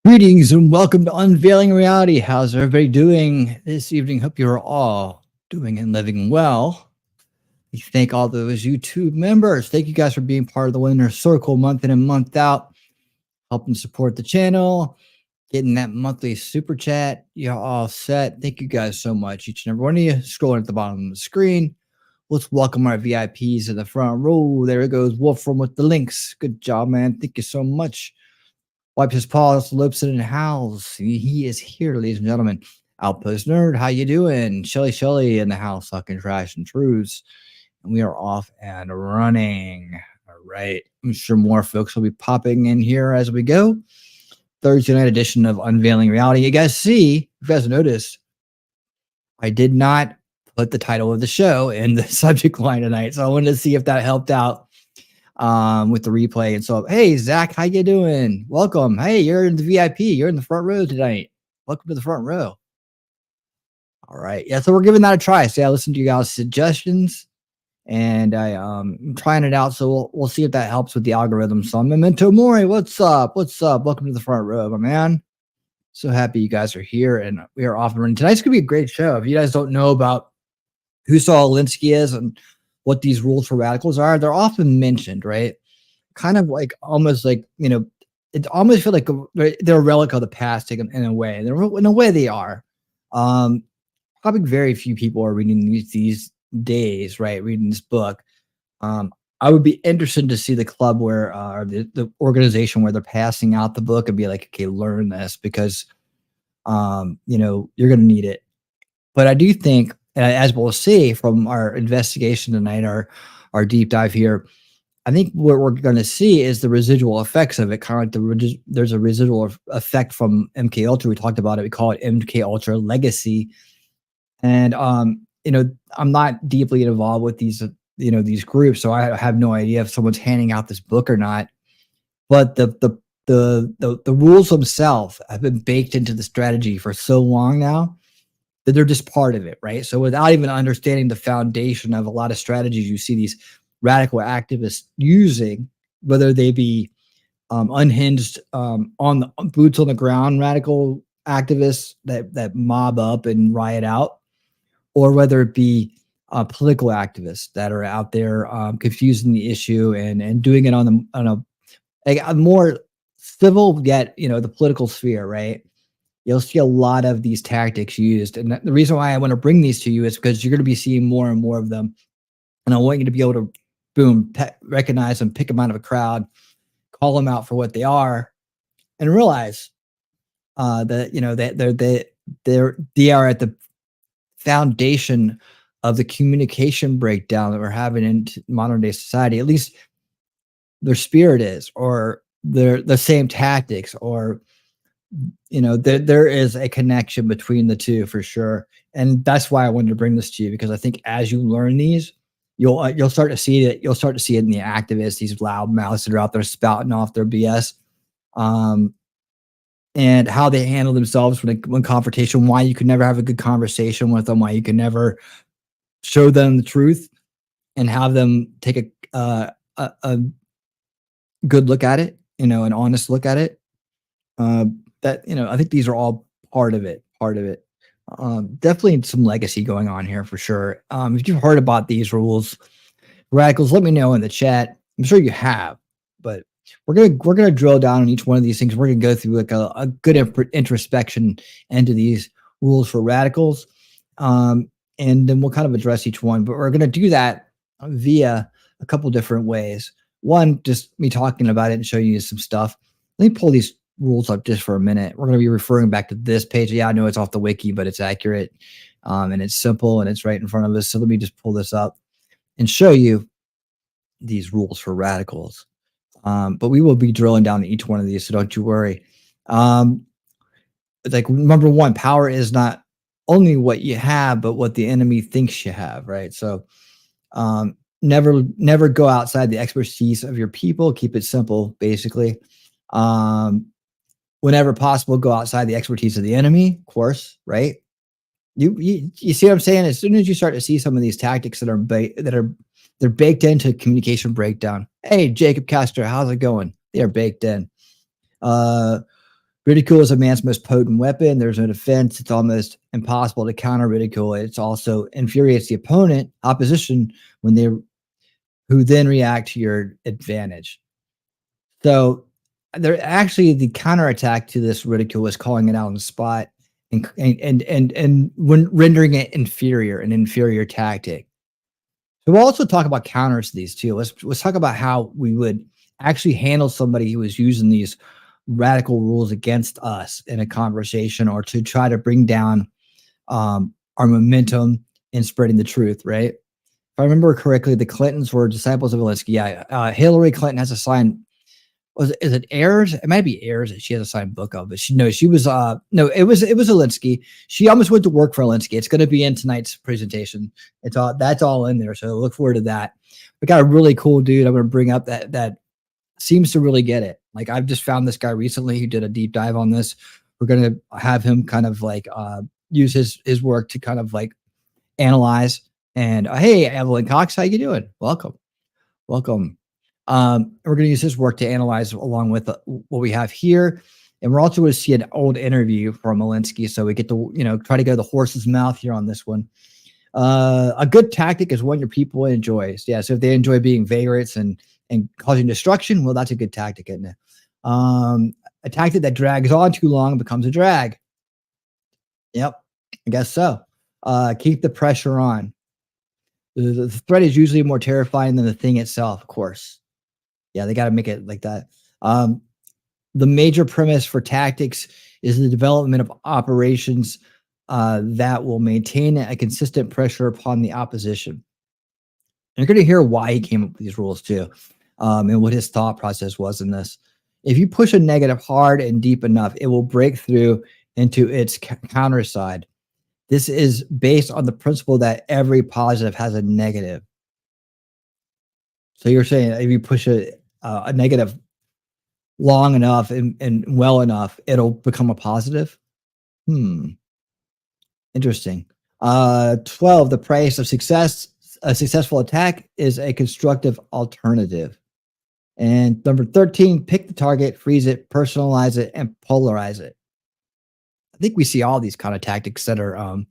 Greetings and welcome to Unveiling Reality. How's everybody doing this evening? Hope you're all doing and living well. We thank all those YouTube members. Thank you guys for being part of the Winner Circle month in and month out, helping support the channel, getting that monthly super chat. You're all set. Thank you guys so much, each and every one of you. Scrolling at the bottom of the screen. Let's welcome our VIPs in the front row. There it goes, Wolfram with the links. Good job, man. Thank you so much. Wipes his paws, lips it, and howls. He is here, ladies and gentlemen. Outpost Nerd, how you doing? Shelly in the house, sucking trash and truths. And we are off and running. All right. I'm sure more folks will be popping in here as we go. Thursday night edition of Unveiling Reality. You guys see, if you guys noticed, I did not put the title of the show in the subject line tonight. So I wanted to see if that helped out with the replay. And so, hey, Zach, how you doing? Welcome. Hey, you're in the VIP. You're in the front row tonight. Welcome to the front row. All right. Yeah, so we're giving that a try. So I listened to you guys' suggestions, and I'm trying it out. So we'll see if that helps with the algorithm. So Memento Mori, what's up? What's up? Welcome to the front row, my man. So happy you guys are here, and we are off and running. Tonight's gonna be a great show. If you guys don't know about who Saul Alinsky is and what these rules for radicals are, they're often mentioned, right? Kind of like almost like, it almost feel like they're a relic of the past in a way. In a way they are. Probably very few people are reading these days, right? Reading this book. I would be interested to see the club where, or the organization where they're passing out the book and be like, okay, learn this because, you're going to need it. But I do think, as we'll see from our investigation tonight, our deep dive here, I think what we're going to see is the residual effects of it. Kind of like there's a residual effect from MK Ultra. We talked about it. We call it MK Ultra Legacy. And I'm not deeply involved with these groups, so I have no idea if someone's handing out this book or not. But the rules themselves have been baked into the strategy for so long now that they're just part of it, right? So without even understanding the foundation of a lot of strategies you see these radical activists using, whether they be unhinged on the boots on the ground radical activists that mob up and riot out, or whether it be political activists that are out there confusing the issue and doing it on a more civil yet the political sphere, right? You'll see a lot of these tactics used. And the reason why I want to bring these to you is because you're going to be seeing more and more of them. And I want you to be able to, boom, recognize them, pick them out of a crowd, call them out for what they are, and realize that they are at the foundation of the communication breakdown that we're having in modern day society. At least their spirit is, or they're the same tactics, or there is a connection between the two for sure. And that's why I wanted to bring this to you, because I think as you learn these, you'll start to see it. You'll start to see it in the activists, these loud mouths that are out there spouting off their BS, and how they handle themselves when confrontation. Why you can never have a good conversation with them. Why you can never show them the truth and have them take a good look at it, an honest look at it. I think these are all part of it. Definitely some legacy going on here for sure. If you've heard about these rules, radicals, let me know in the chat. I'm sure you have, but we're gonna drill down on each one of these things. We're gonna go through like a good introspection into these rules for radicals, and then we'll kind of address each one. But we're gonna do that via a couple different ways. One, just me talking about it and showing you some stuff. Let me pull these rules up just for a minute. We're going to be referring back to this page. Yeah, I know it's off the wiki, but it's accurate, and it's simple, and it's right in front of us. So let me just pull this up and show you these rules for radicals. But we will be drilling down each one of these, so don't you worry. Like, number one, power is not only what you have, but what the enemy thinks you have, right? So never go outside the expertise of your people. Keep it simple, basically. Whenever possible, go outside the expertise of the enemy, of course, right? You see what I'm saying? As soon as you start to see some of these tactics that are they're baked into communication breakdown. Hey, Jacob Castro, how's it going? They are baked in. Ridicule is a man's most potent weapon. There's no defense. It's almost impossible to counter ridicule. It's also infuriates the opponent, opposition, when they who then react to your advantage. So there actually the counterattack to this ridicule is calling it out on the spot and when rendering it inferior, an inferior tactic. So we'll also talk about counters to these too. Let's talk about how we would actually handle somebody who is using these radical rules against us in a conversation or to try to bring down our momentum in spreading the truth, right? If I remember correctly, the Clintons were disciples of Alinsky. Yeah, Hillary Clinton has a sign. Is it Heirs? It might be Heirs that she has a signed book of, but she was it was Alinsky. She almost went to work for Alinsky. It's going to be in tonight's presentation. That's all in there. So look forward to that. We got a really cool dude I'm going to bring up that seems to really get it. Like I've just found this guy recently who did a deep dive on this. We're going to have him kind of like use his work to kind of like analyze. And hey, Evelyn Cox, how you doing? Welcome. We're going to use his work to analyze along with what we have here. And we're also going to see an old interview from Alinsky. So we get to, try to go the horse's mouth here on this one. A good tactic is one your people enjoy. Yeah. So if they enjoy being vagrants and causing destruction, well, that's a good tactic, isn't it? A tactic that drags on too long becomes a drag. Yep. I guess so. Keep the pressure on. The threat is usually more terrifying than the thing itself, of course. Yeah, they got to make it like that. The major premise for tactics is the development of operations that will maintain a consistent pressure upon the opposition. And you're going to hear why he came up with these rules too, and what his thought process was in this. If you push a negative hard and deep enough, it will break through into its counter side. This is based on the principle that every positive has a negative. So you're saying if you push a negative long enough and well enough, it'll become a positive? Interesting. 12, the price of success. A successful attack is a constructive alternative. And number 13, pick the target, freeze it, personalize it, and polarize it. I think we see all these kind of tactics that are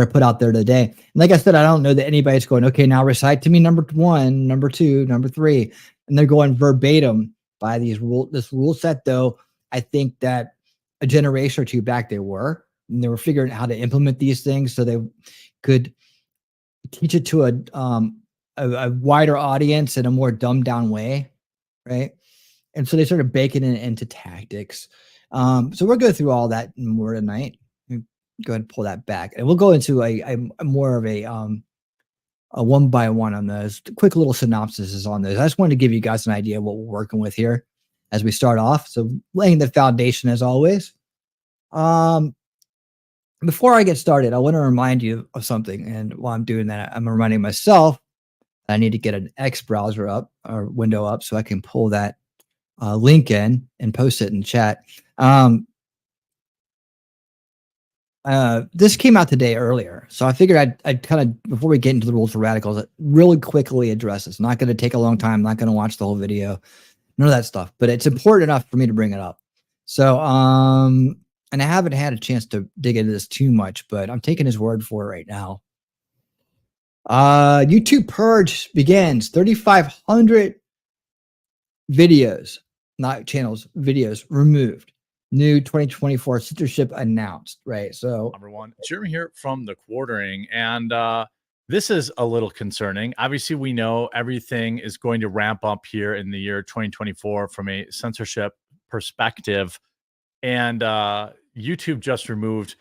put out there today. And like I said, I don't know that anybody's going, okay, now recite to me number 1, number 2, number 3. And they're going verbatim by this rule set, though. I think that a generation or two back they were figuring out how to implement these things so they could teach it to a wider audience in a more dumbed down way, right? And so they started baking it into tactics. So we'll go through all that more tonight. Go ahead and pull that back, and we'll go into a more of a one by one on those. Quick little synopsis on those. I just wanted to give you guys an idea of what we're working with here as we start off. So laying the foundation as always. Before I get started, I want to remind you of something. And while I'm doing that, I'm reminding myself I need to get an X browser up or window up so I can pull that link in and post it in chat. This came out today earlier, so I figured I'd kind of, before we get into the rules for radicals, really quickly address this. Not going to take a long time. Not going to watch the whole video, none of that stuff. But it's important enough for me to bring it up. So, and I haven't had a chance to dig into this too much, but I'm taking his word for it right now. YouTube purge begins. 3,500 videos, not channels, videos removed. New 2024 censorship announced, right? So number 1, Jeremy here from the Quartering, and this is a little concerning. Obviously, we know everything is going to ramp up here in the year 2024 from a censorship perspective, and YouTube just removed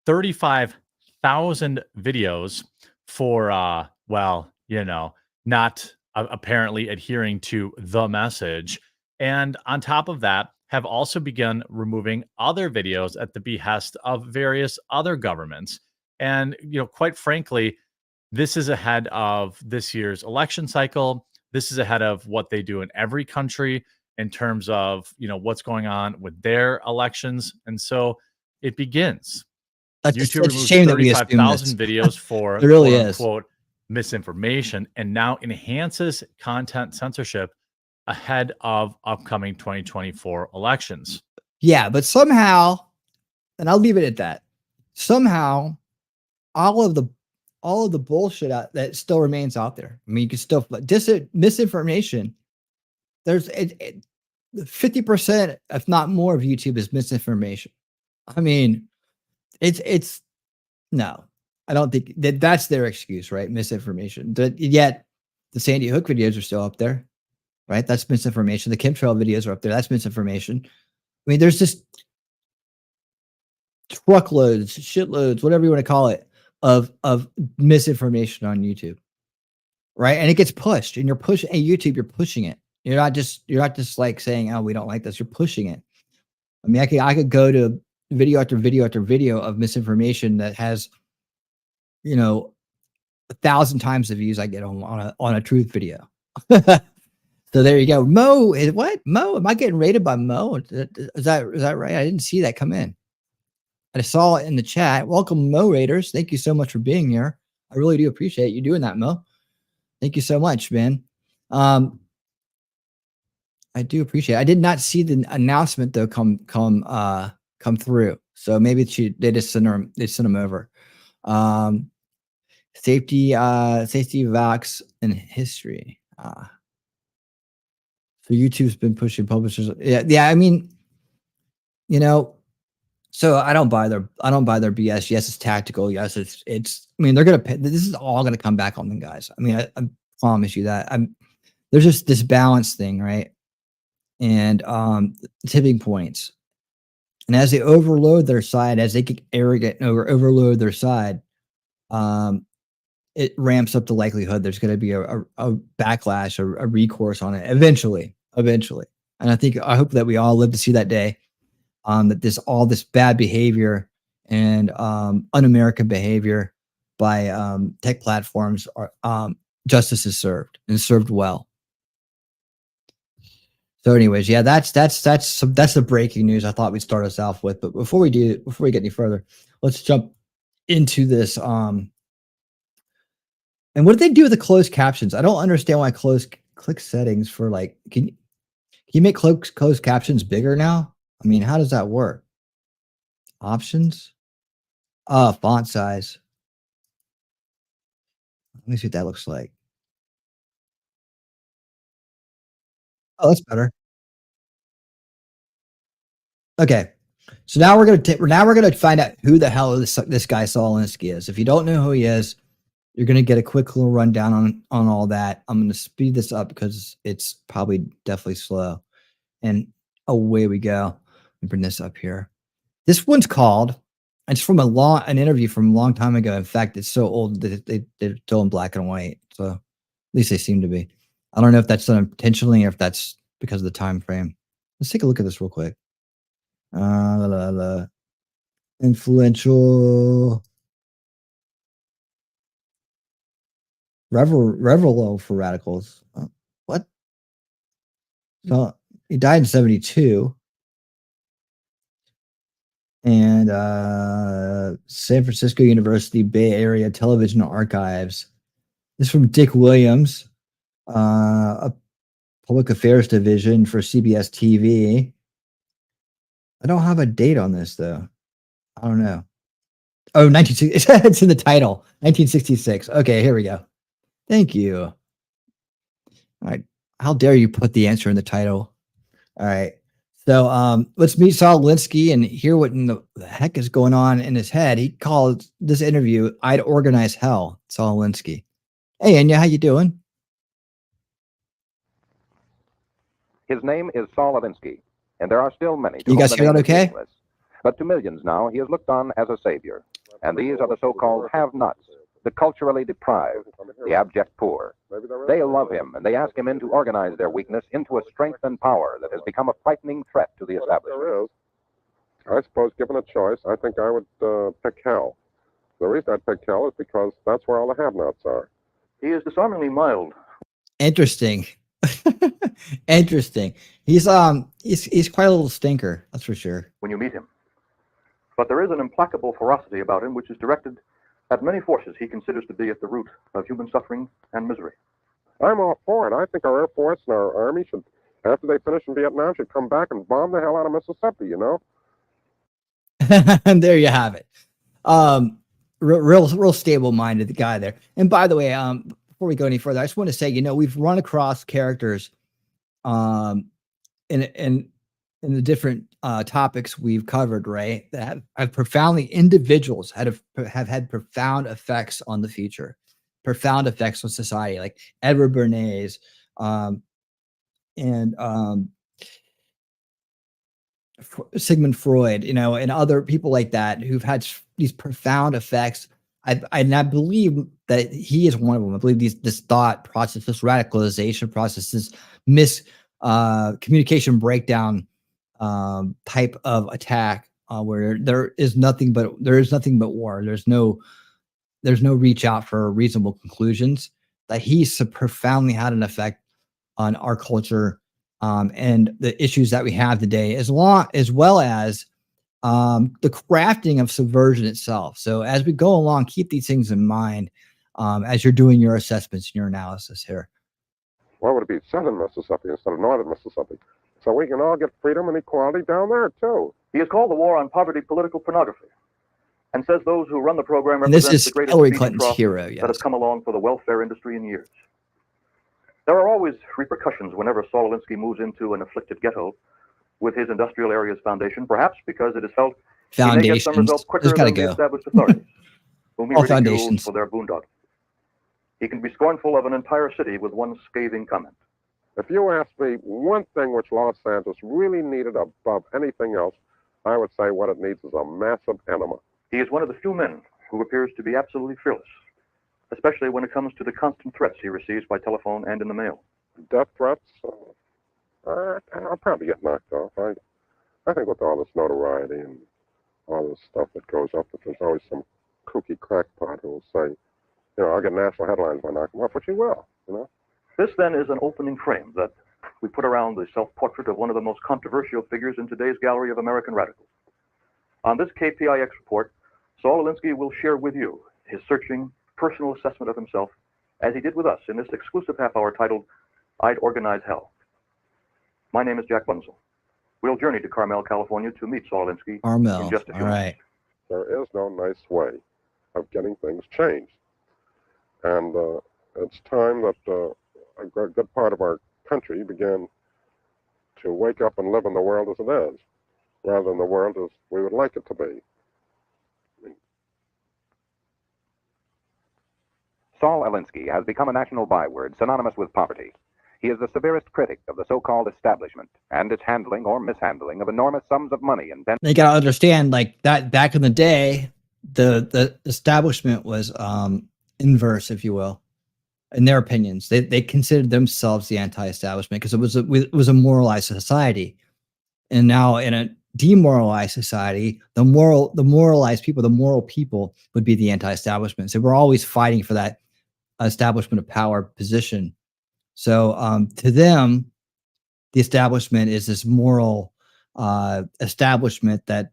35,000 videos for not apparently adhering to the message. And on top of that, have also begun removing other videos at the behest of various other governments. And, quite frankly, this is ahead of this year's election cycle. This is ahead of what they do in every country in terms of, what's going on with their elections. And so it begins. YouTube removes 35,000 videos for really quote unquote misinformation, and now enhances content censorship ahead of upcoming 2024 elections. Yeah, but somehow, and I'll leave it at that. Somehow, all of the bullshit that still remains out there. I mean, you can still misinformation. There's 50%, if not more, of YouTube is misinformation. I mean, it's no, I don't think that's their excuse, right? Misinformation. Yet the Sandy Hook videos are still up there, right? That's misinformation. The chemtrail videos are up there. That's misinformation. I mean, there's just truckloads, shitloads, whatever you want to call it, of misinformation on YouTube, right? And it gets pushed, and you're pushing. Hey, YouTube, you're pushing it. You're not just like saying, "Oh, we don't like this." You're pushing it. I mean, I could go to video after video after video of misinformation that has, 1,000 times the views I get on a truth video. So there you go. Mo, what? Mo, am I getting rated by Mo? Is that right? I didn't see that come in. I saw it in the chat. Welcome, Mo Raiders. Thank you so much for being here. I really do appreciate you doing that, Mo. Thank you so much, man. I do appreciate it. I did not see the announcement though come through. So maybe they just sent them over. Safety Vox and history. So YouTube's been pushing publishers. Yeah. I mean, so I don't buy their BS. Yes, it's tactical. Yes, it's. I mean, they're gonna pay. This is all gonna come back on them, guys. I mean, I promise you that. There's just this balance thing, right? And tipping points. And as they overload their side, as they get arrogant and overload their side, it ramps up the likelihood there's going to be a backlash or a recourse on it eventually. And I hope that we all live to see that day, that all this bad behavior and un-American behavior by tech platforms are justice is served, and served well. So anyways, yeah, that's the breaking news I thought we'd start us off with. But before we get any further, let's jump into this. And what did they do with the closed captions? I don't understand why click settings for like, can you make closed captions bigger now? I mean, how does that work? Options? Font size. Let me see what that looks like. Oh, that's better. Okay. So now we're gonna find out who the hell this guy Saul Alinsky is. If you don't know who he is, you're gonna get a quick little rundown on all that. I'm gonna speed this up because it's probably definitely slow. And away we go. Let me bring this up here. This one's called. It's from an interview from a long time ago. In fact, it's so old that they're still in black and white. So at least they seem to be. I don't know if that's done intentionally or if that's because of the time frame. Let's take a look at this real quick. Influential Revelo for radicals. What? So he died in 1972. And San Francisco University Bay Area Television Archives. This is from Dick Williams, a public affairs division for CBS TV. I don't have a date on this though. I don't know. Oh, 1960. It's in the title. 1966. Okay, here we go. Thank you. All right. How dare you put the answer in the title? All right. So let's meet Saul Alinsky and hear what in the heck is going on in his head. He called this interview "I'd Organize Hell." Saul Alinsky. Hey, Enya, how you doing? His name is Saul Alinsky, and there are still many. You guys hear that okay? But to millions now, he is looked on as a savior. And these are the so-called have-nots, the culturally deprived, the abject poor. They love him, and they ask him in to organize their weakness into a strength and power that has become a frightening threat to the establishment. I suppose, given a choice, I think I would pick hell. The reason I'd pick hell is because that's where all the have-nots are. He is disarmingly mild. Interesting. Interesting. He's quite a little stinker, that's for sure. When you meet him. But there is an implacable ferocity about him which is directed at many forces he considers to be at the root of human suffering and misery. I'm all for it. I think our Air Force and our Army should After they finish in Vietnam, she'd come back and bomb the hell out of Mississippi, you know? And there you have it. Real stable-minded guy there. And by the way, before we go any further, I just want to say, we've run across characters in the different topics we've covered, right? That have profoundly, individuals have had profound effects on the future, profound effects on society, like Edward Bernays, and Sigmund Freud, and other people like that who've had these profound effects. I believe that he is one of them. I believe this thought process, this radicalization process, this communication breakdown type of attack, where there is nothing but war. There's no reach out for reasonable conclusions. That he's so profoundly had an effect on our culture, and the issues that we have today, as well as the crafting of subversion itself. So as we go along, keep these things in mind as you're doing your assessments and your analysis here. Why would it be southern Mississippi instead of northern Mississippi? So we can all get freedom and equality down there, too. He has called the war on poverty political pornography and says those who run the program And this represent is the greatest Hillary feeding Clinton's trough hero, that yes. has come along for the welfare industry in years. There are always repercussions whenever Saul Alinsky moves into an afflicted ghetto with his Industrial Areas Foundation, perhaps because it is felt he may get some results quicker than the established authorities, whom he ridicules for their boondoggle. He can be scornful of an entire city with one scathing comment. If you ask me one thing which Los Angeles really needed above anything else, I would say what it needs is a massive enema. He is one of the few men who appears to be absolutely fearless, especially when it comes to the constant threats he receives by telephone and in the mail. Death threats? I'll probably get knocked off. I think with all this notoriety and all this stuff that goes up, that there's always some kooky crackpot who will say, I'll get national headlines by knocking off, which he will, This, then, is an opening frame that we put around the self-portrait of one of the most controversial figures in today's gallery of American radicals. On this KPIX report, Saul Alinsky will share with you his searching, personal assessment of himself, as he did with us in this exclusive half-hour titled, I'd Organize Hell. My name is Jack Bunzel. We'll journey to Carmel, California to meet Saul Alinsky in just a few minutes. There is no nice way of getting things changed. And it's time that a good part of our country began to wake up and live in the world as it is, rather than the world as we would like it to be. Saul Alinsky has become a national byword synonymous with poverty. He is the severest critic of the so-called establishment and its handling or mishandling of enormous sums of money and you got to understand, like that back in the day, the establishment was inverse, if you will, in their opinions. They considered themselves the anti-establishment because it was a moralized society. And now in a demoralized society, the moral people would be the anti-establishment. So we're always fighting for that establishment of power position. So to them, the establishment is this moral establishment, that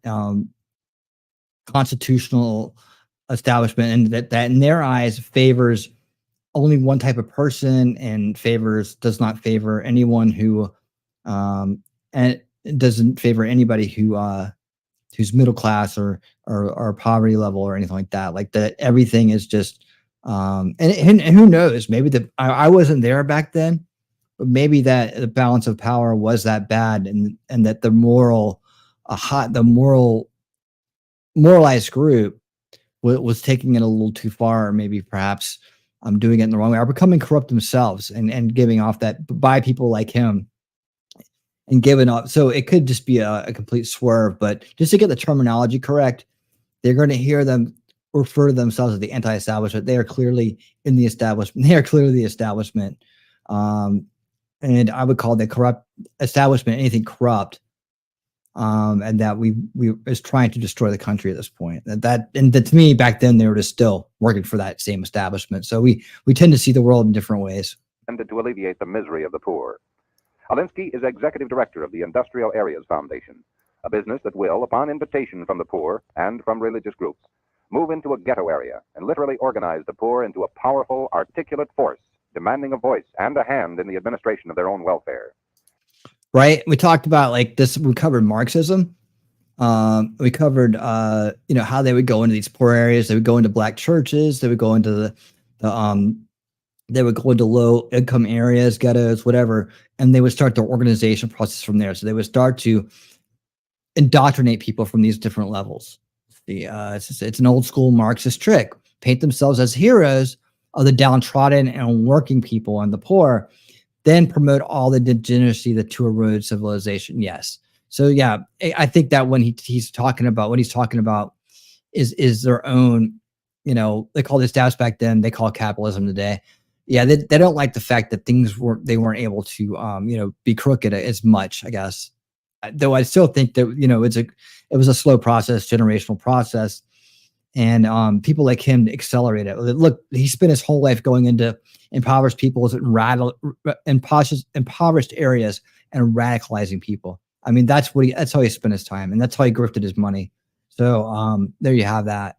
constitutional establishment, and that in their eyes favors only one type of person and does not favor anyone who and doesn't favor anybody who's middle class or poverty level or anything like that. Like that, everything is just and who knows, maybe I wasn't there back then, but maybe that the balance of power was that bad, and that the moralized group was taking it a little too far, or maybe perhaps doing it in the wrong way, or becoming corrupt themselves and giving off that by people like him and giving up. So it could just be a complete swerve, but just to get the terminology correct, they're going to hear them refer to themselves as the anti-establishment. They are clearly in the establishment. They are clearly the establishment. And I would call the corrupt establishment anything corrupt. And that we is trying to destroy the country at this point. And to me, back then, they were just still working for that same establishment. So we tend to see the world in different ways. Intended to alleviate the misery of the poor. Alinsky is executive director of the Industrial Areas Foundation, a business that will, upon invitation from the poor and from religious groups, move into a ghetto area and literally organize the poor into a powerful, articulate force, demanding a voice and a hand in the administration of their own welfare. right? We talked about like this. We covered Marxism. We covered, how they would go into these poor areas. They would go into black churches. They would go into they would go into low income areas, ghettos, whatever, and they would start their organization process from there. So they would start to indoctrinate people from these different levels. It's an old school Marxist trick. Paint themselves as heroes of the downtrodden and working people and the poor, then promote all the degeneracy that to erode civilization. Yes. So yeah, I think that when he's talking about is their own, they call this stabs back then, they call capitalism today. Yeah, they don't like the fact that they weren't able to be crooked as much, I guess. Though I still think that it was a slow process, generational process, and people like him accelerate it. Look, he spent his whole life going into impoverished people's impoverished areas and radicalizing people. I mean, that's how he spent his time, and that's how he grifted his money. So there you have that.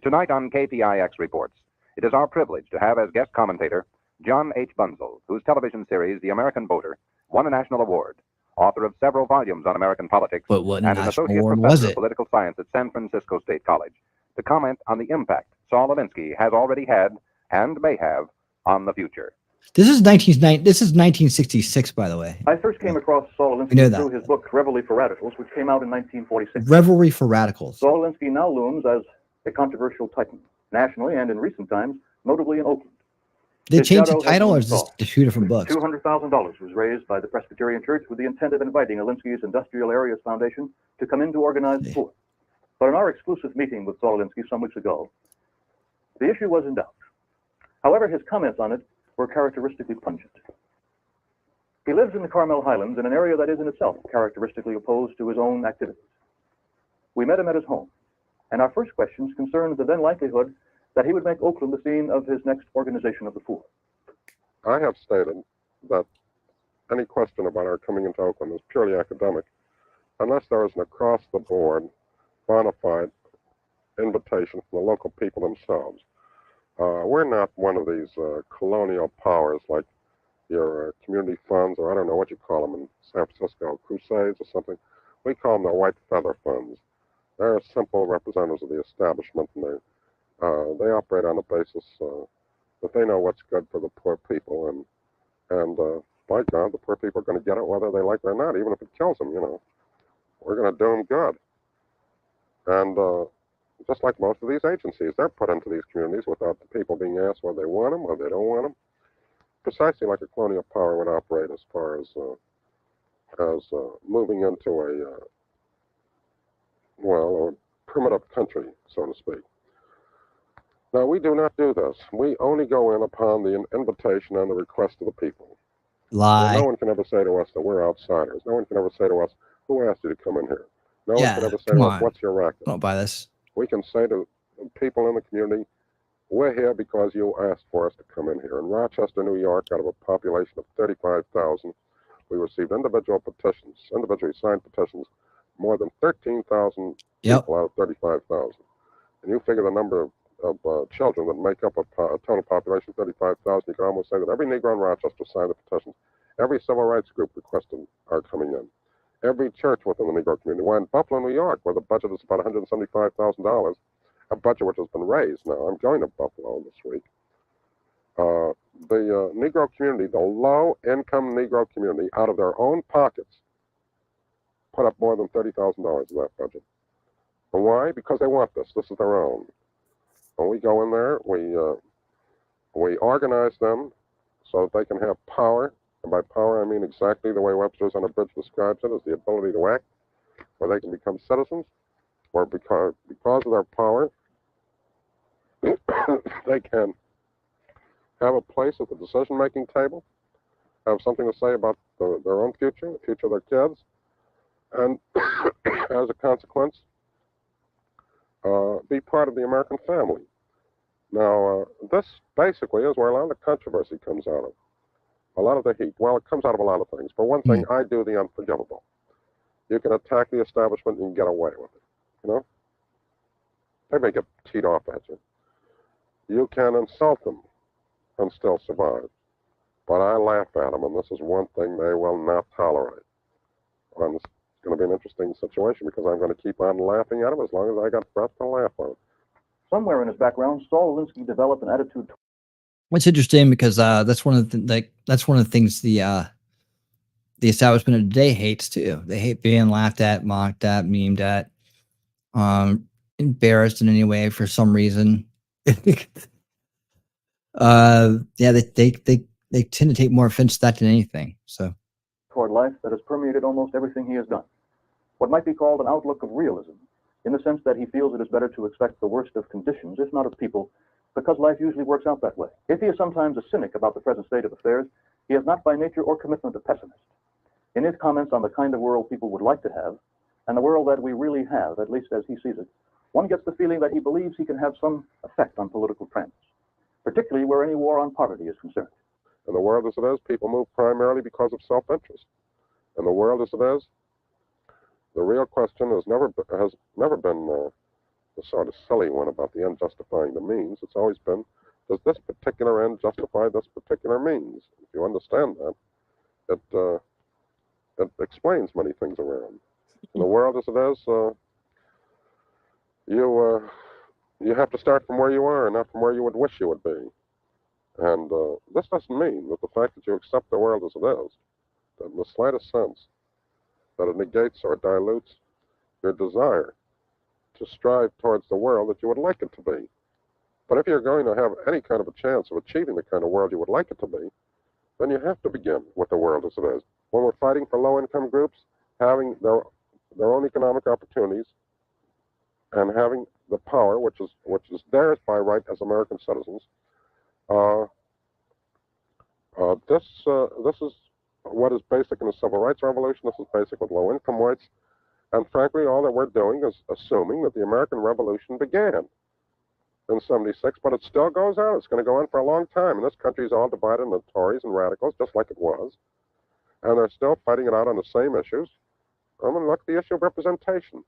Tonight on KPIX Reports, it is our privilege to have as guest commentator John H. Bunzel, whose television series, The American Voter, won a national award, author of several volumes on American politics, But what and an national associate award was professor of it? political science at San Francisco State College, to comment on the impact Saul Alinsky has already had and may have on the future. This is 1966, by the way. I first came across Saul We know Alinsky that. through his book Revelry for Radicals, which came out in 1946. Revelry for Radicals. Saul Alinsky now looms as a controversial titan, nationally and in recent times, notably in Oakland. They His changed the shadow has title, been or is this installed. two different books? $200,000 was raised by the Presbyterian Church with the intent of inviting Alinsky's Industrial Areas Foundation to come in to organize the poor. But in our exclusive meeting with Saul Alinsky some weeks ago, the issue was in doubt. However, his comments on it were characteristically pungent. He lives in the Carmel Highlands in an area that is in itself characteristically opposed to his own activities. We met him at his home, and our first questions concerned the then likelihood that he would make Oakland the scene of his next organization of the poor. I have stated that any question about our coming into Oakland is purely academic, unless there is an across-the-board, bona fide invitation from the local people themselves. We're not one of these colonial powers like your community funds, or I don't know what you call them in San Francisco, crusades or something. We call them the white feather funds. They're simple representatives of the establishment, and they operate on the basis that they know what's good for the poor people, and by God, the poor people are going to get it whether they like it or not, even if it kills them, We're going to do them good. And just like most of these agencies, they're put into these communities without the people being asked whether they want them or they don't want them, precisely like a colonial power would operate as far as moving into a primitive country, so to speak. Now, we do not do this. We only go in upon the invitation and the request of the people. Lie. No one can ever say to us that we're outsiders. No one can ever say to us, who asked you to come in here? No one can ever say to us, what's your racket? Don't buy this. We can say to people in the community, we're here because you asked for us to come in here. In Rochester, New York, out of a population of 35,000, we received individually signed petitions, more than 13,000 people out of 35,000. And you figure the number of children that make up a total population of 35,000, you can almost say that every Negro in Rochester signed the petitions. Every civil rights group requested our coming in. Every church within the Negro community. Why in Buffalo, New York, where the budget is about $175,000, a budget which has been raised now. I'm going to Buffalo this week. The Negro community, the low-income Negro community, out of their own pockets, put up more than $30,000 of that budget. And why? Because they want this. This is their own. When we go in there, we organize them so that they can have power. And by power, I mean exactly the way Webster's Unabridged describes it, as the ability to act, where they can become citizens, or because of their power, they can have a place at the decision-making table, have something to say about their own future, the future of their kids, and as a consequence, be part of the American family. Now, this basically is where a lot of the controversy comes out of. A lot of the heat. Well, it comes out of a lot of things. For one thing, I do the unforgivable. You can attack the establishment and get away with it. They may get teed off at you. You can insult them and still survive. But I laugh at them, and this is one thing they will not tolerate. And it's going to be an interesting situation because I'm going to keep on laughing at them as long as I got breath to laugh on. Somewhere in his background, Saul Alinsky developed an attitude. It's interesting because that's one of the that's one of the things the establishment of today hates too. They hate being laughed at, mocked at, memed at, embarrassed in any way for some reason. Yeah, they tend to take more offense to that than anything. So Toward life that has permeated almost everything he has done. What might be called an outlook of realism, in the sense that he feels it is better to expect the worst of conditions, if not of people, because life usually works out that way. If he is sometimes a cynic about the present state of affairs, he is not by nature or commitment a pessimist. In his comments on the kind of world people would like to have, and the world that we really have, at least as he sees it, one gets the feeling that he believes he can have some effect on political trends, particularly where any war on poverty is concerned. In the world as it is, people move primarily because of self-interest. In the world as it is, the real question has never been the sort of silly one about the end justifying the means. It's always been, does this particular end justify this particular means? If you understand that, it explains many things around. In the world as it is, you have to start from where you are and not from where you would wish you would be. And this doesn't mean that the fact that you accept the world as it is, that in the slightest sense, that it negates or dilutes your desire to strive towards the world that you would like it to be. But if you're going to have any kind of a chance of achieving the kind of world you would like it to be, then you have to begin with the world as it is. When we're fighting for low-income groups, having their own economic opportunities, and having the power, which is theirs by right as American citizens, this is what is basic in the civil rights revolution. This is basic with low-income whites. And frankly, all that we're doing is assuming that the American Revolution began in '76, but it still goes on. It's going to go on for a long time. And this country is all divided into Tories and radicals, just like it was. And they're still fighting it out on the same issues. I mean, look at the issue of representation.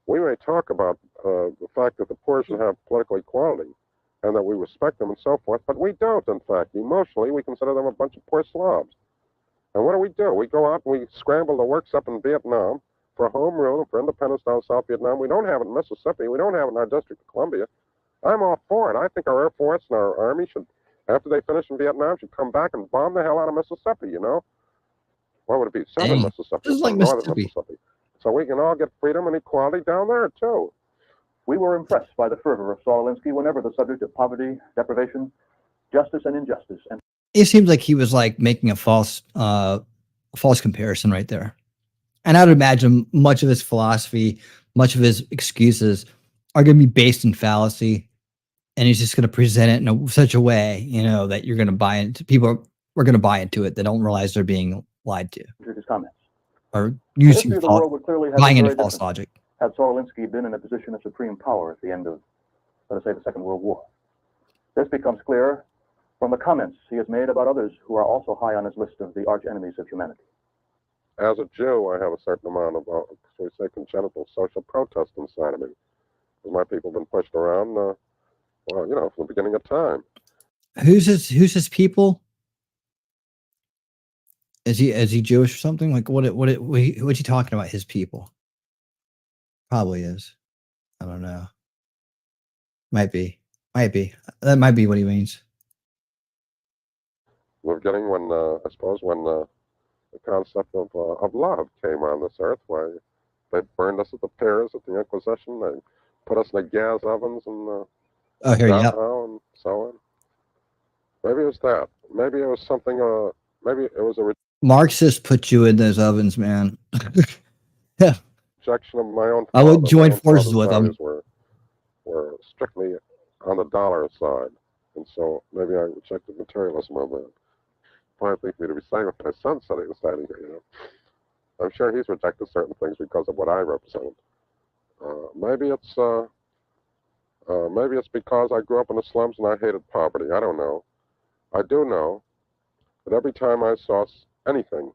We may talk about the fact that the poor should have political equality and that we respect them and so forth, but we don't, in fact. Emotionally, we consider them a bunch of poor slobs. And what do? We go out and we scramble the works up in Vietnam for home rule and for independence down South Vietnam. We don't have it in Mississippi. We don't have it in our District of Columbia. I'm all for it. I think our Air Force and our Army should, after they finish in Vietnam, should come back and bomb the hell out of Mississippi, you know? What would it be? Southern Mississippi. This is like Northern Mississippi. So we can all get freedom and equality down there, too. We were impressed by the fervor of Saul Alinsky whenever the subject of poverty, deprivation, justice, and injustice. And it seems like he was like making a false comparison right there. And I would imagine much of his philosophy, much of his excuses are going to be based in fallacy. And he's just going to present it in such a way, you know, that you're going to buy into. People are going to buy into it. They don't realize they're being lied to. his comments. Or using The world would clearly have buying been into very false different logic. had Saul Alinsky been in a position of supreme power at the end of, let us say, the Second World War. This becomes clear from the comments he has made about others who are also high on his list of the arch enemies of humanity. As a Jew, I have a certain amount of, shall we say, congenital social protest inside of me. Because my people have been pushed around, well, you know, from the beginning of time. Who's his people? Is he Jewish or something? Like what's he talking about? His people? Probably is. I don't know. Might be. That might be what he means. We're getting when I suppose when the concept of love came on this earth, why they burned us at the piers at the Inquisition. They put us in the gas ovens and and so on. Maybe it was that. Maybe it was something. Maybe it was a Marxists put you in those ovens, man. Yeah. Rejection of my own. I would join forces with them. Were strictly on the dollar side, and so maybe I rejected materialism on that. Fine thing for me to be saying with my son sitting here, you know. I'm sure he's rejected certain things because of what I represent. Maybe it's because I grew up in the slums and I hated poverty. I don't know. I do know that every time I saw anything,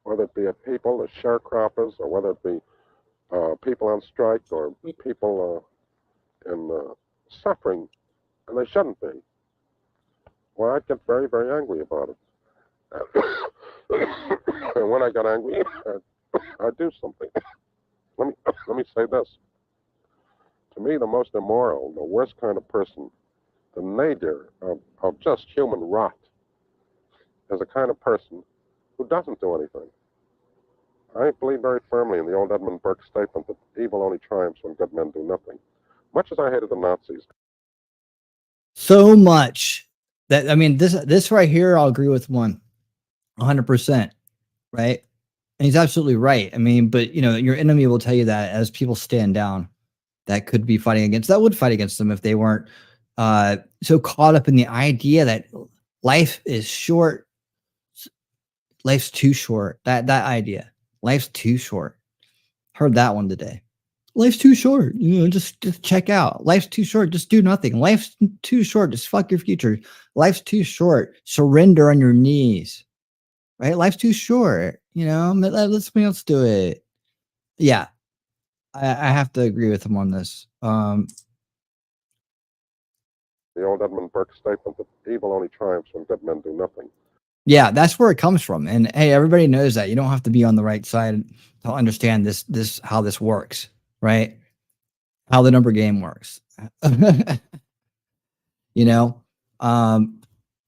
whether it be a people, the sharecroppers, or whether it be people on strike or people in suffering, and they shouldn't be. well, I'd get very, very angry about it. And when I got angry, I'd do something. Let me say this. To me, the most immoral, the worst kind of person, the nadir of just human rot, is a kind of person who doesn't do anything. I believe very firmly in the old Edmund Burke statement that evil only triumphs when good men do nothing. Much as I hated the Nazis. So much that, I mean, this right here, I'll agree with 100%, right? And he's absolutely right. I mean, but you know, your enemy will tell you that as people stand down, that could be fighting against, that would fight against them if they weren't so caught up in the idea that life is short. Life's too short. That idea, life's too short. Heard that one today. Life's too short. You know, just check out. Life's too short. Just do nothing. Life's too short. Just fuck your future. Life's too short. Surrender on your knees. Right? Life's too short. You know, let somebody else do it. Yeah, I have to agree with him on this. The old Edmund Burke statement that evil only triumphs when good men do nothing. Yeah, that's where it comes from. And hey, everybody knows that. You don't have to be on the right side to understand this how this works, right? How the number game works. You know,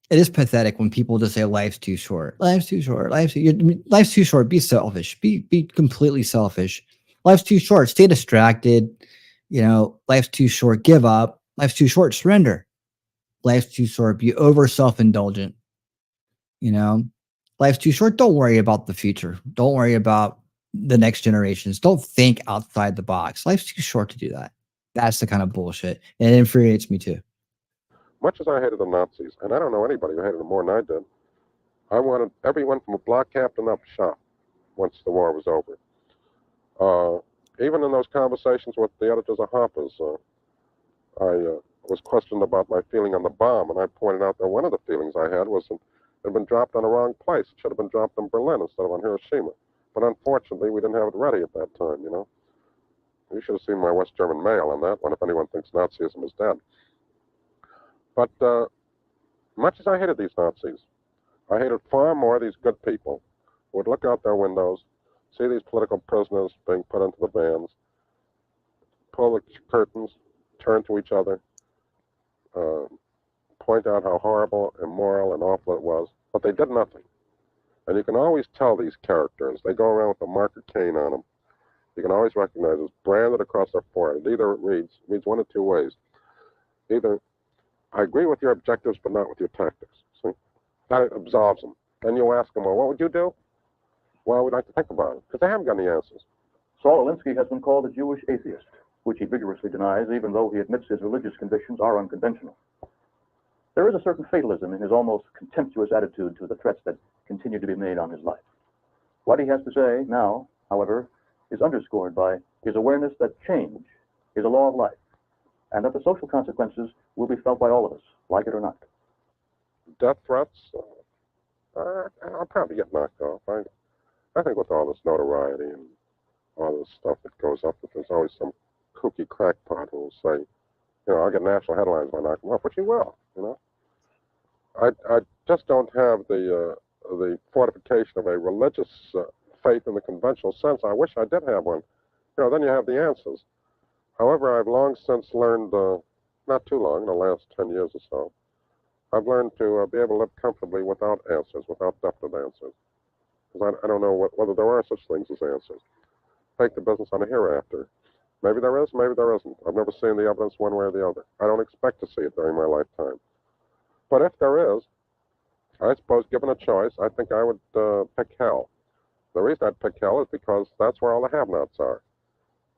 it is pathetic when people just say life's too short. Life's too short. Life's too short. Be selfish. Be completely selfish. Life's too short. Stay distracted. You know, life's too short. Give up. Life's too short. Surrender. Life's too short. Be over self-indulgent. You know, life's too short. Don't worry about the future. Don't worry about the next generations. Don't think outside the box. Life's too short to do that. That's the kind of bullshit. And it infuriates me too. Much as I hated the Nazis, and I don't know anybody who hated them more than I did, I wanted everyone from a block captain up shot once the war was over. Even in those conversations with the editors of Harper's, I was questioned about my feeling on the bomb, and I pointed out that one of the feelings I had was it had been dropped on the wrong place. It should have been dropped in Berlin instead of on Hiroshima. But unfortunately, we didn't have it ready at that time, you know. You should have seen my West German mail on that one if anyone thinks Nazism is dead. But much as I hated these Nazis, I hated far more these good people who would look out their windows, see these political prisoners being put into the vans, pull the curtains, turn to each other, point out how horrible, immoral, and awful it was, but they did nothing. And you can always tell these characters. They go around with a marker cane on them. You can always recognize it's branded across their forehead. Either it reads one of two ways. Either, I agree with your objectives, but not with your tactics. See? That absolves them. Then you ask them, well, what would you do? Well, we'd like to think about it, because they haven't got any answers. Saul Alinsky has been called a Jewish atheist, which he vigorously denies, even though he admits his religious convictions are unconventional. There is a certain fatalism in his almost contemptuous attitude to the threats that continue to be made on his life. What he has to say now, however, is underscored by his awareness that change is a law of life, and that the social consequences will be felt by all of us, like it or not. Death threats? I'll probably get knocked off. I think with all this notoriety and all this stuff that goes up, that there's always some kooky crackpot who will say, you know, I'll get national headlines if I knock them off, which you will, you know. I just don't have the fortification of a religious faith in the conventional sense. I wish I did have one. You know, then you have the answers. However, I've long since learned, not too long, in the last 10 years or so, I've learned to be able to live comfortably without answers, without definite answers. Because I don't know whether there are such things as answers. Take the business on a hereafter. Maybe there is, maybe there isn't. I've never seen the evidence one way or the other. I don't expect to see it during my lifetime. But if there is, I suppose given a choice, I think I would pick hell. The reason I'd pick hell is because that's where all the have-nots are.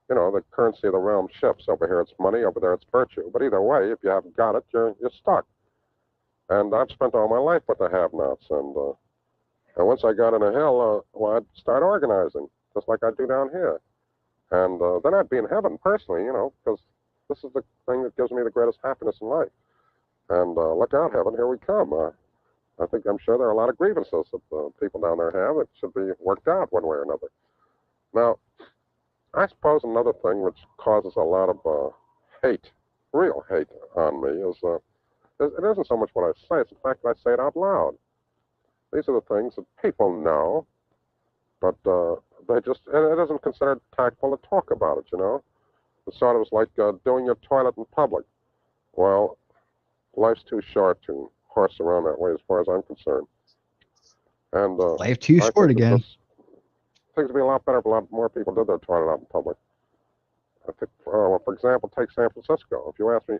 You know, the currency of the realm shifts. Over here it's money, over there it's virtue. But either way, if you haven't got it, you're stuck. And I've spent all my life with the have-nots. And once I got into hell, well, I'd start organizing, just like I do down here. And then I'd be in heaven personally, you know, because this is the thing that gives me the greatest happiness in life. And look out, heaven, here we come. I'm sure there are a lot of grievances that people down there have that should be worked out one way or another. Now, I suppose another thing which causes a lot of hate, real hate on me, is it isn't so much what I say, it's the fact that I say it out loud. These are the things that people know, but it isn't considered tactful to talk about it, you know? It's sort of like doing your toilet in public. Well, life's too short to horse around that way as far as I'm concerned. And Life too short again. Things would be a lot better if a lot more people did their toilet out in public. I think, well, for example, take San Francisco. If you ask me,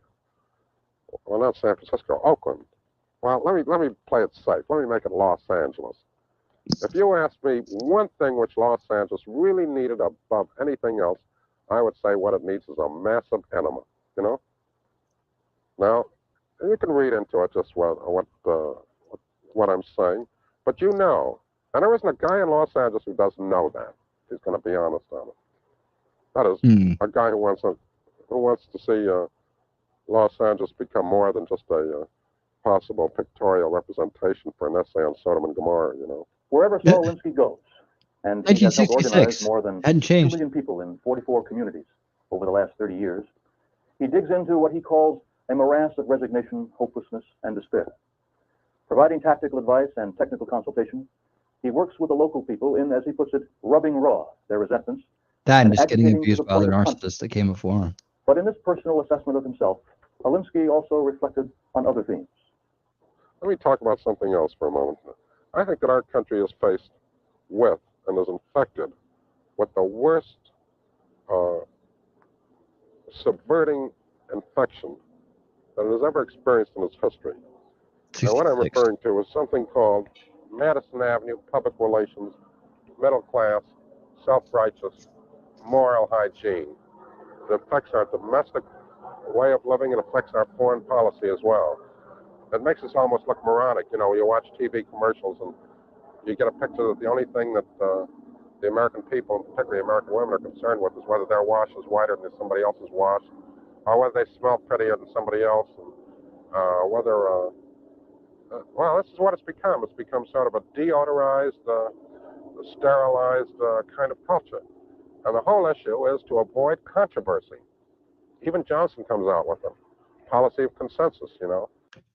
well, not San Francisco, Oakland. Well, let me play it safe. Let me make it Los Angeles. If you ask me one thing which Los Angeles really needed above anything else, I would say what it needs is a massive enema, you know? Now, you can read into it just what I'm saying, but you know, and there isn't a guy in Los Angeles who doesn't know that. He's going to be honest on it. That is a guy who wants to see Los Angeles become more than just a possible pictorial representation for an essay on Sodom and Gomorrah, you know. Wherever Saul Alinsky goes, and he has helped organize 1966. more than Hadn't 2 changed. million people in 44 communities over the last 30 years, he digs into what he calls a morass of resignation, hopelessness, and despair. Providing tactical advice and technical consultation, he works with the local people in, as he puts it, rubbing raw their resentments. That and and just getting agitating to abused the by other point of conflict. narcissists that came before him. But in this personal assessment of himself, Alinsky also reflected on other themes. Let me talk about something else for a moment. I think that our country is faced with and is infected with the worst subverting infection that it has ever experienced in its history. And what I'm 66. referring to is something called Madison Avenue public relations, middle class, self-righteous, moral hygiene. It affects our domestic way of living. It affects our foreign policy as well. It makes us almost look moronic. You know, you watch TV commercials and you get a picture that the only thing that the American people, and particularly American women, are concerned with is whether their wash is whiter than somebody else's wash, or whether they smell prettier than somebody else, and well, this is what it's become. It's become sort of a deodorized, sterilized kind of culture. And the whole issue is to avoid controversy. Even Johnson comes out with a policy of consensus, you know.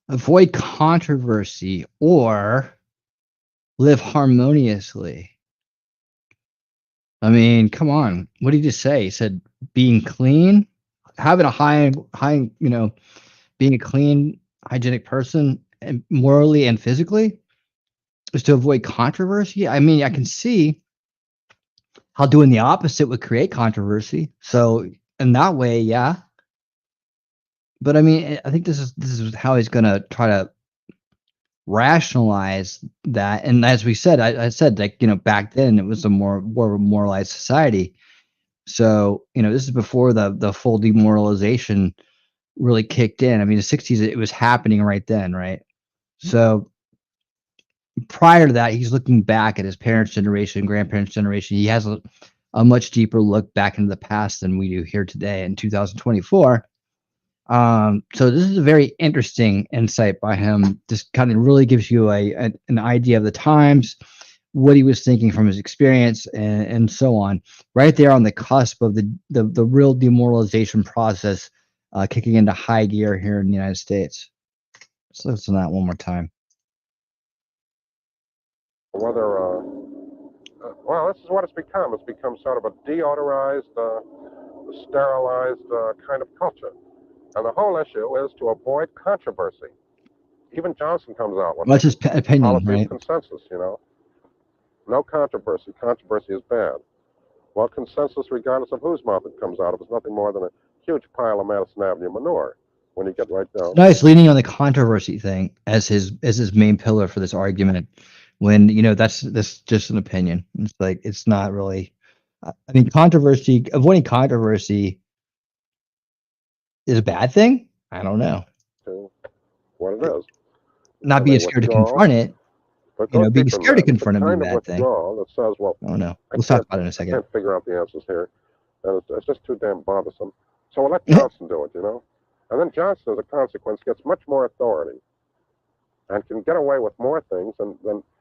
Avoid controversy or live harmoniously. I mean, come on. What did he just say? He said being clean, having a high, you know, being a clean, hygienic person, and morally and physically, is to avoid controversy. I mean, I can see how doing the opposite would create controversy. So in that way, yeah. But I mean, I think this is how he's going to try to rationalize that. And as we said, I said, like, you know, back then it was a more moralized society. So, you know, this is before the full demoralization really kicked in. I mean, the 60s, it was happening right then, right? So prior to that, he's looking back at his parents' generation, grandparents' generation. He has a much deeper look back into the past than we do here today in 2024. So this is a very interesting insight by him. This kind of really gives you an idea of the times, what he was thinking from his experience, and so on. Right there on the cusp of the real demoralization process kicking into high gear here in the United States. Let's listen to that one more time. Whether, well, this is what it's become. It's become sort of a deodorized, sterilized kind of culture. And the whole issue is to avoid controversy. Even Johnson comes out with That's his opinion, policy right? of consensus, you know. No controversy. Controversy is bad. Well, consensus, regardless of whose mouth it comes out of, is nothing more than a huge pile of Madison Avenue manure when you get right down. Nice leaning on the controversy thing as his main pillar for this argument. When, you know, that's just an opinion. It's like, it's not really. I mean, avoiding controversy is a bad thing. I don't know. To what it is. Not And being they scared to withdraw, confront it. but You know, go being deeper than scared to that. It's confront it the would be kind a of bad thing. withdrawal that says, well, I don't know. I We'll talk can't- about it in a I second. can't figure out the answers here. And it's just too damn bothersome. So we'll let Johnson do it, you know. And then Johnson, as a consequence, gets much more authority and can get away with more things than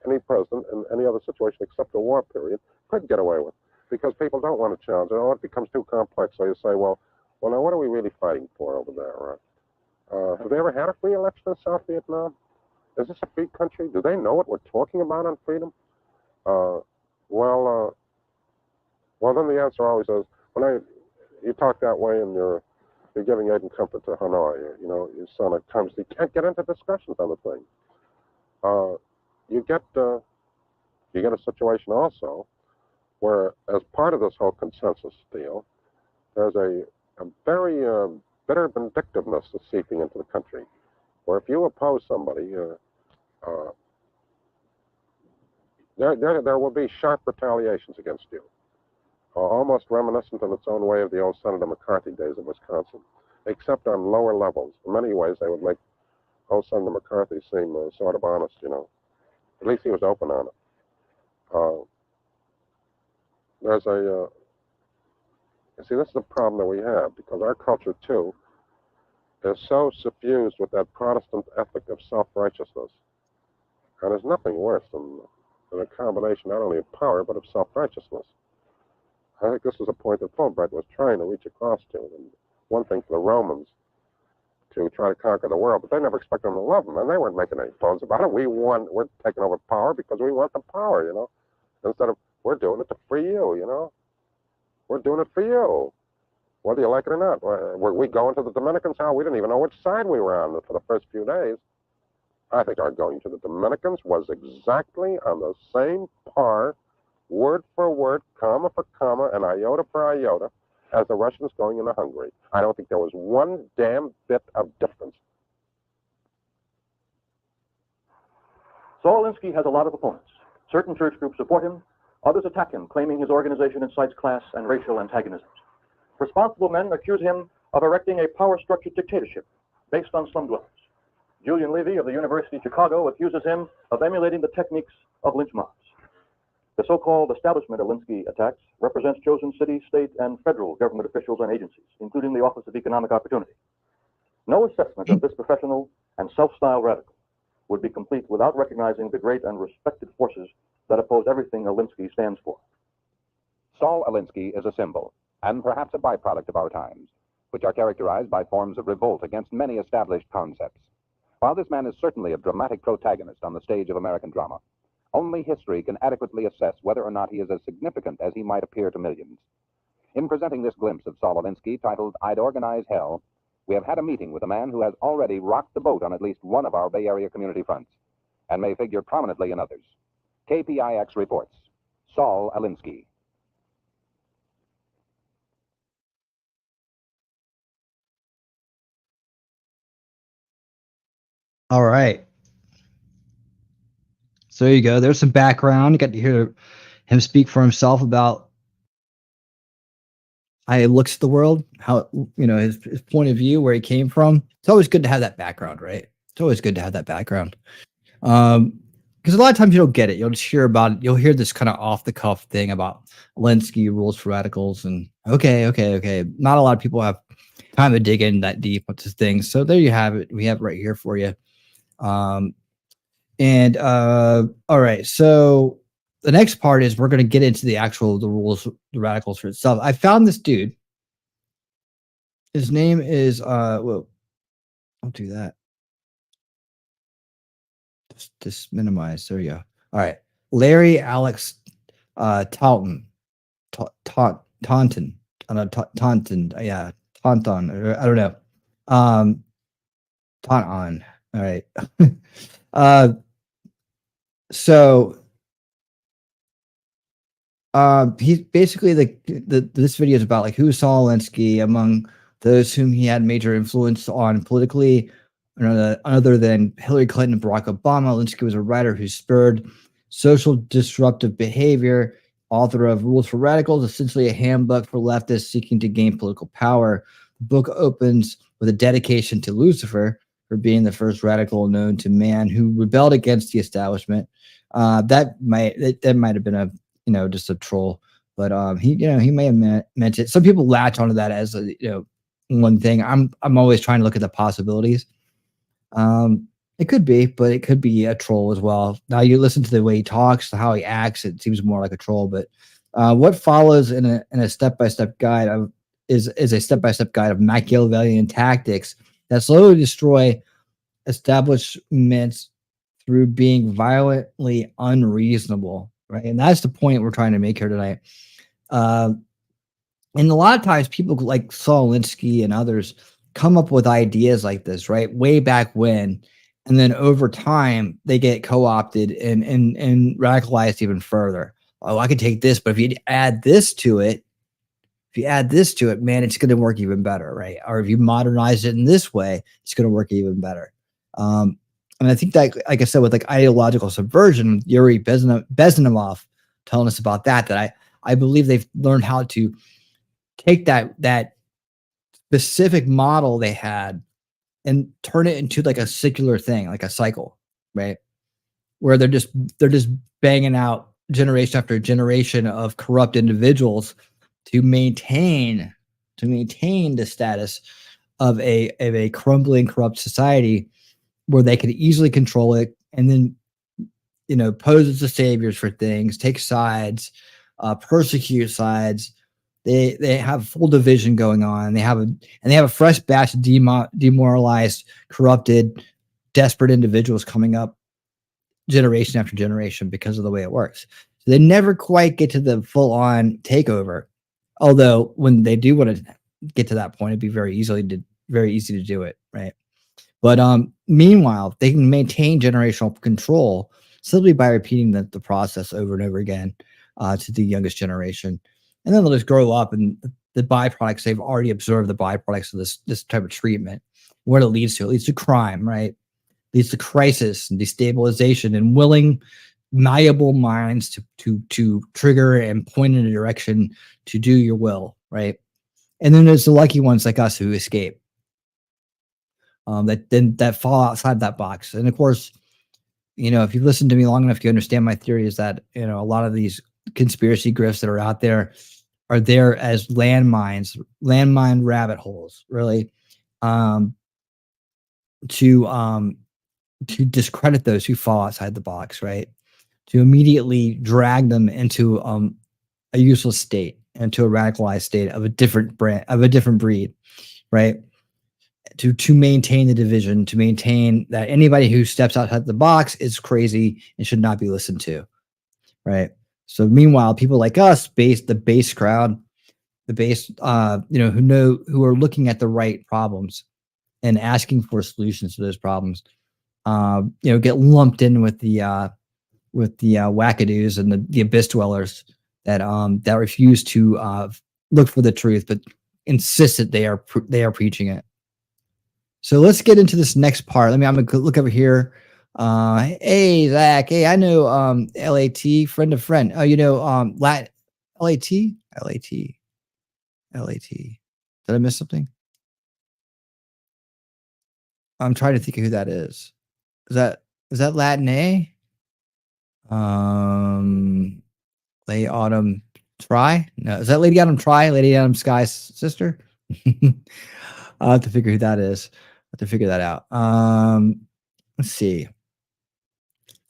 any president in any other situation except the war period could get away with. Because people don't want to challenge it. Oh, it becomes too complex. So you say, well, now what are we really fighting for over there, right? Have they ever had a free election in South Vietnam? Is this a free country? Do they know what we're talking about on freedom? Well, then the answer always is, you talk that way and you're giving aid and comfort to Hanoi. You sound like Thomas. You can't get into discussions on the thing. You get a situation also where, as part of this whole consensus deal, there's a very bitter vindictiveness that's seeping into the country, where if you oppose somebody, there will be sharp retaliations against you, almost reminiscent in its own way of the old Senator McCarthy days of Wisconsin, except on lower levels. In many ways, they would make old Senator McCarthy seem sort of honest, At least he was open on it. See, this is the problem that we have, because our culture, too, is so suffused with that Protestant ethic of self-righteousness. And there's nothing worse than a combination not only of power, but of self-righteousness. I think this is a point that Fulbright was trying to reach across to. And one thing for the Romans to try to conquer the world, but they never expected them to love them, and they weren't making any bones about it. We're taking over power because we want the power, instead of, we're doing it to free you, We're doing it for you, whether you like it or not. We go into the Dominicans' house. We didn't even know which side we were on for the first few days. I think our going to the Dominicans was exactly on the same par, word for word, comma for comma, and iota for iota, as the Russians going into Hungary. I don't think there was one damn bit of difference. Saul Alinsky has a lot of opponents. Certain church groups support him. Others attack him, claiming his organization incites class and racial antagonisms. Responsible men accuse him of erecting a power-structured dictatorship based on slum dwellers. Julian Levy of the University of Chicago accuses him of emulating the techniques of lynch mobs. The so-called establishment Alinsky attacks represents chosen city, state, and federal government officials and agencies, including the Office of Economic Opportunity. No assessment of this professional and self-styled radical would be complete without recognizing the great and respected forces that oppose everything Alinsky stands for. Saul Alinsky is a symbol, and perhaps a byproduct of our times, which are characterized by forms of revolt against many established concepts. While this man is certainly a dramatic protagonist on the stage of American drama, only history can adequately assess whether or not he is as significant as he might appear to millions. In presenting this glimpse of Saul Alinsky, titled I'd Organize Hell, we have had a meeting with a man who has already rocked the boat on at least one of our Bay Area community fronts, and may figure prominently in others. KPIX reports, Saul Alinsky. All right. So there you go. There's some background. You got to hear him speak for himself about how he looks at the world, how, his point of view, where he came from. It's always good to have that background, right? It's always good to have that background. Because a lot of times you don't get it. You'll just hear about it. You'll hear this kind of off the cuff thing about Alinsky rules for radicals, and okay. Not a lot of people have time to dig in that deep into things. So there you have it. We have it right here for you. All right. So the next part is we're going to get into the rules, the radicals for itself. I found this dude. His name is well, don't do that. Just minimize. There you go. All right. Larry Alex Taunton. Taunton. Yeah. Taunton. I don't know. Taunton. All right. So he's basically this video is about like who's Saul Alinsky among those whom he had major influence on politically, other than Hillary Clinton and Barack Obama. Alinsky was a writer who spurred social disruptive behavior, author of Rules for Radicals, essentially a handbook for leftists seeking to gain political power. The book opens with a dedication to Lucifer for being the first radical known to man who rebelled against the establishment. That might have been a just a troll, but he may have meant it. Some people latch onto that as one thing. I'm always trying to look at the possibilities. It could be, but it could be a troll as well. Now you listen to the way he talks, how he acts, it seems more like a troll. But what follows in a step-by-step guide is a step-by-step guide of Machiavellian tactics that slowly destroy establishments through being violently unreasonable, right? And that's the point we're trying to make here tonight. And a lot of times people like Saul Alinsky and others come up with ideas like this, right? Way back when. And then over time, they get co-opted and radicalized even further. Oh, I could take this, but if you add this to it, man, it's going to work even better, right? Or if you modernize it in this way, it's going to work even better. And I think that, like I said, with like ideological subversion, Yuri Bezmenov telling us about that I believe they've learned how to take that specific model they had and turn it into like a secular thing, like a cycle, right? Where they're just banging out generation after generation of corrupt individuals to maintain the status of a crumbling, corrupt society where they can easily control it, and then pose as the saviors for things, take sides, persecute sides. They have full division going on. They have a fresh batch of demoralized, corrupted, desperate individuals coming up generation after generation because of the way it works. So they never quite get to the full-on takeover. Although when they do want to get to that point, it'd be very easy to do it, right? But meanwhile, they can maintain generational control simply by repeating the process over and over again to the youngest generation. And then they'll just grow up, and the byproducts, they've already observed the byproducts of this type of treatment. What it leads to crime, right? It leads to crisis and destabilization and willing, malleable minds to trigger and point in a direction to do your will, right? And then there's the lucky ones like us who escape. That fall outside that box. And of course, if you listen to me long enough, you understand my theory is that, a lot of these conspiracy grifts that are out there are there as landmine rabbit holes, really, to discredit those who fall outside the box, right? To immediately drag them into a useless state, into a radicalized state of a different breed, right? To maintain the division, to maintain that anybody who steps outside the box is crazy and should not be listened to, right? So meanwhile, people like us, the base crowd, who are looking at the right problems and asking for solutions to those problems, get lumped in with the wackadoos and the abyss dwellers that refuse to look for the truth, but insist that they are preaching it. So let's get into this next part. I'm going to look over here. Hey, Zach. Hey, I know LAT, friend of friend. Oh, LAT. Did I miss something? I'm trying to think of who that is. Is that Latin A? Lady Autumn Try? No, is that Lady Autumn Try? Lady Autumn Sky's sister? I'll have to figure who that is. I'll have to figure that out. Let's see.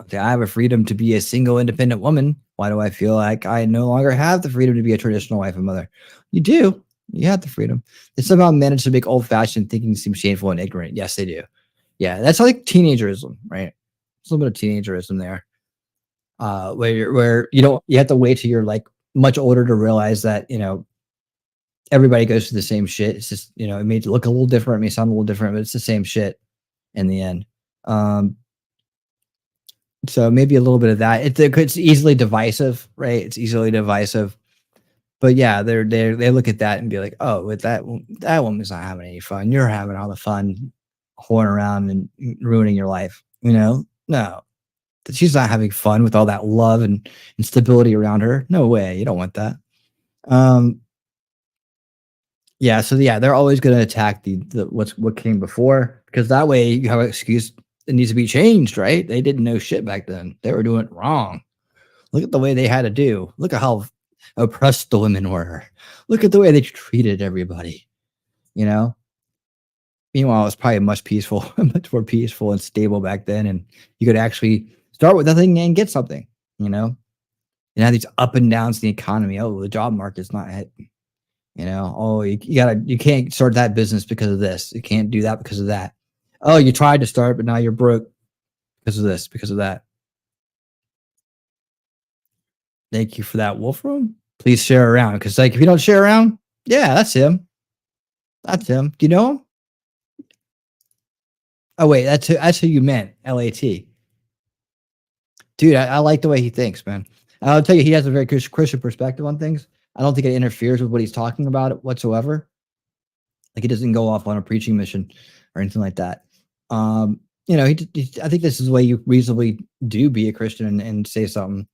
Okay, I have a freedom to be a single, independent woman. Why do I feel like I no longer have the freedom to be a traditional wife and mother? You do. You have the freedom. They somehow managed to make old-fashioned thinking seem shameful and ignorant. Yes, they do. Yeah, that's like teenagerism, right? There's a little bit of teenagerism there. Where you have to wait till you're like much older to realize that, everybody goes through the same shit. It's just, it may look a little different, it may sound a little different, but it's the same shit in the end. So maybe a little bit of that. It's easily divisive, right? It's easily divisive. But yeah, they look at that and be like, oh, that woman's not having any fun. You're having all the fun, whoring around and ruining your life. No, she's not having fun with all that love and stability around her. No way. You don't want that. Yeah. So yeah, they're always going to attack what came before, because that way you have an excuse. It needs to be changed, right? They didn't know shit back then. They were doing it wrong. Look at the way they had to do. Look at how oppressed the women were. Look at the way they treated everybody. Meanwhile, it was probably much more peaceful and stable back then, and you could actually start with nothing and get something. And have these up and downs in the economy. Oh, the job market's not hit. You know, oh, you can't start that business because of this. You can't do that because of that. Oh, you tried to start, but now you're broke because of this, because of that. Thank you for that, Wolfram. Please share around, because like if you don't share around, yeah, that's him. That's him. Do you know him? Oh wait, that's who you meant. LAT. Dude, I like the way he thinks, man. I'll tell you, he has a very Christian perspective on things. I don't think it interferes with what he's talking about whatsoever. Like he doesn't go off on a preaching mission or anything like that. You know, I think this is the way you reasonably do be a Christian and say something.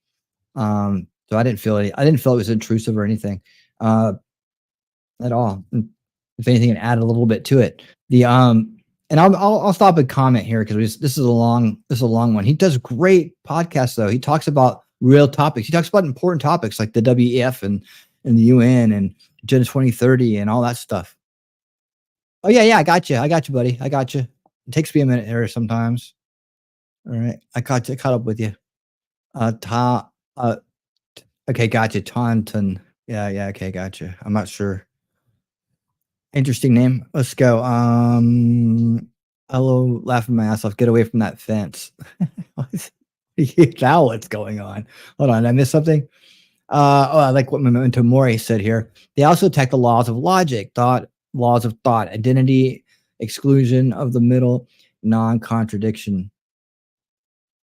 So I didn't feel it was intrusive or anything, at all. If anything, it added a little bit to it. And I'll stop and comment here because this is a long one. He does great podcasts though. He talks about real topics. He talks about important topics like the WEF and the UN and Agenda 2030 and all that stuff. Oh yeah, I got you, buddy. I got you. It takes me a minute here sometimes. All right, I caught up with you. Okay, gotcha. Taunton. Yeah. Okay, gotcha. I'm not sure. Interesting name. Let's go. Hello, laughing my ass off. Get away from that fence. Now what's going on? Hold on, did I miss something? I like what Memento Mori said here. They also attack the laws of logic, laws of thought, identity, exclusion of the middle, non-contradiction.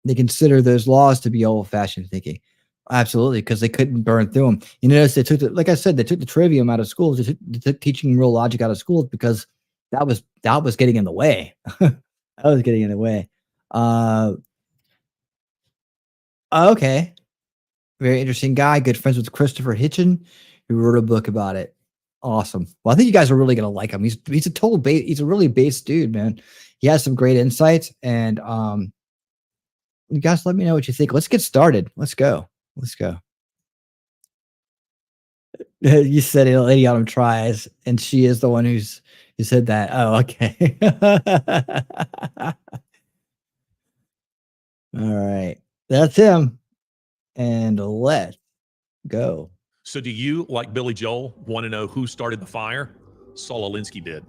They consider those laws to be old-fashioned thinking. Absolutely, because they couldn't burn through them. You notice they took like I said, they took the trivium out of schools. They took teaching real logic out of schools because that was getting in the way. That was getting in the way. Okay. Very interesting guy. Good friends with Christopher Hitchin, who wrote a book about it. Awesome. Well, I think you guys are really gonna like him. He's a total he's a really base dude, man. He has some great insights, and you guys let me know what you think. Let's get started. Let's go. You said a lady on him tries, and she is the one who said that. Oh, okay. All right. That's him. And let's go. So do you, like Billy Joel, want to know who started the fire? Saul Alinsky did.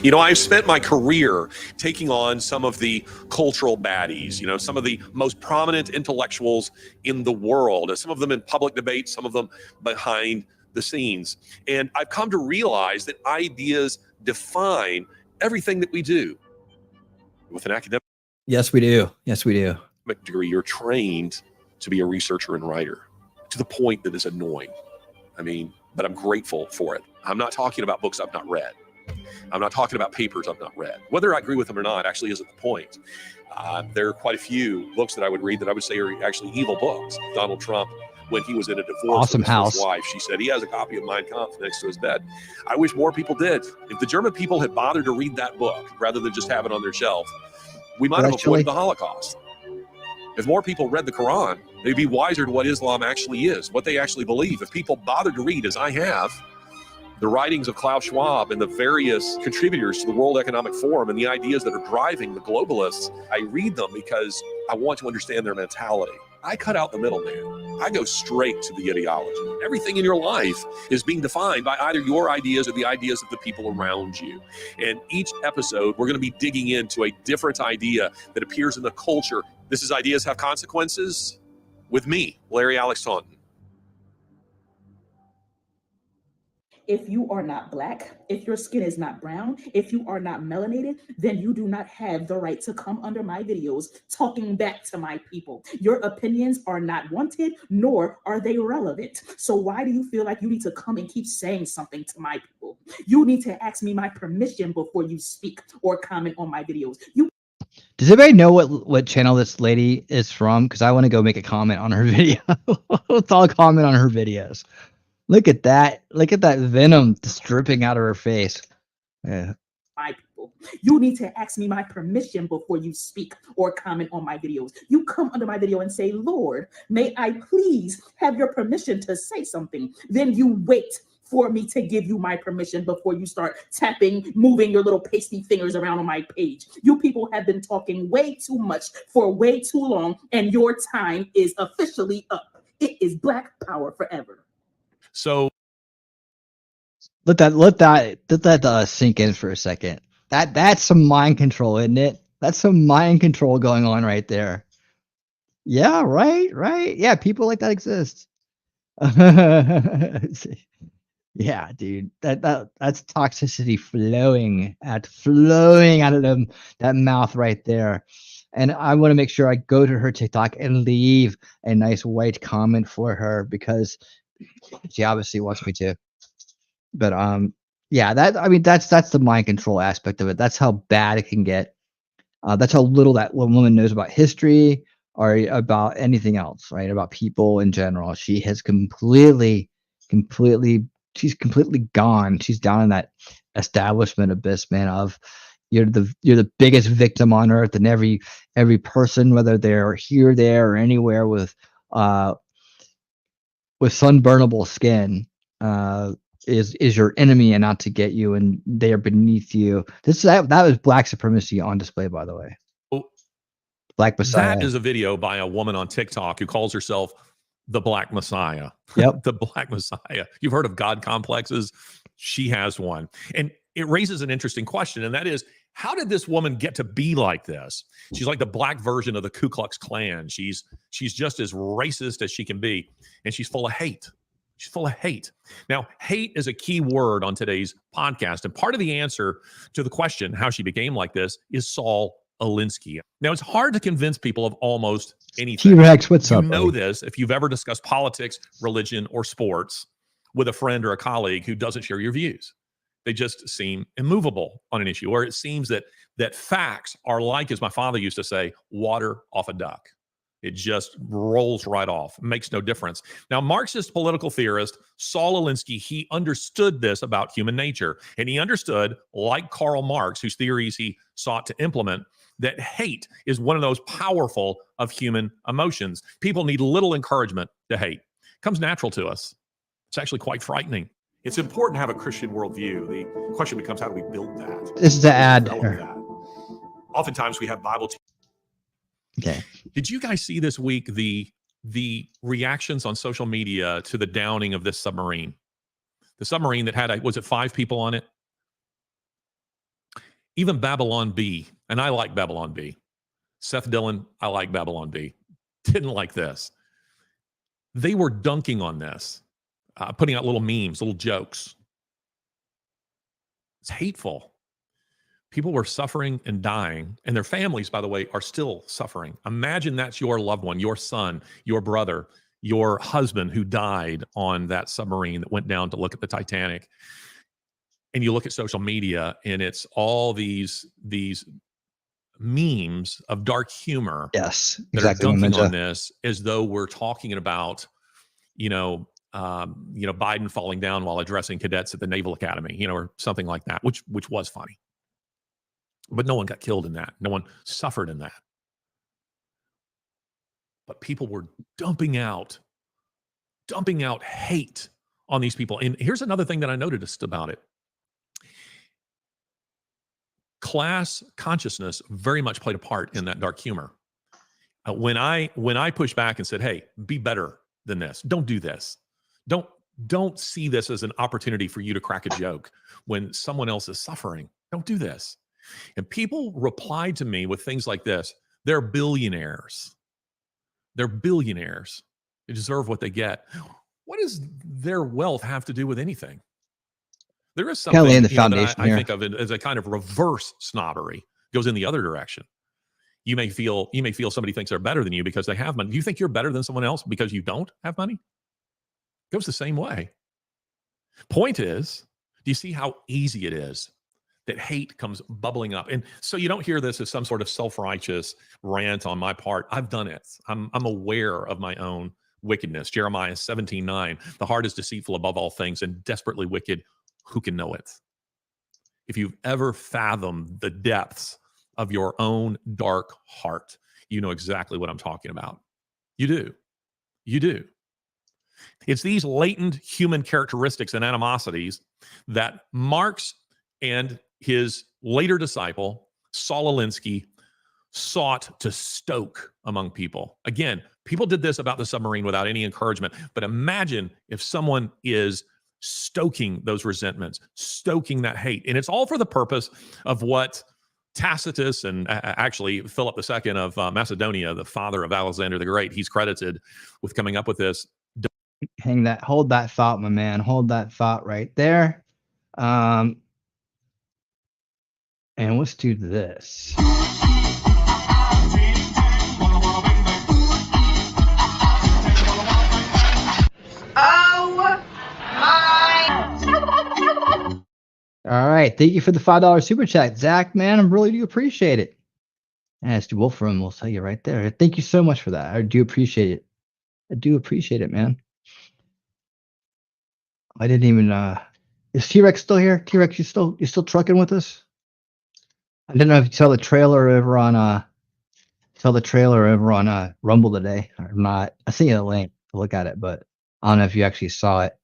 You know, I've spent my career taking on some of the cultural baddies, you know, some of the most prominent intellectuals in the world, some of them in public debate, some of them behind the scenes. And I've come to realize that ideas define everything that we do. With an academic Yes, we do. degree, you're trained to be a researcher and writer to the point that is annoying. I mean, but I'm grateful for it. I'm not talking about books I've not read. I'm not talking about papers I've not read. Whether I agree with them or not actually isn't the point. There are quite a few books that I would read that I would say are actually evil books. Donald Trump, when he was in a divorce with his wife, she said he has a copy of Mein Kampf next to his bed. I wish more people did. If the German people had bothered to read that book rather than just have it on their shelf, we might have avoided the Holocaust. If more people read the Quran, they'd be wiser to what Islam actually is, what they actually believe. If people bothered to read, as I have, the writings of Klaus Schwab and the various contributors to the World Economic Forum and the ideas that are driving the globalists, I read them because I want to understand their mentality. I cut out the middleman. I go straight to the ideology. Everything in your life is being defined by either your ideas or the ideas of the people around you. And each episode, we're going to be digging into a different idea that appears in the culture. This is Ideas Have Consequences with me, Larry Alex Taunton. If you are not Black, if your skin is not brown, if you are not melanated, then you do not have the right to come under my videos talking back to my people. Your opinions are not wanted, nor are they relevant. So why do you feel like you need to come and keep saying something to my people? You need to ask me my permission before you speak or comment on my videos. Does anybody know what channel this lady is from? Because I want to go make a comment on her video. Let's all comment on her videos. Look at that. Look at that venom just dripping out of her face. Yeah. My people, you need to ask me my permission before you speak or comment on my videos. You come under my video and say, Lord, may I please have your permission to say something? Then you wait for me to give you my permission before you start tapping, moving your little pasty fingers around on my page. You people have been talking way too much for way too long, and your time is officially up. It is Black Power forever. So Let that sink in for a second. That's some mind control, isn't it? That's some mind control going on right there. Yeah, right. Yeah, people like that exist. Yeah, dude. That's toxicity flowing out of that mouth right there. And I want to make sure I go to her TikTok and leave a nice white comment for her because she obviously wants me to. But yeah, that's the mind control aspect of it. That's how bad it can get. That's how little that woman knows about history or about anything else, right? About people in general. She has completely, she's completely gone. She's down in that establishment abyss, man. Of you're the biggest victim on earth, and every person, whether they're here, there, or anywhere with sunburnable skin, is your enemy and out to get you, and they are beneath you. That was black supremacy on display, by the way. Black Messiah. That is a video by a woman on TikTok who calls herself the Black Messiah. Yep. The Black Messiah. You've heard of God complexes? She has one. And it raises an interesting question, and that is, how did this woman get to be like this? She's like the black version of the Ku Klux Klan. She's just as racist as she can be, and she's full of hate. She's full of hate. Now, hate is a key word on today's podcast, and part of the answer to the question, how she became like this, is Saul Alinsky. Now, it's hard to convince people of almost anything. T-Rex, what's up? You know buddy? this if you've ever discussed politics, religion, or sports with a friend or a colleague who doesn't share your views. They just seem immovable on an issue, or it seems that facts are like, as my father used to say, water off a duck. It just rolls right off. It makes no difference. Now, Marxist political theorist Saul Alinsky, he understood this about human nature. And he understood, like Karl Marx, whose theories he sought to implement, that hate is one of those powerful of human emotions. People need little encouragement to hate. It comes natural to us. It's actually quite frightening. It's important to have a Christian worldview. The question becomes, how do we build that? This is the ad. That? Oftentimes we have Bible. Okay. Did you guys see this week the reactions on social media to the downing of this submarine? The submarine that had, was it 5 people on it? Even Babylon B, and I like Babylon B. Seth Dillon, I like Babylon B. Didn't like this. They were dunking on this, putting out little memes, little jokes. It's hateful. People were suffering and dying, and their families, by the way, are still suffering. Imagine that's your loved one, your son, your brother, your husband who died on that submarine that went down to look at the Titanic. And you look at social media, and it's all these memes of dark humor. Yes, that exactly. are dunking on this as though we're talking about, Biden falling down while addressing cadets at the Naval Academy, or something like that, which was funny. But no one got killed in that. No one suffered in that. But people were dumping out hate on these people. And here's another thing that I noticed about it. Class consciousness very much played a part in that dark humor. When I pushed back and said, hey, be better than this. Don't do this. Don't see this as an opportunity for you to crack a joke when someone else is suffering. Don't do this. And people replied to me with things like this. They're billionaires. They're billionaires. They deserve what they get. What does their wealth have to do with anything? There is something that I think of it as a kind of reverse snobbery. Goes in the other direction. You may feel somebody thinks they're better than you because they have money. Do you think you're better than someone else because you don't have money? It goes the same way. Point is, do you see how easy it is that hate comes bubbling up? And so you don't hear this as some sort of self-righteous rant on my part. I've done it. I'm aware of my own wickedness. Jeremiah 17:9, the heart is deceitful above all things and desperately wicked. Who can know it? If you've ever fathomed the depths of your own dark heart, you know exactly what I'm talking about. You do. You do. It's these latent human characteristics and animosities that Marx and his later disciple, Saul Alinsky, sought to stoke among people. Again, People did this about the submarine without any encouragement. But imagine if someone is stoking those resentments, stoking that hate. And it's all for the purpose of what Tacitus and actually Philip II of Macedonia, the father of Alexander the Great, he's credited with coming up with this. Hold that thought, my man. Hold that thought right there. And let's do this. All right. Thank you for the $5 super chat, Zach, man. I really do appreciate it. And Stu Wolfram will tell you right there. Thank you so much for that. I do appreciate it. I do appreciate it, man. I didn't even is T-Rex still here? T-Rex, you still trucking with us? I didn't know if you saw the trailer over on Rumble today or not. I sent you a link to look at it, but I don't know if you actually saw it.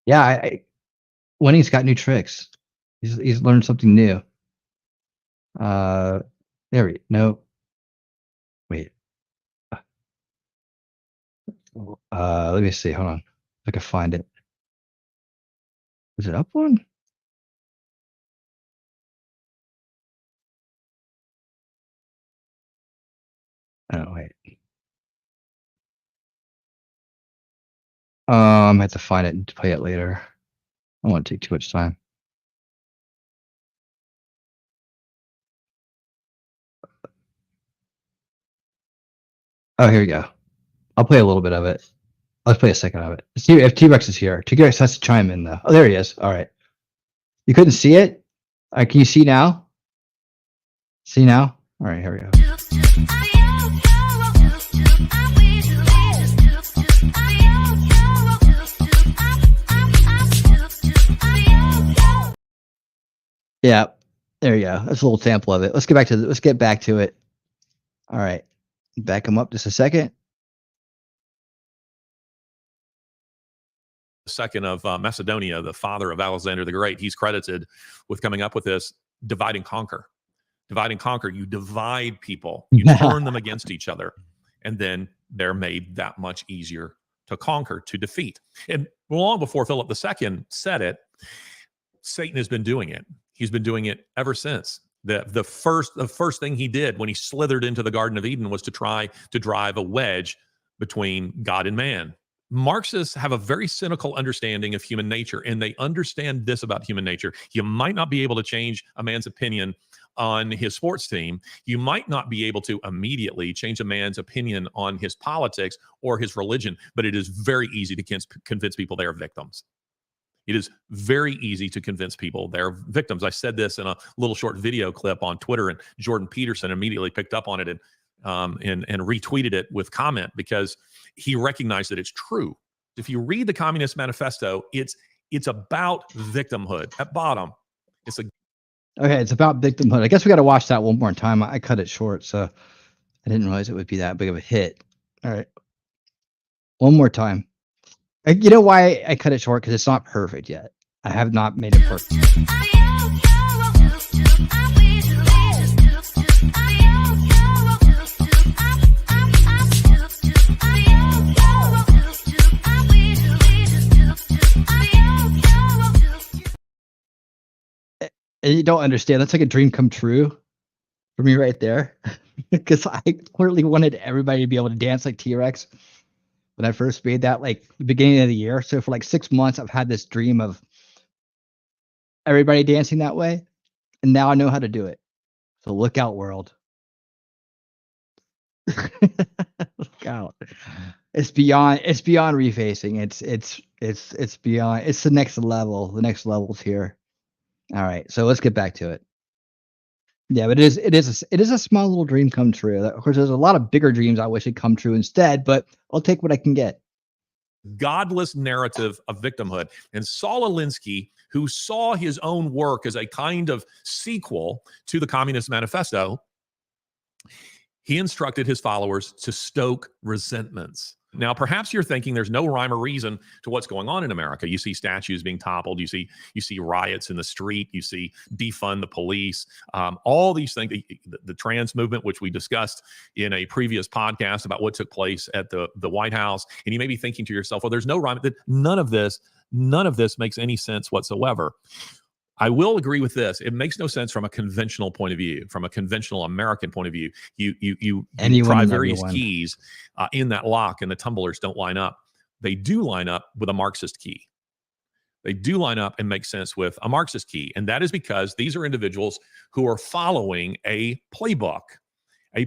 Yeah, Winning's got new tricks. He's learned something new. Wait. Let me see. Hold on. If I can find it. Is it up one? Oh, wait. I have to find it and play it later. I don't want to take too much time. Oh, here we go. I'll play a little bit of it. Let's play a second of it. See if T-Rex is here. T-Rex has to chime in though. Oh, there he is. All right. You couldn't see it? All right, can you see now? See now? All right, here we go. Yeah, there you go. That's a little sample of it. Let's get back to it. All right, back him up just a second. Second of Macedonia, the father of Alexander the Great, he's credited with coming up with this divide and conquer. Divide and conquer. You divide people, you turn them against each other, and then they're made that much easier to conquer, to defeat. And long before Philip II said it, Satan has been doing it. He's been doing it ever since. The first thing he did when he slithered into the Garden of Eden was to try to drive a wedge between God and man. Marxists have a very cynical understanding of human nature, and they understand this about human nature. You might not be able to change a man's opinion on his sports team. You might not be able to immediately change a man's opinion on his politics or his religion, but it is very easy to convince people they are victims. It is very easy to convince people they're victims. I said this in a little short video clip on Twitter, and Jordan Peterson immediately picked up on it and retweeted it with comment because he recognized that it's true. If you read the Communist Manifesto, it's about victimhood. At bottom, it's about victimhood. I guess we got to watch that one more time. I cut it short, so I didn't realize it would be that big of a hit. All right, one more time. You know why I cut it short? Because it's not perfect yet. I have not made it perfect. And you don't understand. That's like a dream come true for me right there. Because I clearly wanted everybody to be able to dance like T-Rex when I first made that, like the beginning of the year. So for like 6 months, I've had this dream of everybody dancing that way. And now I know how to do it. So look out, world. Look out. It's beyond refacing. It's beyond, it's the next level. The next level's here. All right, so let's get back to it. Yeah, but it is a small little dream come true. Of course, there's a lot of bigger dreams I wish had come true instead, but I'll take what I can get. Godless narrative of victimhood. And Saul Alinsky, who saw his own work as a kind of sequel to the Communist Manifesto, he instructed his followers to stoke resentments. Now, perhaps you're thinking there's no rhyme or reason to what's going on in America. You see statues being toppled. You see riots in the street. You see defund the police. All these things, the trans movement, which we discussed in a previous podcast about what took place at the White House. And you may be thinking to yourself, well, there's no rhyme. None of this makes any sense whatsoever. I will agree with this. It makes no sense from a conventional point of view, from a conventional American point of view. You try various keys in that lock and the tumblers don't line up. They do line up with a Marxist key. They do line up and make sense with a Marxist key. And that is because these are individuals who are following a playbook. And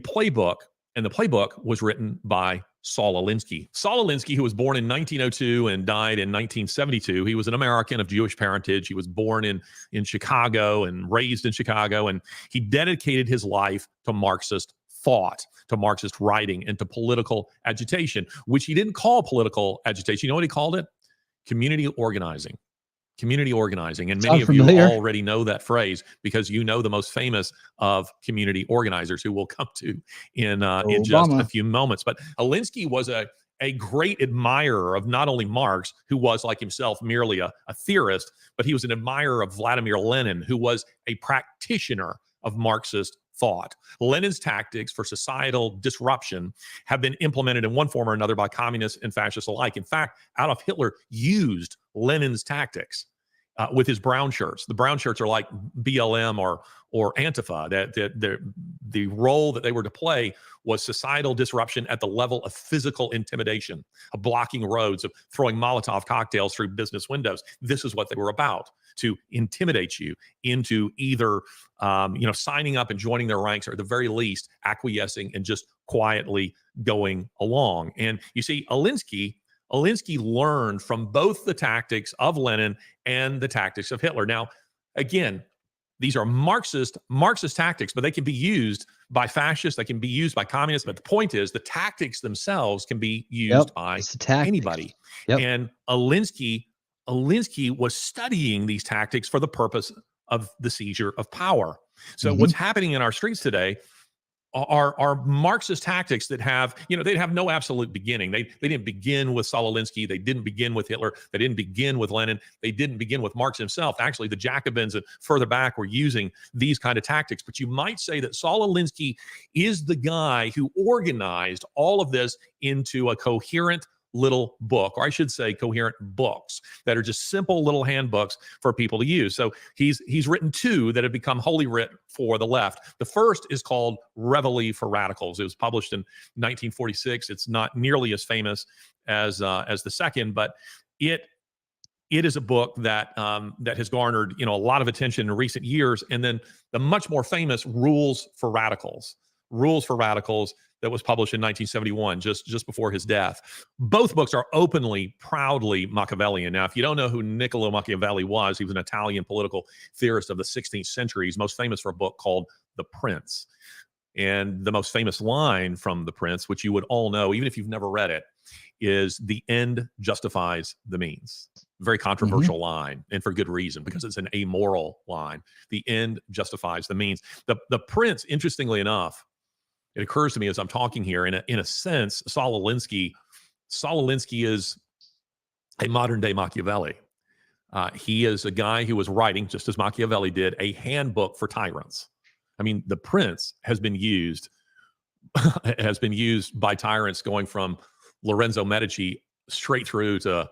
the playbook was written by Saul Alinsky. Saul Alinsky, who was born in 1902 and died in 1972. He was an American of Jewish parentage. He was born in Chicago and raised in Chicago, and he dedicated his life to Marxist thought, to Marxist writing, and to political agitation, which he didn't call political agitation. You know what he called it? Community organizing. Community organizing. And many of you already know that phrase because you know the most famous of community organizers, who we'll come to in just a few moments. But Alinsky was a great admirer of not only Marx, who was like himself merely a theorist, but he was an admirer of Vladimir Lenin, who was a practitioner of Marxist thought. Lenin's tactics for societal disruption have been implemented in one form or another by communists and fascists alike. In fact, Adolf Hitler used Lenin's tactics with his brown shirts. The brown shirts are like BLM or Antifa. The role that they were to play was societal disruption at the level of physical intimidation, of blocking roads, of throwing Molotov cocktails through business windows. This is what they were about, to intimidate you into either signing up and joining their ranks, or at the very least acquiescing and just quietly going along. And you see, Alinsky learned from both the tactics of Lenin and the tactics of Hitler. Now, again, these are Marxist tactics, but they can be used by fascists. They can be used by communists. But the point is, the tactics themselves can be used by anybody. Yep. And Alinsky was studying these tactics for the purpose of the seizure of power. So what's happening in our streets today are Marxist tactics that have, they have no absolute beginning. They didn't begin with Saul Alinsky. They didn't begin with Hitler. They didn't begin with Lenin. They didn't begin with Marx himself. Actually, the Jacobins and further back were using these kind of tactics. But you might say that Saul Alinsky is the guy who organized all of this into a coherent little book, or I should say coherent books that are just simple little handbooks for people to use. So he's written two that have become holy writ for the left. The first is called Reveille for Radicals. It was published in 1946. It's not nearly as famous as the second, but it is a book that has garnered a lot of attention in recent years. And then the much more famous Rules for Radicals, that was published in 1971, just before his death. Both books are openly, proudly Machiavellian. Now, if you don't know who Niccolo Machiavelli was, he was an Italian political theorist of the 16th century. He's most famous for a book called The Prince. And the most famous line from The Prince, which you would all know, even if you've never read it, is "The end justifies the means." Very controversial line, and for good reason, because it's an amoral line. The end justifies the means. The Prince, interestingly enough, it occurs to me as I'm talking here, in a sense, Saul Alinsky is a modern day Machiavelli. He is a guy who was writing, just as Machiavelli did, a handbook for tyrants. I mean, The Prince has been used by tyrants going from Lorenzo Medici straight through to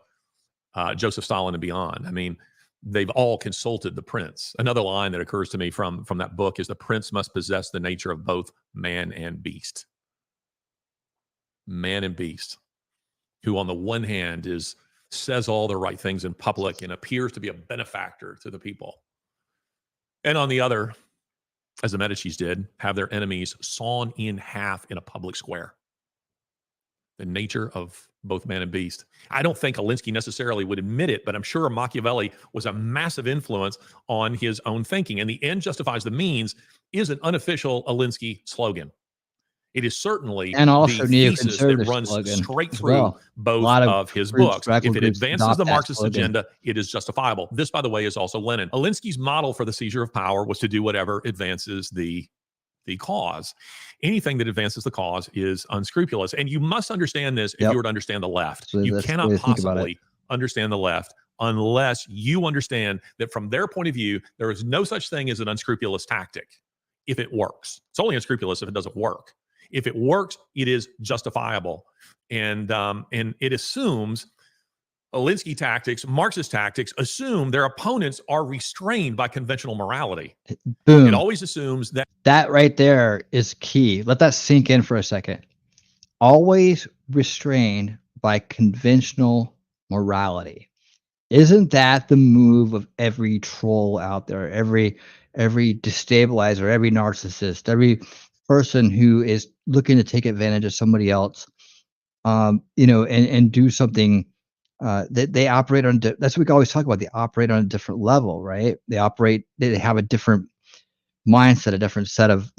Joseph Stalin and beyond. I mean, they've all consulted The Prince. Another line that occurs to me from that book is, "The prince must possess the nature of both man and beast." Man and beast, who on the one hand says all the right things in public and appears to be a benefactor to the people, and on the other, as the Medicis did, have their enemies sawn in half in a public square. The nature of both man and beast. I don't think Alinsky necessarily would admit it, but I'm sure Machiavelli was a massive influence on his own thinking. And "the end justifies the means" is an unofficial Alinsky slogan. It is certainly and also the thesis that runs straight through both of his books. If it advances the Marxist agenda, it is justifiable. This, by the way, is also Lenin. Alinsky's model for the seizure of power was to do whatever advances the the cause. Anything that advances the cause is unscrupulous. And you must understand this if Yep. you were to understand the left. So You that's the cannot way to think about it. possibly understand the left unless you understand that from their point of view, there is no such thing as an unscrupulous tactic if it works. It's only unscrupulous if it doesn't work. If it works, it is justifiable. And it assumes Alinsky tactics, Marxist tactics assume their opponents are restrained by conventional morality. Boom. It always assumes that. That right there is key. Let that sink in for a second. Always restrained by conventional morality. Isn't that the move of every troll out there, every destabilizer, every narcissist, every person who is looking to take advantage of somebody else, and do something that they operate on? That's what we always talk about. They operate on a different level, right? They have a different mindset, a different set of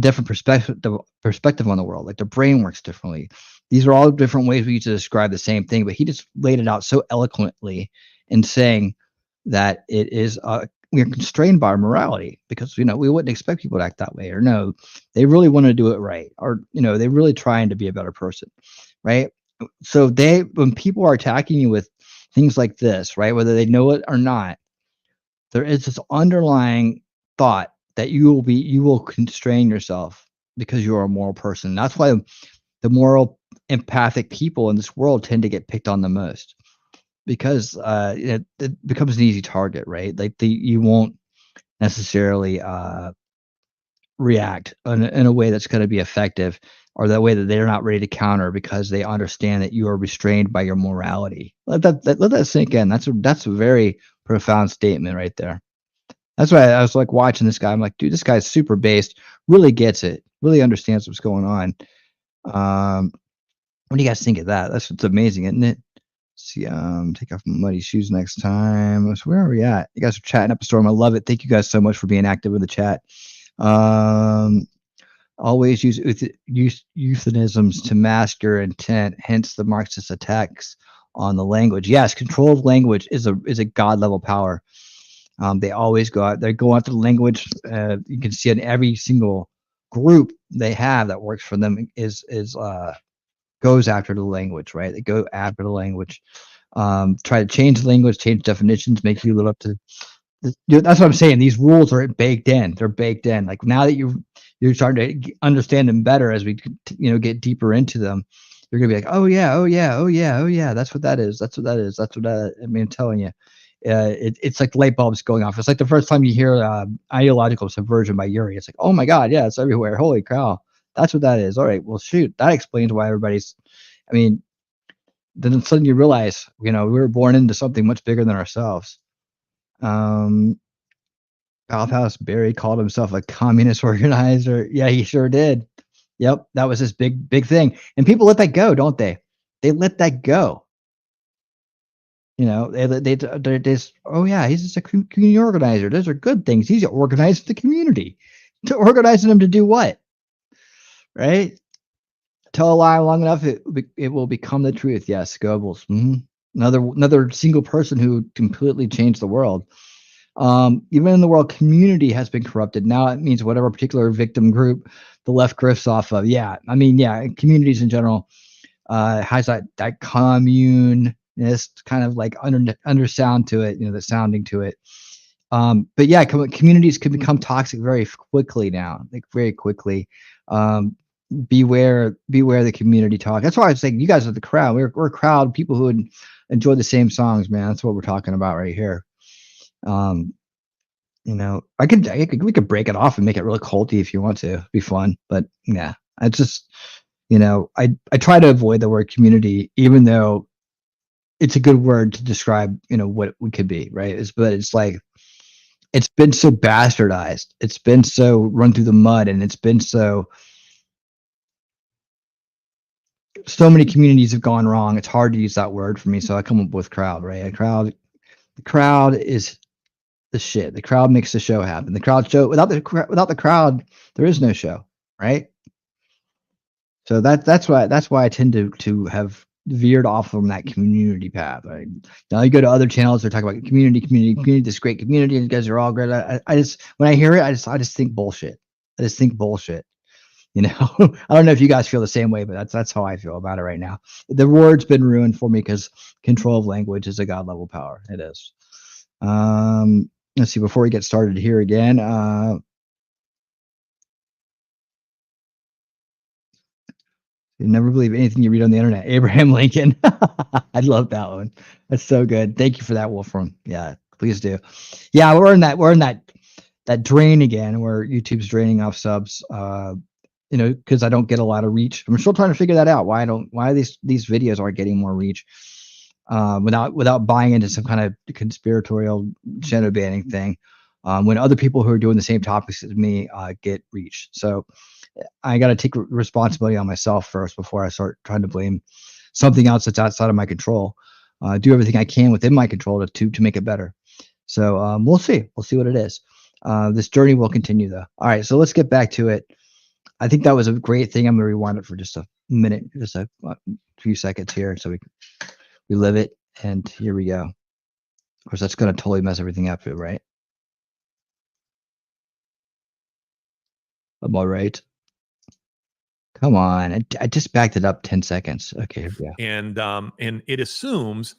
different perspective on the world. Like their brain works differently. These are all different ways we use to describe the same thing, but he just laid it out so eloquently in saying that it is we are constrained by our morality because we wouldn't expect people to act that way, or no, they really want to do it right, or they're really trying to be a better person, right? So when people are attacking you with things like this, right, whether they know it or not, there is this underlying thought that you will constrain yourself because you're a moral person. That's why the moral, empathic people in this world tend to get picked on the most, because it becomes an easy target, right? Like you won't necessarily react in a way that's going to be effective, or that way that they're not ready to counter because they understand that you are restrained by your morality. Let that sink in. That's a very profound statement right there. That's why I was like watching this guy. I'm like, dude, this guy's super based, really gets it, really understands what's going on. What do you guys think of that? That's what's amazing, isn't it? See, take off my muddy shoes next time. So where are we at? You guys are chatting up a storm. I love it. Thank you guys so much for being active in the chat. Always use euphemisms to mask your intent, hence the Marxist attacks on the language. Yes, control of language is a god level power. They always go after the language. You can see in every single group they have that works for them goes after the language, right? They go after the language, try to change the language, change definitions, make you live up to. That's what I'm saying. These rules are baked in. They're baked in. Like now that you're starting to understand them better as we get deeper into them, you're gonna be like, oh yeah. That's what that is. I mean, I'm telling you. It's like light bulbs going off. It's like the first time you hear Ideological Subversion by Yuri. It's like, oh my God, yeah, it's everywhere. Holy cow. That's what that is. All right, well, shoot. That explains why everybody's, then suddenly you realize, we were born into something much bigger than ourselves. Bathhouse Barry called himself a communist organizer. Yeah, he sure did. Yep, that was his big thing. And people let that go, don't they? They let that go. They just, oh yeah, he's just a community organizer. Those are good things. He's organizing the community. To organizing them to do what? Right? Tell a lie long enough, it will become the truth. Yes, Goebbels. Another single person who completely changed the world. Even in the world, community has been corrupted. Now it means whatever particular victim group the left grifts off of. Yeah, communities in general has that commune. It's kind of like under sound to it, the sounding to it. But yeah, communities can become toxic very quickly now, like very quickly. Beware the community talk. That's why I was saying you guys are the crowd. We're a crowd, people who enjoy the same songs, man. That's what we're talking about right here. We could break it off and make it really culty if you want to. It'd be fun, but yeah, I just, I try to avoid the word community, even though it's a good word to describe, what we could be, right? But it's like, it's been so bastardized. It's been so run through the mud, and it's been so many communities have gone wrong. It's hard to use that word for me, so I come up with crowd, right? The crowd is the shit. The crowd makes the show happen. The crowd show without the crowd, there is no show, right? So that's why I tend to have veered off from that community path. Right? Now you go to other channels, they're talking about community, this great community, and you guys are all great. I just, when I hear it, I just think bullshit. I just think bullshit. You know, I don't know if you guys feel the same way, but that's how I feel about it right now. The word's been ruined for me because control of language is a God level power. It is. Let's see, before we get started here again, you never believe anything you read on the internet. Abraham Lincoln. I love that one. That's so good. Thank you for that, Wolfram. Yeah, please do. Yeah, we're in that drain again where YouTube's draining off subs. You know, because I don't get a lot of reach. I'm still trying to figure that out. Why these videos aren't getting more reach without buying into some kind of conspiratorial shadow banning thing. When other people who are doing the same topics as me get reach. So I got to take responsibility on myself first before I start trying to blame something else that's outside of my control. Do everything I can within my control to make it better. So we'll see. We'll see what it is. This journey will continue though. All right, so let's get back to it. I think that was a great thing. I'm going to rewind it for just a minute, just a few seconds here, so we live it. And here we go. Of course, that's going to totally mess everything up, right? I'm all right. Come on, I just backed it up 10 seconds. Okay, here we go. And it assumes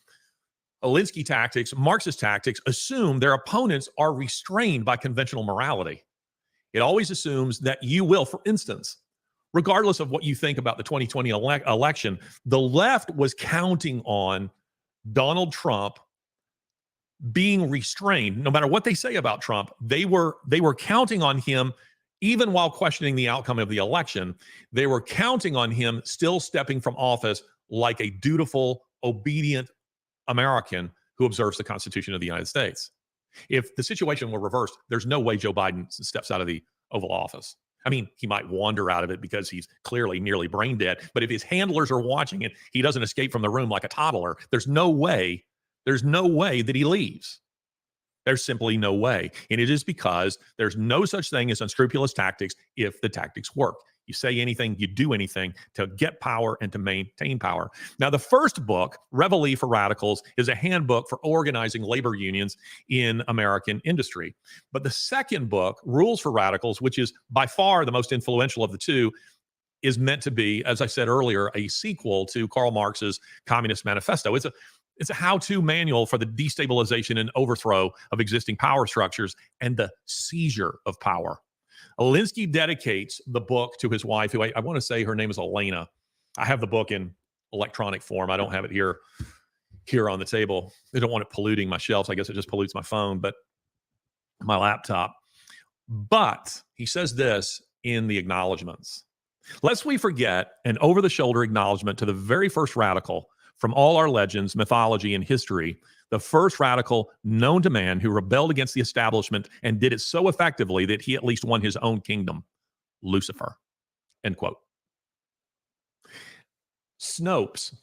Alinsky tactics, Marxist tactics, assume their opponents are restrained by conventional morality. It always assumes that you will, for instance, regardless of what you think about the 2020 election, the left was counting on Donald Trump being restrained. No matter what they say about Trump, they were counting on him, even while questioning the outcome of the election. They were counting on him still stepping from office like a dutiful, obedient American who observes the Constitution of the United States. If the situation were reversed, there's no way Joe Biden steps out of the Oval Office. I mean, he might wander out of it because he's clearly nearly brain dead. But if his handlers are watching it, he doesn't escape from the room like a toddler. There's no way that he leaves. There's simply no way. And it is because there's no such thing as unscrupulous tactics if the tactics work. You say anything, you do anything to get power and to maintain power. Now, the first book, Reveille for Radicals, is a handbook for organizing labor unions in American industry. But the second book, Rules for Radicals, which is by far the most influential of the two, is meant to be, as I said earlier, a sequel to Karl Marx's Communist Manifesto. It's a how-to manual for the destabilization and overthrow of existing power structures and the seizure of power. Alinsky dedicates the book to his wife, who I want to say her name is Elena. I have the book in electronic form. I don't have it here on the table. I don't want it polluting my shelves. I guess it just pollutes my phone, but my laptop. But he says this in the acknowledgments. Lest we forget an over-the-shoulder acknowledgement to the very first radical from all our legends, mythology, and history, the first radical known to man who rebelled against the establishment and did it so effectively that he at least won his own kingdom, Lucifer, end quote. Snopes,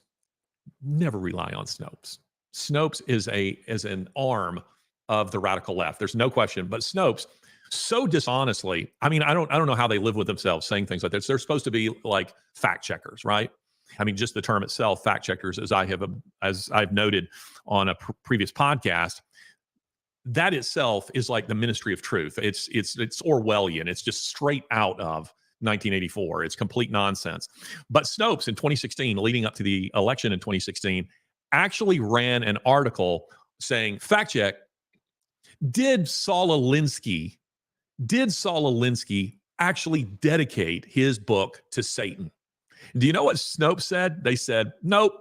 never rely on Snopes. Snopes is an arm of the radical left. There's no question, but Snopes, so dishonestly, I mean, I don't know how they live with themselves saying things like this. They're supposed to be like fact checkers, right? I mean, just the term itself, fact checkers, as I've noted on a previous podcast, that itself is like the ministry of truth. It's Orwellian. It's just straight out of 1984. It's complete nonsense. But Snopes in 2016, leading up to the election in 2016, actually ran an article saying, fact check, did Saul Alinsky actually dedicate his book to Satan? Do you know what Snopes said? They said, nope,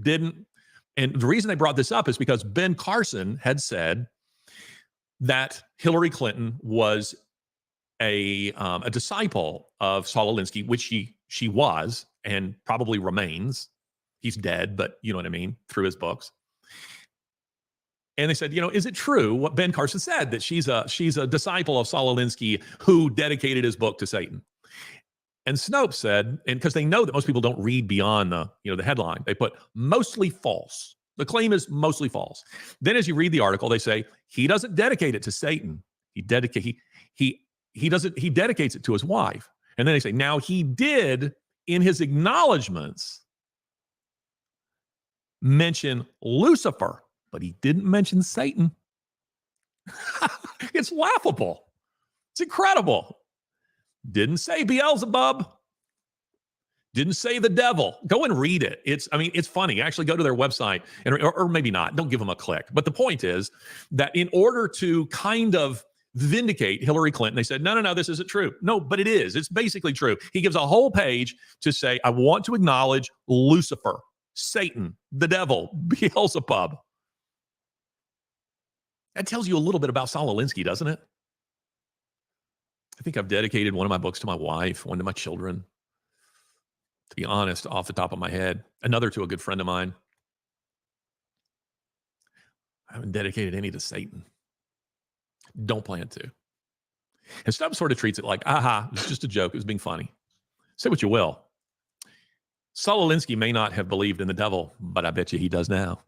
didn't. And the reason they brought this up is because Ben Carson had said that Hillary Clinton was a disciple of Saul Alinsky, which she was and probably remains. He's dead, but you know what I mean, through his books. And they said, is it true what Ben Carson said, that she's a disciple of Saul Alinsky who dedicated his book to Satan? And Snopes said, and because they know that most people don't read beyond the headline, they put mostly false. The claim is mostly false. Then as you read the article, they say he doesn't dedicate it to Satan. He dedicates it to his wife. And then they say, now he did in his acknowledgments mention Lucifer, but he didn't mention Satan. It's laughable. It's incredible. Didn't say Beelzebub. Didn't say the devil. Go and read it. It's funny. Actually go to their website or maybe not. Don't give them a click. But the point is that in order to kind of vindicate Hillary Clinton, they said, no, this isn't true. No, but it is. It's basically true. He gives a whole page to say, I want to acknowledge Lucifer, Satan, the devil, Beelzebub. That tells you a little bit about Saul Alinsky, doesn't it? I think I've dedicated one of my books to my wife, one to my children. To be honest, off the top of my head, another to a good friend of mine. I haven't dedicated any to Satan. Don't plan to. And Stubbs sort of treats it like, it's just a joke. It was being funny. Say what you will. Saul Alinsky may not have believed in the devil, but I bet you he does now.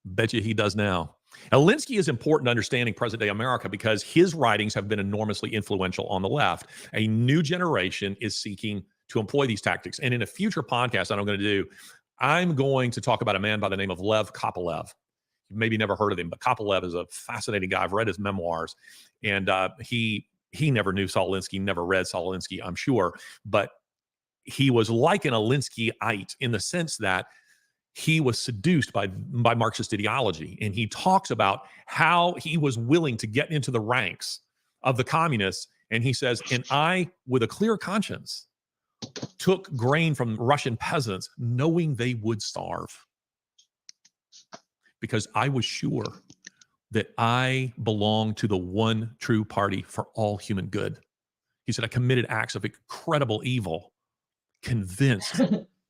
Bet you he does now. Alinsky is important to understanding present-day America because his writings have been enormously influential on the left. A new generation is seeking to employ these tactics. And in a future podcast that I'm going to do, I'm going to talk about a man by the name of Lev Kopelev. You maybe never heard of him, but Kopelev is a fascinating guy. I've read his memoirs, and he never knew Saul Alinsky, never read Saul Alinsky, I'm sure, but he was like an Alinskyite in the sense that he was seduced by Marxist ideology. And he talks about how he was willing to get into the ranks of the communists. And he says, and I, with a clear conscience, took grain from Russian peasants knowing they would starve because I was sure that I belonged to the one true party for all human good. He said, I committed acts of incredible evil, convinced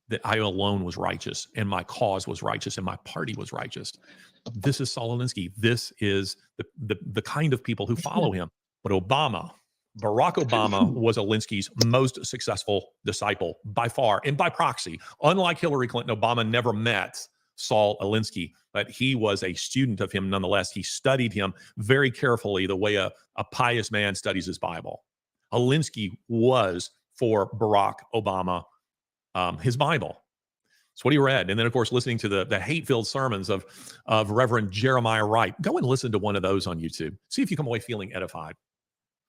that I alone was righteous and my cause was righteous and my party was righteous. This is Saul Alinsky. This is the kind of people who follow him. But Barack Obama was Alinsky's most successful disciple by far and by proxy. Unlike Hillary Clinton, Obama never met Saul Alinsky, but he was a student of him nonetheless. He studied him very carefully the way a pious man studies his Bible. Alinsky was, for Barack Obama, his Bible. It's what he read. And then, of course, listening to the hate-filled sermons of Reverend Jeremiah Wright. Go and listen to one of those on YouTube. See if you come away feeling edified.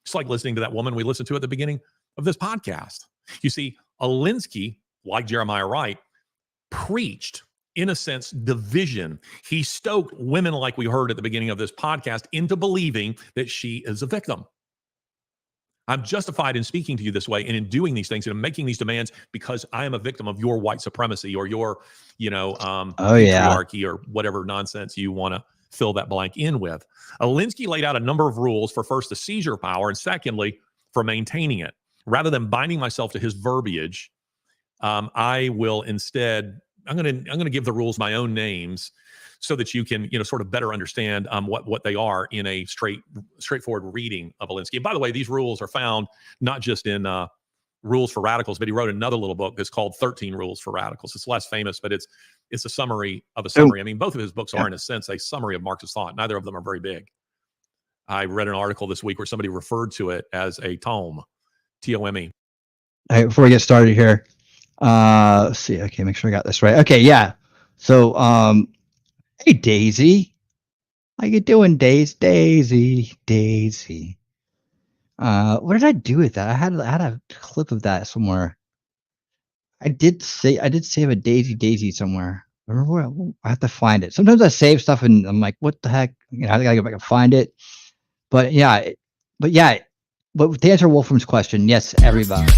It's like listening to that woman we listened to at the beginning of this podcast. You see, Alinsky, like Jeremiah Wright, preached, in a sense, division. He stoked women, like we heard at the beginning of this podcast, into believing that she is a victim. I'm justified in speaking to you this way and in doing these things and in making these demands because I am a victim of your white supremacy or your, patriarchy or whatever nonsense you want to fill that blank in with. Alinsky laid out a number of rules for, first, the seizure of power, and secondly, for maintaining it. Rather than binding myself to his verbiage, I will instead, I'm going to give the rules my own names so that you can, sort of better understand what they are in a straightforward reading of Alinsky. And by the way, these rules are found not just in Rules for Radicals, but he wrote another little book that's called 13 Rules for Radicals. It's less famous, but it's a summary of a summary. I mean, both of his books are, in a sense, a summary of Marxist thought. Neither of them are very big. I read an article this week where somebody referred to it as a tome, T-O-M-E. All right, before we get started here, let's see. Okay, make sure I got this right. Okay, yeah. So, hey, Daisy. How you doing, Daisy? What did I do with that? I had a clip of that somewhere. I did save a Daisy somewhere. I remember where I have to find it. Sometimes I save stuff and I'm like, what the heck? I gotta go back and find it. But to answer Wolfram's question, yes, everybody.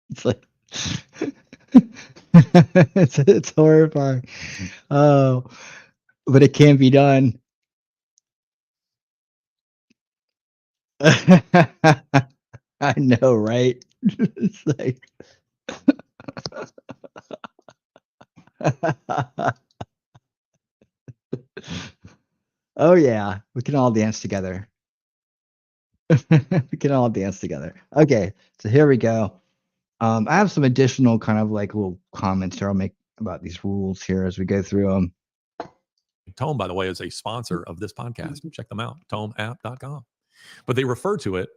It's like it's horrifying. Oh, but it can be done. I know, right? It's like oh yeah, we can all dance together. We can all dance together. Okay, so here we go. I have some additional kind of like little comments here I'll make about these rules here as we go through them. Tome, by the way, is a sponsor of this podcast. Check them out, tomeapp.com. But they refer to it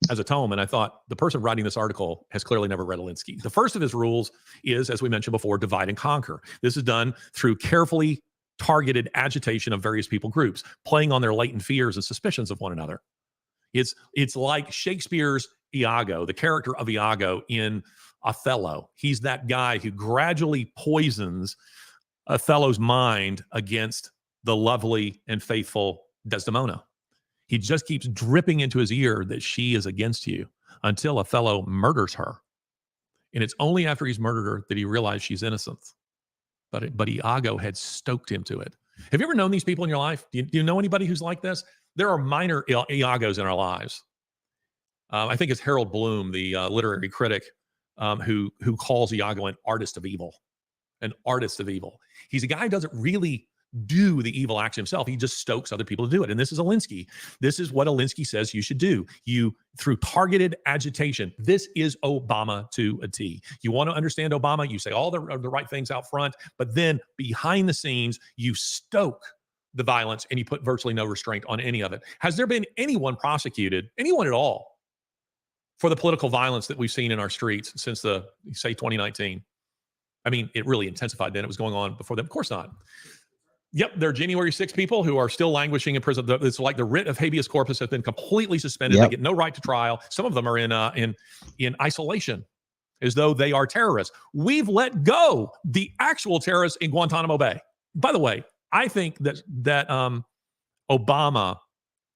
as a tome. And I thought the person writing this article has clearly never read Alinsky. The first of his rules is, as we mentioned before, divide and conquer. This is done through carefully targeted agitation of various people groups, playing on their latent fears and suspicions of one another. It's like Shakespeare's Iago, the character of Iago in Othello. He's that guy who gradually poisons Othello's mind against the lovely and faithful Desdemona. He just keeps dripping into his ear that she is against you until Othello murders her. And it's only after he's murdered her that he realized she's innocent. But Iago had stoked him to it. Have you ever known these people in your life? Do you know anybody who's like this? There are minor Iagos in our lives. I think it's Harold Bloom, the literary critic, who calls Iago an artist of evil. An artist of evil. He's a guy who doesn't really do the evil acts himself. He just stokes other people to do it. And this is Alinsky. This is what Alinsky says you should do. You, through targeted agitation, this is Obama to a T. You want to understand Obama, you say all the right things out front, but then behind the scenes, you stoke the violence and you put virtually no restraint on any of it. Has there been anyone prosecuted, anyone at all, for the political violence that we've seen in our streets since say 2019? I mean, it really intensified then. It was going on before then. Of course not. Yep, there are January 6 people who are still languishing in prison. It's like the writ of habeas corpus has been completely suspended. Yep. They get no right to trial. Some of them are in isolation, as though they are terrorists. We've let go the actual terrorists in Guantanamo Bay. By the way, I think that Obama,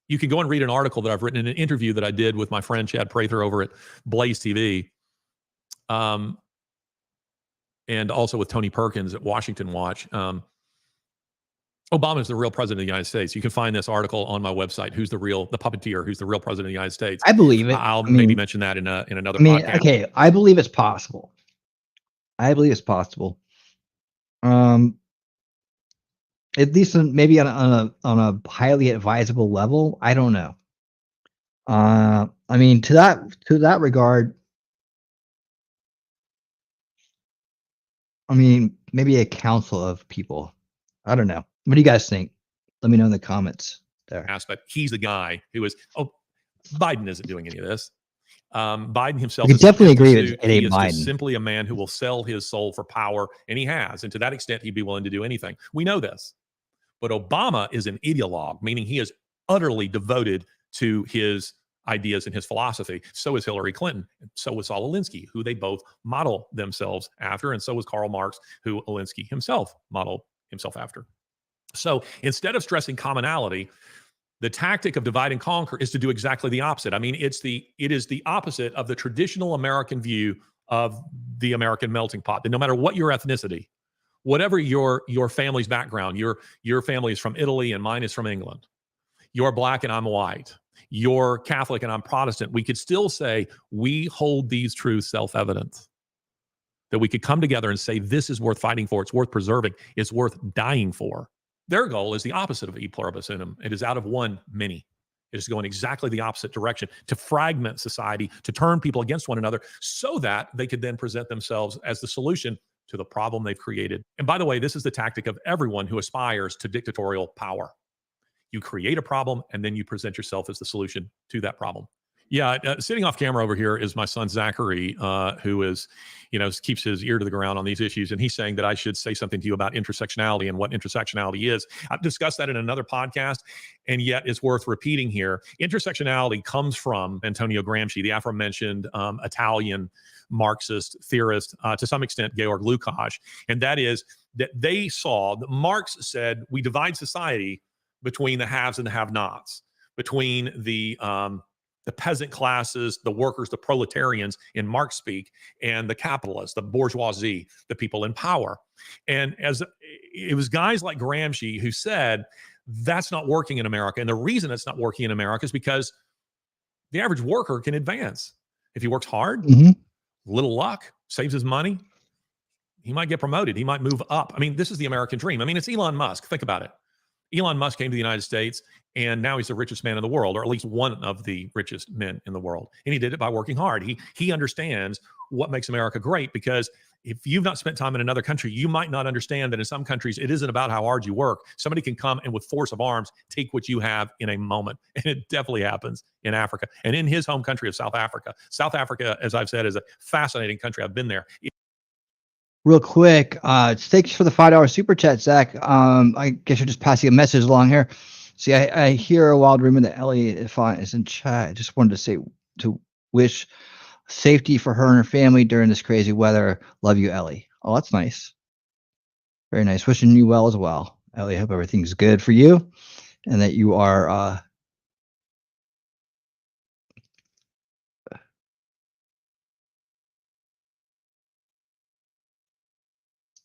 you can go and read an article that I've written in an interview that I did with my friend Chad Prather over at Blaze TV, and also with Tony Perkins at Washington Watch. Obama is the real president of the United States. You can find this article on my website. Who's the puppeteer? Who's the real president of the United States? I believe it. I'll maybe mention that in another podcast. Okay, I believe it's possible. At least maybe on a highly advisable level. I don't know. I mean, to that regard, I mean, maybe a council of people. I don't know. What do you guys think? Let me know in the comments there. Aspect. He's the guy who is. Oh, Biden isn't doing any of this. Biden himself. I can definitely agree with he Biden. Is simply a man who will sell his soul for power, and he has. And to that extent, he'd be willing to do anything. We know this. But Obama is an ideologue, meaning he is utterly devoted to his ideas and his philosophy. So is Hillary Clinton. And so was Saul Alinsky, who they both model themselves after. And so was Karl Marx, who Alinsky himself modeled himself after. So instead of stressing commonality, the tactic of divide and conquer is to do exactly the opposite. I mean, it is the opposite of the traditional American view of the American melting pot. That no matter what your ethnicity, whatever your family's background, your family is from Italy and mine is from England. You're black and I'm white. You're Catholic and I'm Protestant. We could still say we hold these truths self-evident. That we could come together and say, this is worth fighting for, it's worth preserving, it's worth dying for. Their goal is the opposite of e pluribus unum. It is out of one, many. It is going exactly the opposite direction, to fragment society, to turn people against one another, so that they could then present themselves as the solution to the problem they've created. And by the way, this is the tactic of everyone who aspires to dictatorial power. You create a problem, and then you present yourself as the solution to that problem. Yeah, sitting off camera over here is my son Zachary, who is, keeps his ear to the ground on these issues, and he's saying that I should say something to you about intersectionality and what intersectionality is. I've discussed that in another podcast, and yet it's worth repeating here. Intersectionality comes from Antonio Gramsci, the aforementioned Italian Marxist theorist, to some extent Georg Lukács, and that is that they saw that Marx said we divide society between the haves and the have-nots, between the peasant classes, the workers, the proletarians in Marx speak, and the capitalists, the bourgeoisie, the people in power. And as it was guys like Gramsci who said, that's not working in America. And the reason it's not working in America is because the average worker can advance. If he works hard, little luck, saves his money, he might get promoted. He might move up. I mean, this is the American dream. I mean, it's Elon Musk. Think about it. Elon Musk came to the United States, and now he's the richest man in the world, or at least one of the richest men in the world. And he did it by working hard. He understands what makes America great, because if you've not spent time in another country, you might not understand that in some countries, it isn't about how hard you work. Somebody can come and with force of arms, take what you have in a moment. And it definitely happens in Africa and in his home country of South Africa. South Africa, as I've said, is a fascinating country. I've been there. Real quick, thanks for the $5 super chat, Zach. I guess you're just passing a message along here. See, I hear a wild rumor that Ellie is in chat. I just wanted to say to wish safety for her and her family during this crazy weather. Love you, Ellie. Oh, that's nice. Very nice. Wishing you well as well, Ellie. Hope everything's good for you and that you are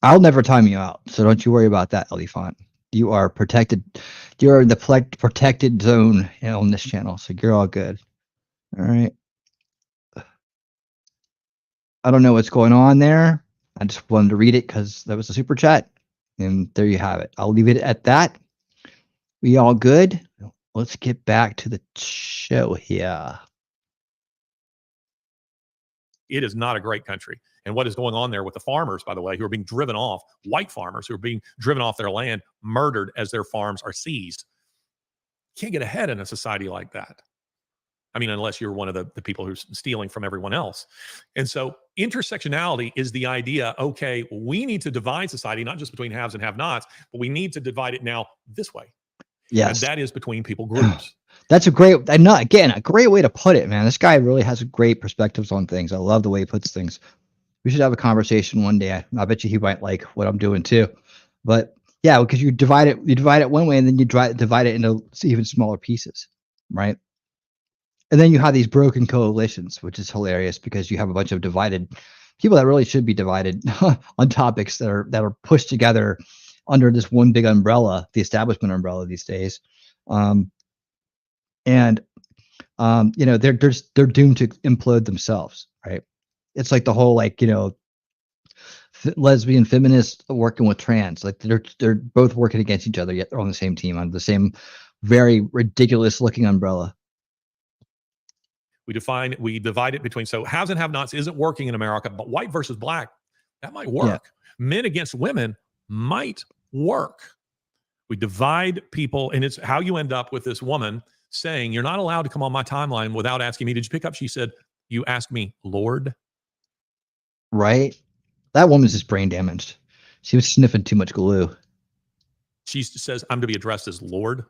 I'll never time you out, so don't you worry about that, Ellie Font. You are protected. You're in the protected zone on this channel, so you're all good. All right. I don't know what's going on there. I just wanted to read it because that was a super chat. And there you have it. I'll leave it at that. We all good? Let's get back to the show here. It is not a great country. And what is going on there with the farmers, by the way, who are being driven off, white farmers who are being driven off their land, murdered as their farms are seized. You can't get ahead in a society like that. I mean, unless you're one of the people who's stealing from everyone else. And so intersectionality is the idea, okay, we need to divide society, not just between haves and have-nots, but we need to divide it now this way. Yes. And that is between people groups. That's a great, again, a great way to put it, man. This guy really has great perspectives on things. I love the way he puts things. We should have a conversation one day. I bet you he might like what I'm doing too. But yeah, because you divide it one way and then you divide it into even smaller pieces, right? And then you have these broken coalitions, which is hilarious because you have a bunch of divided people that really should be divided on topics that are pushed together under this one big umbrella, the establishment umbrella these days. You know, they're doomed to implode themselves, right? It's like the whole, like, you know, lesbian feminists working with trans, like they're both working against each other, yet they're on the same team on the same very ridiculous looking umbrella. We divide it between, so haves and have-nots isn't working in America, but white versus black, that might work. Yeah. Men against women might work. We divide people, and it's how you end up with this woman saying, you're not allowed to come on my timeline without asking me. Did you pick up? She said, you asked me, Lord. Right? That woman's just brain damaged. She was sniffing too much glue. She says, I'm to be addressed as Lord.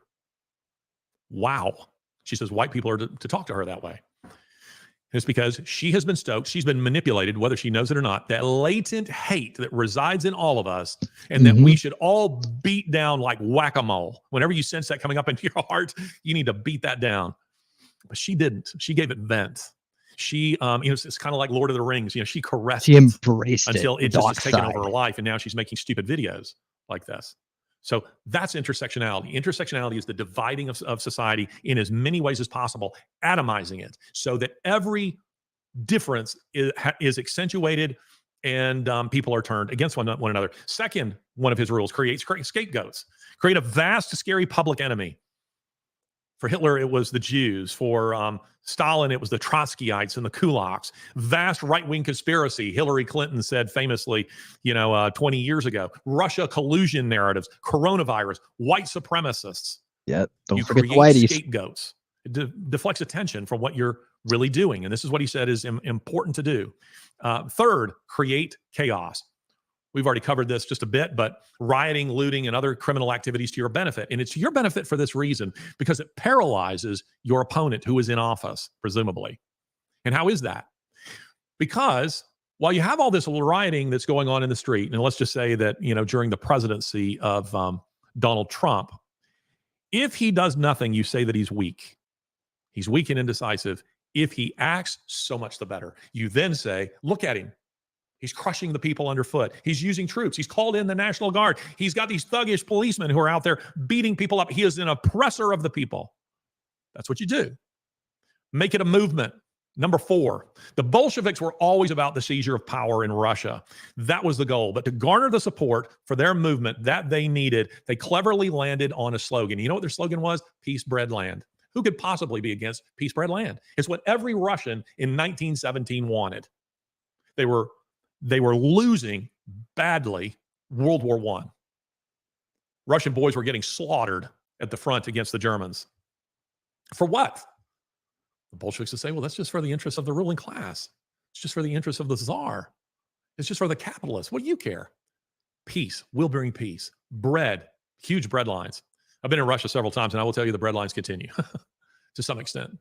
Wow. She says white people are to talk to her that way. And it's because she has been stoked. She's been manipulated, whether she knows it or not, that latent hate that resides in all of us, and that we should all beat down like whack-a-mole. Whenever you sense that coming up into your heart, you need to beat that down. But she didn't. She gave it vent. She, you know, it's kind of like Lord of the Rings. You know, she caressed She embraced it until it just has taken over her life, and now she's making stupid videos like this. So that's intersectionality. Intersectionality is the dividing of society in as many ways as possible, atomizing it so that every difference is accentuated and people are turned against one another. Second, one of his rules, create scapegoats. Create a vast, scary public enemy. For Hitler, it was the Jews. For Stalin, it was the Trotskyites and the kulaks. Vast right-wing conspiracy. Hillary Clinton said famously, 20 years ago. Russia collusion narratives, coronavirus, white supremacists. Yeah, don't forget the whiteys. Scapegoats. It deflects attention from what you're really doing. And this is what he said is important to do. Third, create chaos. We've already covered this just a bit, but rioting, looting, and other criminal activities to your benefit. And it's to your benefit for this reason, because it paralyzes your opponent who is in office, presumably. And how is that? Because while you have all this rioting that's going on in the street, and let's just say that, during the presidency of Donald Trump, if he does nothing, you say that he's weak. He's weak and indecisive. If he acts, so much the better. You then say, look at him. He's crushing the people underfoot. He's using troops. He's called in the National Guard. He's got these thuggish policemen who are out there beating people up. He is an oppressor of the people. That's what you do. Make it a movement. Number 4, the Bolsheviks were always about the seizure of power in Russia. That was the goal. But to garner the support for their movement that they needed, they cleverly landed on a slogan. You know what their slogan was? Peace, bread, land. Who could possibly be against peace, bread, land? It's what every Russian in 1917 wanted. They were they were losing badly World War I. Russian boys were getting slaughtered at the front against the Germans. For what? The Bolsheviks would say, well, that's just for the interests of the ruling class. It's just for the interests of the Tsar. It's just for the capitalists. What do you care? Peace. We'll bring peace. Bread. Huge bread lines. I've been in Russia several times, and I will tell you the bread lines continue to some extent.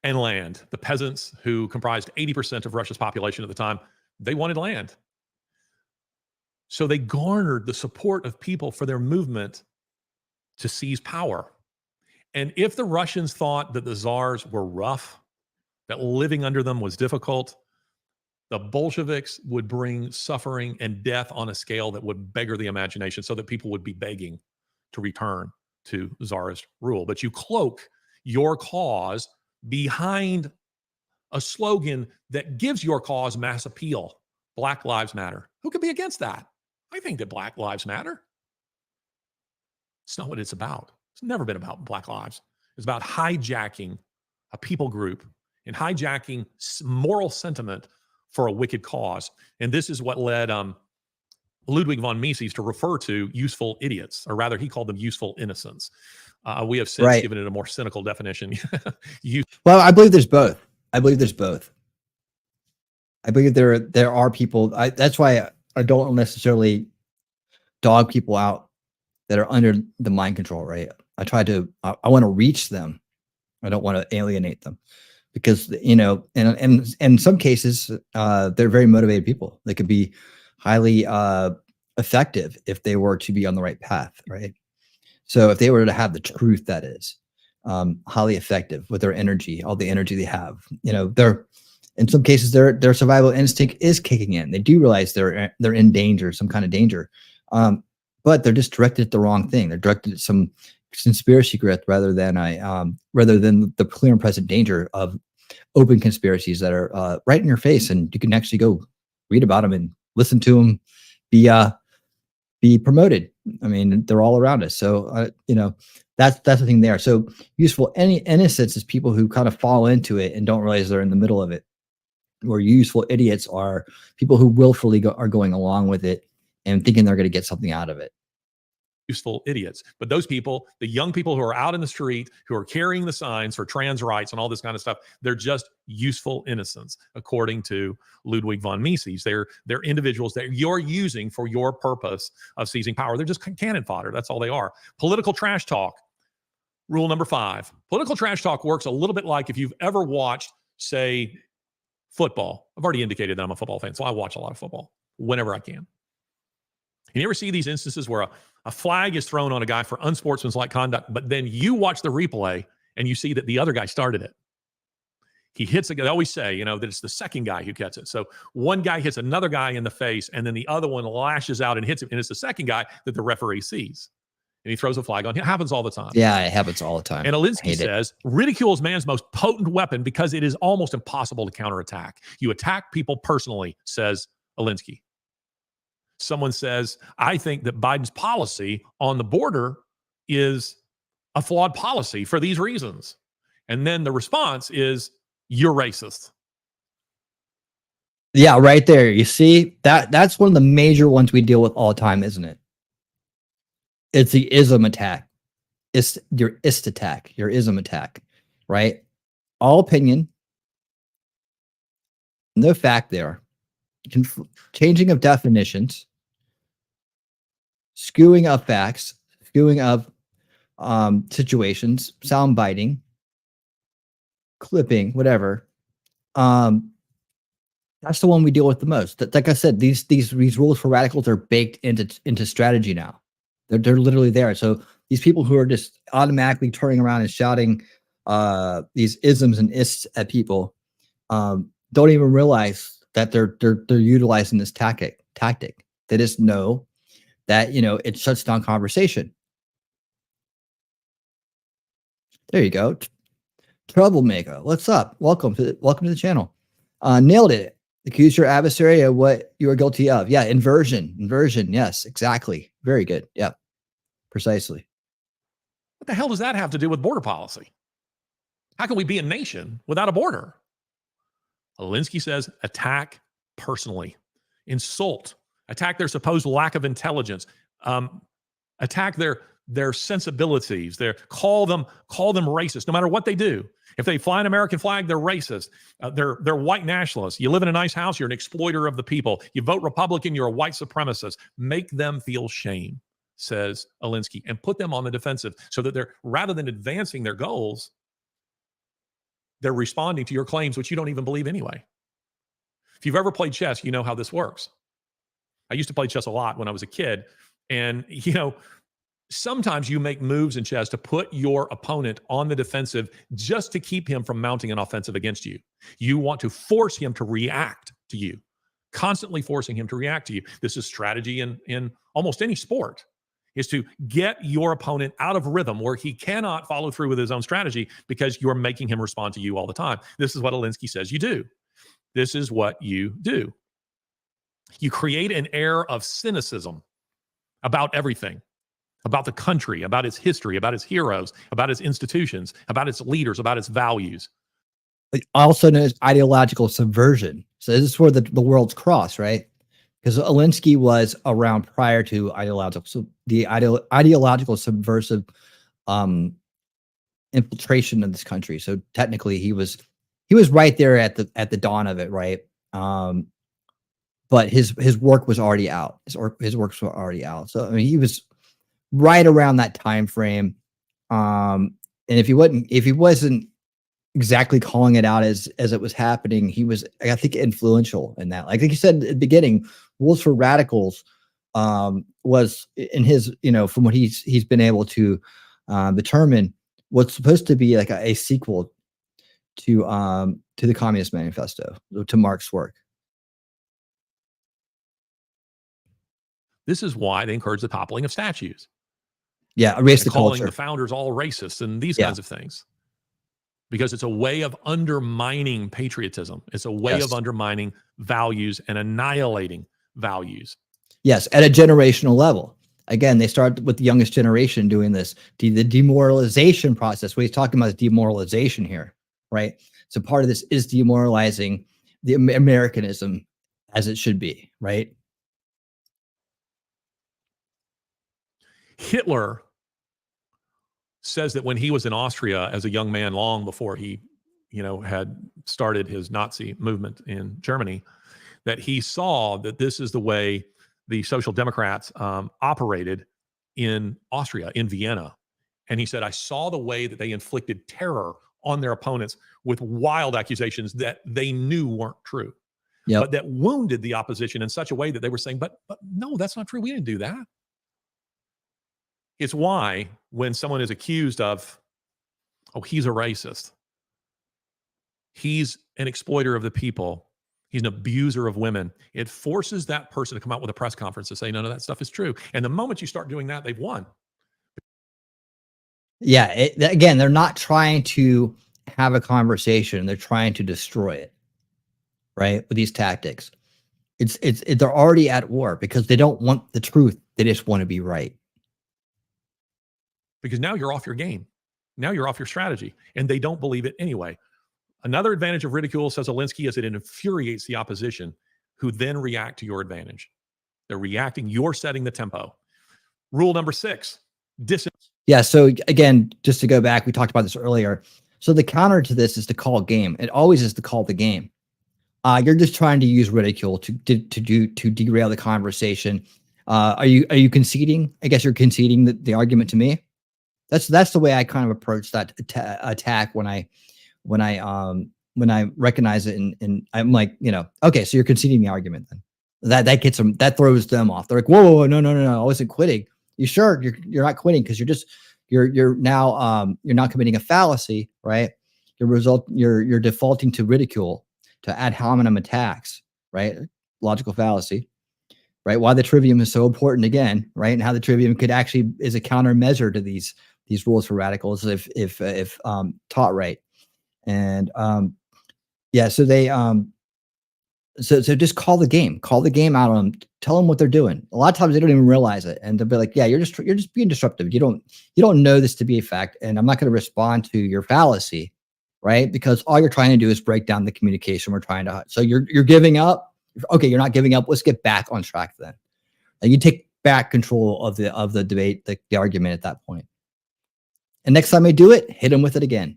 And land. The peasants, who comprised 80% of Russia's population at the time, they wanted land. So they garnered the support of people for their movement to seize power. And if the Russians thought that the Tsars were rough, that living under them was difficult, the Bolsheviks would bring suffering and death on a scale that would beggar the imagination, so that people would be begging to return to Tsarist rule. But you cloak your cause behind a slogan that gives your cause mass appeal. Black Lives Matter. Who could be against that? I think that Black Lives Matter. It's not what it's about. It's never been about Black lives. It's about hijacking a people group and hijacking moral sentiment for a wicked cause. And this is what led Ludwig von Mises to refer to useful idiots, or rather he called them useful innocents. We have since given it a more cynical definition. Well, I believe there's both. I believe there are people. That's why I don't necessarily dog people out that are under the mind control, right? I want to reach them. I don't want to alienate them, because, and in some cases, they're very motivated people. They could be highly effective if they were to be on the right path, right? So if they were to have the truth, that is highly effective with their energy, all the energy they have, they're, in some cases, their survival instinct is kicking in. They do realize they're in danger, some kind of danger, but they're just directed at the wrong thing. They're directed at some conspiracy growth rather than the clear and present danger of open conspiracies that are right in your face, and you can actually go read about them and listen to them be promoted. I mean, they're all around us. So that's the thing there. So useful innocence is people who kind of fall into it and don't realize they're in the middle of it. Where useful idiots are people who willfully are going along with it and thinking they're going to get something out of it. Useful idiots. But those people, the young people who are out in the street, who are carrying the signs for trans rights and all this kind of stuff, they're just useful innocents, according to Ludwig von Mises. They're individuals that you're using for your purpose of seizing power. They're just cannon fodder. That's all they are. Political trash talk. Rule number 5. Political trash talk works a little bit like if you've ever watched, say, football. I've already indicated that I'm a football fan, so I watch a lot of football whenever I can. You ever see these instances where a flag is thrown on a guy for unsportsmanlike conduct, but then you watch the replay and you see that the other guy started it? He hits a guy. They always say, that it's the second guy who gets it. So one guy hits another guy in the face, and then the other one lashes out and hits him, and it's the second guy that the referee sees. And he throws a flag on. It happens all the time. Yeah, it happens all the time. And Alinsky says, ridicule is man's most potent weapon because it is almost impossible to counterattack. You attack people personally, says Alinsky. Someone says, I think that Biden's policy on the border is a flawed policy for these reasons. And then the response is, you're racist. Yeah, right there. You see, that's one of the major ones we deal with all the time, isn't it? It's the ism attack. It's your ist attack, your ism attack, right? All opinion, no fact there. Changing of definitions, skewing of facts, skewing of situations, sound biting, clipping, whatever. That's the one we deal with the most. Like I said, these rules for radicals are baked into strategy now. They're literally there. So these people who are just automatically turning around and shouting these isms and ists at people don't even realize that they're utilizing this tactic. They just know that it shuts down conversation. There you go. Troublemaker. What's up? Welcome to the channel. Nailed it. Accuse your adversary of what you are guilty of. Yeah, inversion. Yes, exactly. Very good. Yeah, precisely. What the hell does that have to do with border policy? How can we be a nation without a border? Alinsky says attack personally, insult, attack their supposed lack of intelligence, attack their sensibilities, call them racist, no matter what they do. If they fly an American flag, they're racist. They're white nationalists. You live in a nice house, you're an exploiter of the people. You vote Republican, you're a white supremacist. Make them feel shame, says Alinsky, and put them on the defensive so that they're, rather than advancing their goals, they're responding to your claims, which you don't even believe anyway. If you've ever played chess, you know how this works. I used to play chess a lot when I was a kid. And, sometimes you make moves in chess to put your opponent on the defensive just to keep him from mounting an offensive against you. You want to force him to react to you, constantly forcing him to react to you. This is strategy in almost any sport, is to get your opponent out of rhythm where he cannot follow through with his own strategy because you're making him respond to you all the time. This is what Alinsky says you do. This is what you do. You create an air of cynicism about everything, about the country, about its history, about its heroes, about its institutions, about its leaders, about its values. Also known as ideological subversion. So this is where the worlds cross, right? Because Alinsky was around prior to ideological subversive infiltration of this country. So technically, he was right there at the dawn of it, right? But his work was already out. His works were already out. So I mean, he was right around that time frame. And if he wasn't exactly calling it out as it was happening, he was, I think, influential in that. Like you said at the beginning, Rules for Radicals was in his, from what he's been able to determine, what's supposed to be like a sequel to the Communist Manifesto, to Marx's work. This is why they encourage the toppling of statues. Yeah, erase the calling culture. the founders all racist and these kinds of things. Because it's a way of undermining patriotism. It's a way of undermining values and annihilating values. Yes, at a generational level. Again, they start with the youngest generation doing this. The demoralization process, what he's talking about is demoralization here, right? So part of this is demoralizing the Americanism as it should be, right? Hitler says that when he was in Austria as a young man, long before he, had started his Nazi movement in Germany, that he saw that this is the way the Social Democrats operated in Austria, in Vienna. And he said, I saw the way that they inflicted terror on their opponents with wild accusations that they knew weren't true, but that wounded the opposition in such a way that they were saying, but no, that's not true. We didn't do that. It's why when someone is accused of, he's a racist, he's an exploiter of the people, he's an abuser of women, it forces that person to come out with a press conference to say, no, that stuff is true. And the moment you start doing that, they've won. Yeah, again, they're not trying to have a conversation. They're trying to destroy it, right? With these tactics. They're already at war because they don't want the truth. They just want to be right. Because now you're off your game. Now you're off your strategy. And they don't believe it anyway. Another advantage of ridicule, says Alinsky, is that it infuriates the opposition who then react to your advantage. They're reacting. You're setting the tempo. Rule number 6. Yeah, so again, just to go back, we talked about this earlier. So the counter to this is to call game. It always is to call the game. You're just trying to use ridicule to derail the conversation. Are you conceding? I guess you're conceding the argument to me. That's the way I kind of approach that attack when I recognize it, and I'm like, okay, so you're conceding the argument then. That gets them, that throws them off. They're like, whoa, no, I wasn't quitting. You sure? You're not quitting because you're now you're not committing a fallacy, right? You're defaulting to ridicule, to ad hominem attacks, right? Logical fallacy, right? Why the trivium is so important again, right? And how the trivium could actually is a countermeasure to these rules for radicals if taught right. And so they so just call the game out on them, tell them what they're doing. A lot of times they don't even realize it, and they'll be like, yeah, you're just being disruptive. You don't know this to be a fact, and I'm not going to respond to your fallacy, right? Because all you're trying to do is break down the communication we're trying to. So you're giving up. Okay, you're not giving up. Let's get back on track then. And you take back control of the debate, the argument at that point. And next time they do it, hit them with it again.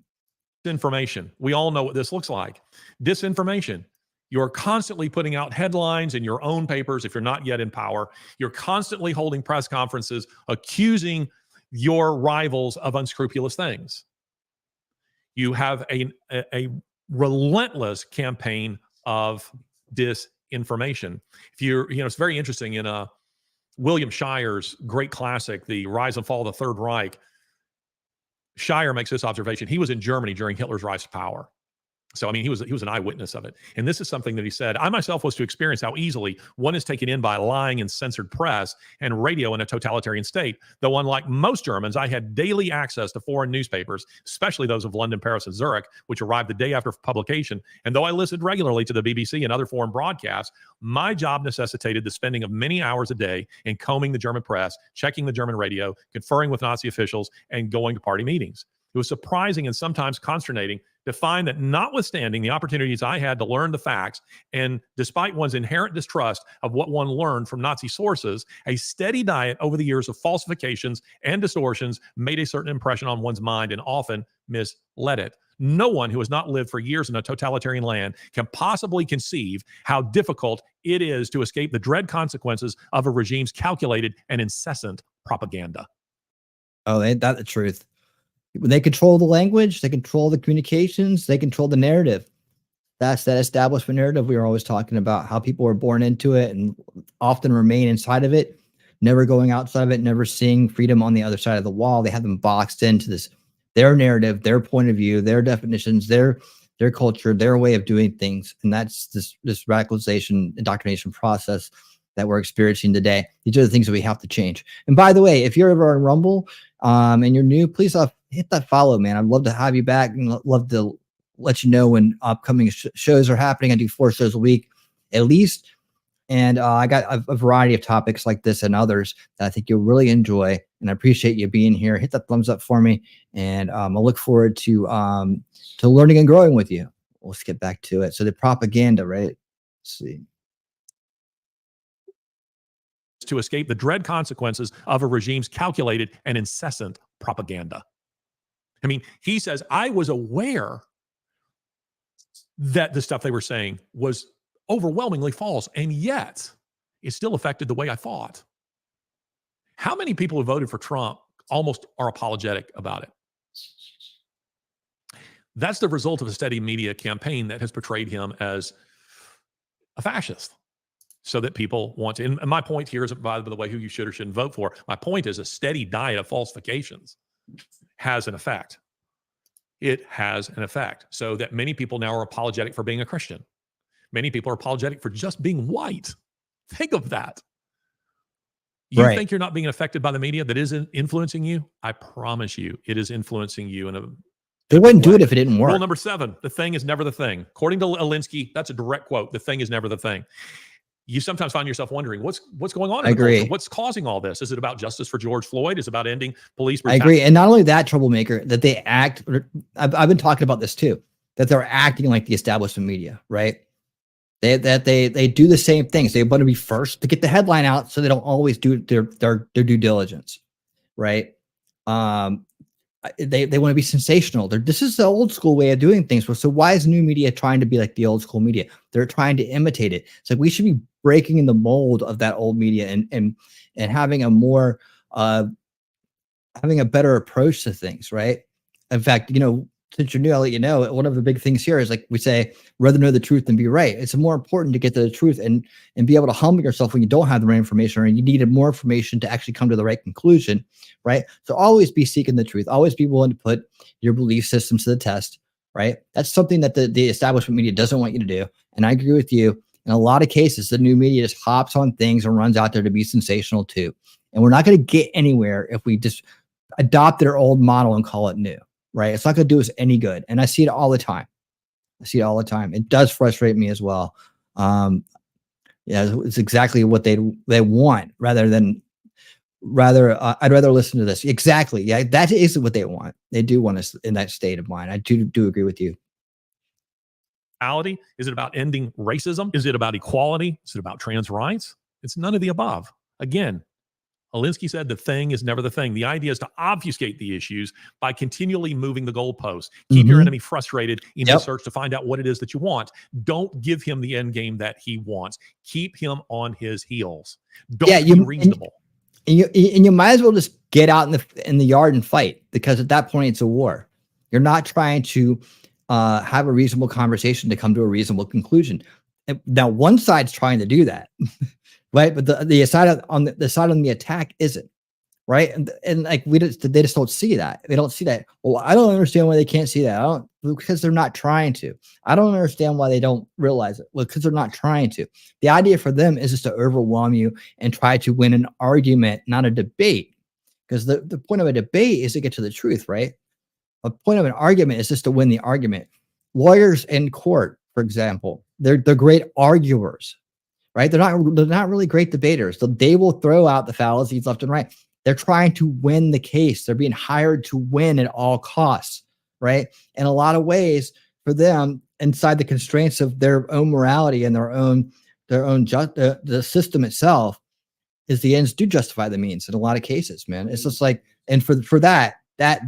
Disinformation. We all know what this looks like. Disinformation. You're constantly putting out headlines in your own papers if you're not yet in power. You're constantly holding press conferences accusing your rivals of unscrupulous things. You have a relentless campaign of disinformation. If you're, it's very interesting in William Shire's great classic, The Rise and Fall of the Third Reich. Shire makes this observation. He was in Germany during Hitler's rise to power. So, I mean, he was an eyewitness of it. And this is something that he said, I myself was to experience how easily one is taken in by lying and censored press and radio in a totalitarian state. Though unlike most Germans, I had daily access to foreign newspapers, especially those of London, Paris, and Zurich, which arrived the day after publication. And though I listened regularly to the BBC and other foreign broadcasts, my job necessitated the spending of many hours a day in combing the German press, checking the German radio, conferring with Nazi officials, and going to party meetings. It was surprising and sometimes consternating to find that notwithstanding the opportunities I had to learn the facts, and despite one's inherent distrust of what one learned from Nazi sources, a steady diet over the years of falsifications and distortions made a certain impression on one's mind and often misled it. No one who has not lived for years in a totalitarian land can possibly conceive how difficult it is to escape the dread consequences of a regime's calculated and incessant propaganda. Oh, ain't that the truth? When they control the language, they control the communications, they control the narrative. That's that establishment narrative we were always talking about, how people are born into it and often remain inside of it, never going outside of it, never seeing freedom on the other side of the wall. They have them boxed into this, their narrative, their point of view, their definitions, their culture, their way of doing things. And that's this radicalization, indoctrination process that we're experiencing today. These are the things that we have to change. And by the way, if you're ever on Rumble and you're new, please hit that follow, man. I'd love to have you back and love to let you know when upcoming shows are happening. I do 4 shows a week at least. And I got a variety of topics like this and others that I think you'll really enjoy. And I appreciate you being here. Hit that thumbs up for me. And I look forward to learning and growing with you. Let's get back to it. So the propaganda, right? Let's see. To escape the dread consequences of a regime's calculated and incessant propaganda. I mean, he says, I was aware that the stuff they were saying was overwhelmingly false, and yet it still affected the way I thought. How many people who voted for Trump almost are apologetic about it? That's the result of a steady media campaign that has portrayed him as a fascist, so that people want to. And my point here isn't, by the way, who you should or shouldn't vote for. My point is a steady diet of falsifications has an effect. It has an effect. So that many people now are apologetic for being a Christian. Many people are apologetic for just being white. Think of that. You Right. think you're not being affected by the media that isn't influencing you? I promise you, it is influencing you in a They wouldn't do it if it didn't work. Rule number 7, the thing is never the thing. According to Alinsky, that's a direct quote. The thing is never the thing. You sometimes find yourself wondering, what's going on in I the culture? agree. What's causing all this? Is it about justice for George Floyd? Is it about ending police I brutality? agree. And not only that, troublemaker, that they act, I've been talking about this too, that they're acting like the establishment media, right? They do the same things. They want to be first to get the headline out, so they don't always do their due diligence, right? They want to be sensational. This is the old school way of doing things. So why is new media trying to be like the old school media? They're trying to imitate it. It's like we should be breaking in the mold of that old media and having a more having a better approach to things, right? In fact, since you're new, I'll let you know, one of the big things here is, like we say, rather know the truth than be right. It's more important to get to the truth and be able to humble yourself when you don't have the right information, or you needed more information to actually come to the right conclusion, right? So always be seeking the truth. Always be willing to put your belief systems to the test, right? That's something that the establishment media doesn't want you to do. And I agree with you. In a lot of cases, the new media just hops on things and runs out there to be sensational too. And we're not going to get anywhere if we just adopt their old model and call it new. Right. It's not going to do us any good. And I see it all the time. It does frustrate me as well. Yeah, it's exactly what they want, rather than I'd rather listen to this. Exactly. Yeah, that is what they want. They do want us in that state of mind. I do agree with you. Is it about ending racism? Is it about equality? Is it about trans rights? It's none of the above. Again, Alinsky said the thing is never the thing. The idea is to obfuscate the issues by continually moving the goalposts. Keep your enemy frustrated in his search to find out what it is that you want. Don't give him the end game that he wants. Keep him on his heels. Don't be reasonable. And you might as well just get out in the yard and fight, because at that point it's a war. You're not trying to have a reasonable conversation to come to a reasonable conclusion. Now, one side's trying to do that, right? But the side on the attack isn't, right? And like they just don't see that. They don't see that. Well, I don't understand why they can't see that. Because they're not trying to. I don't understand why they don't realize it. Well, because they're not trying to. The idea for them is just to overwhelm you and try to win an argument, not a debate. Because the point of a debate is to get to the truth, right? A point of an argument is just to win the argument. Lawyers in court, for example, they're great arguers, right? They're not really great debaters. So they will throw out the fallacies left and right. They're trying to win the case. They're being hired to win at all costs, right? In a lot of ways, for them, inside the constraints of their own morality and the system itself, is the ends do justify the means in a lot of cases, man. It's just like, and for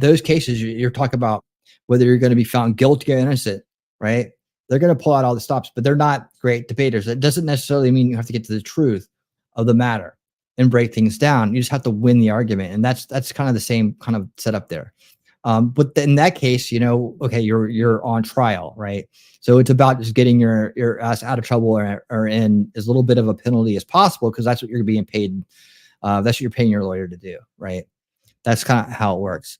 those cases, you're talking about whether you're going to be found guilty or innocent, right? They're going to pull out all the stops, but they're not great debaters. It doesn't necessarily mean you have to get to the truth of the matter and break things down. You just have to win the argument. And that's kind of the same kind of setup there. But in that case, okay, you're on trial, right? So it's about just getting your ass out of trouble or in as little bit of a penalty as possible, because that's what you're being paid. That's what you're paying your lawyer to do, right? That's kind of how it works.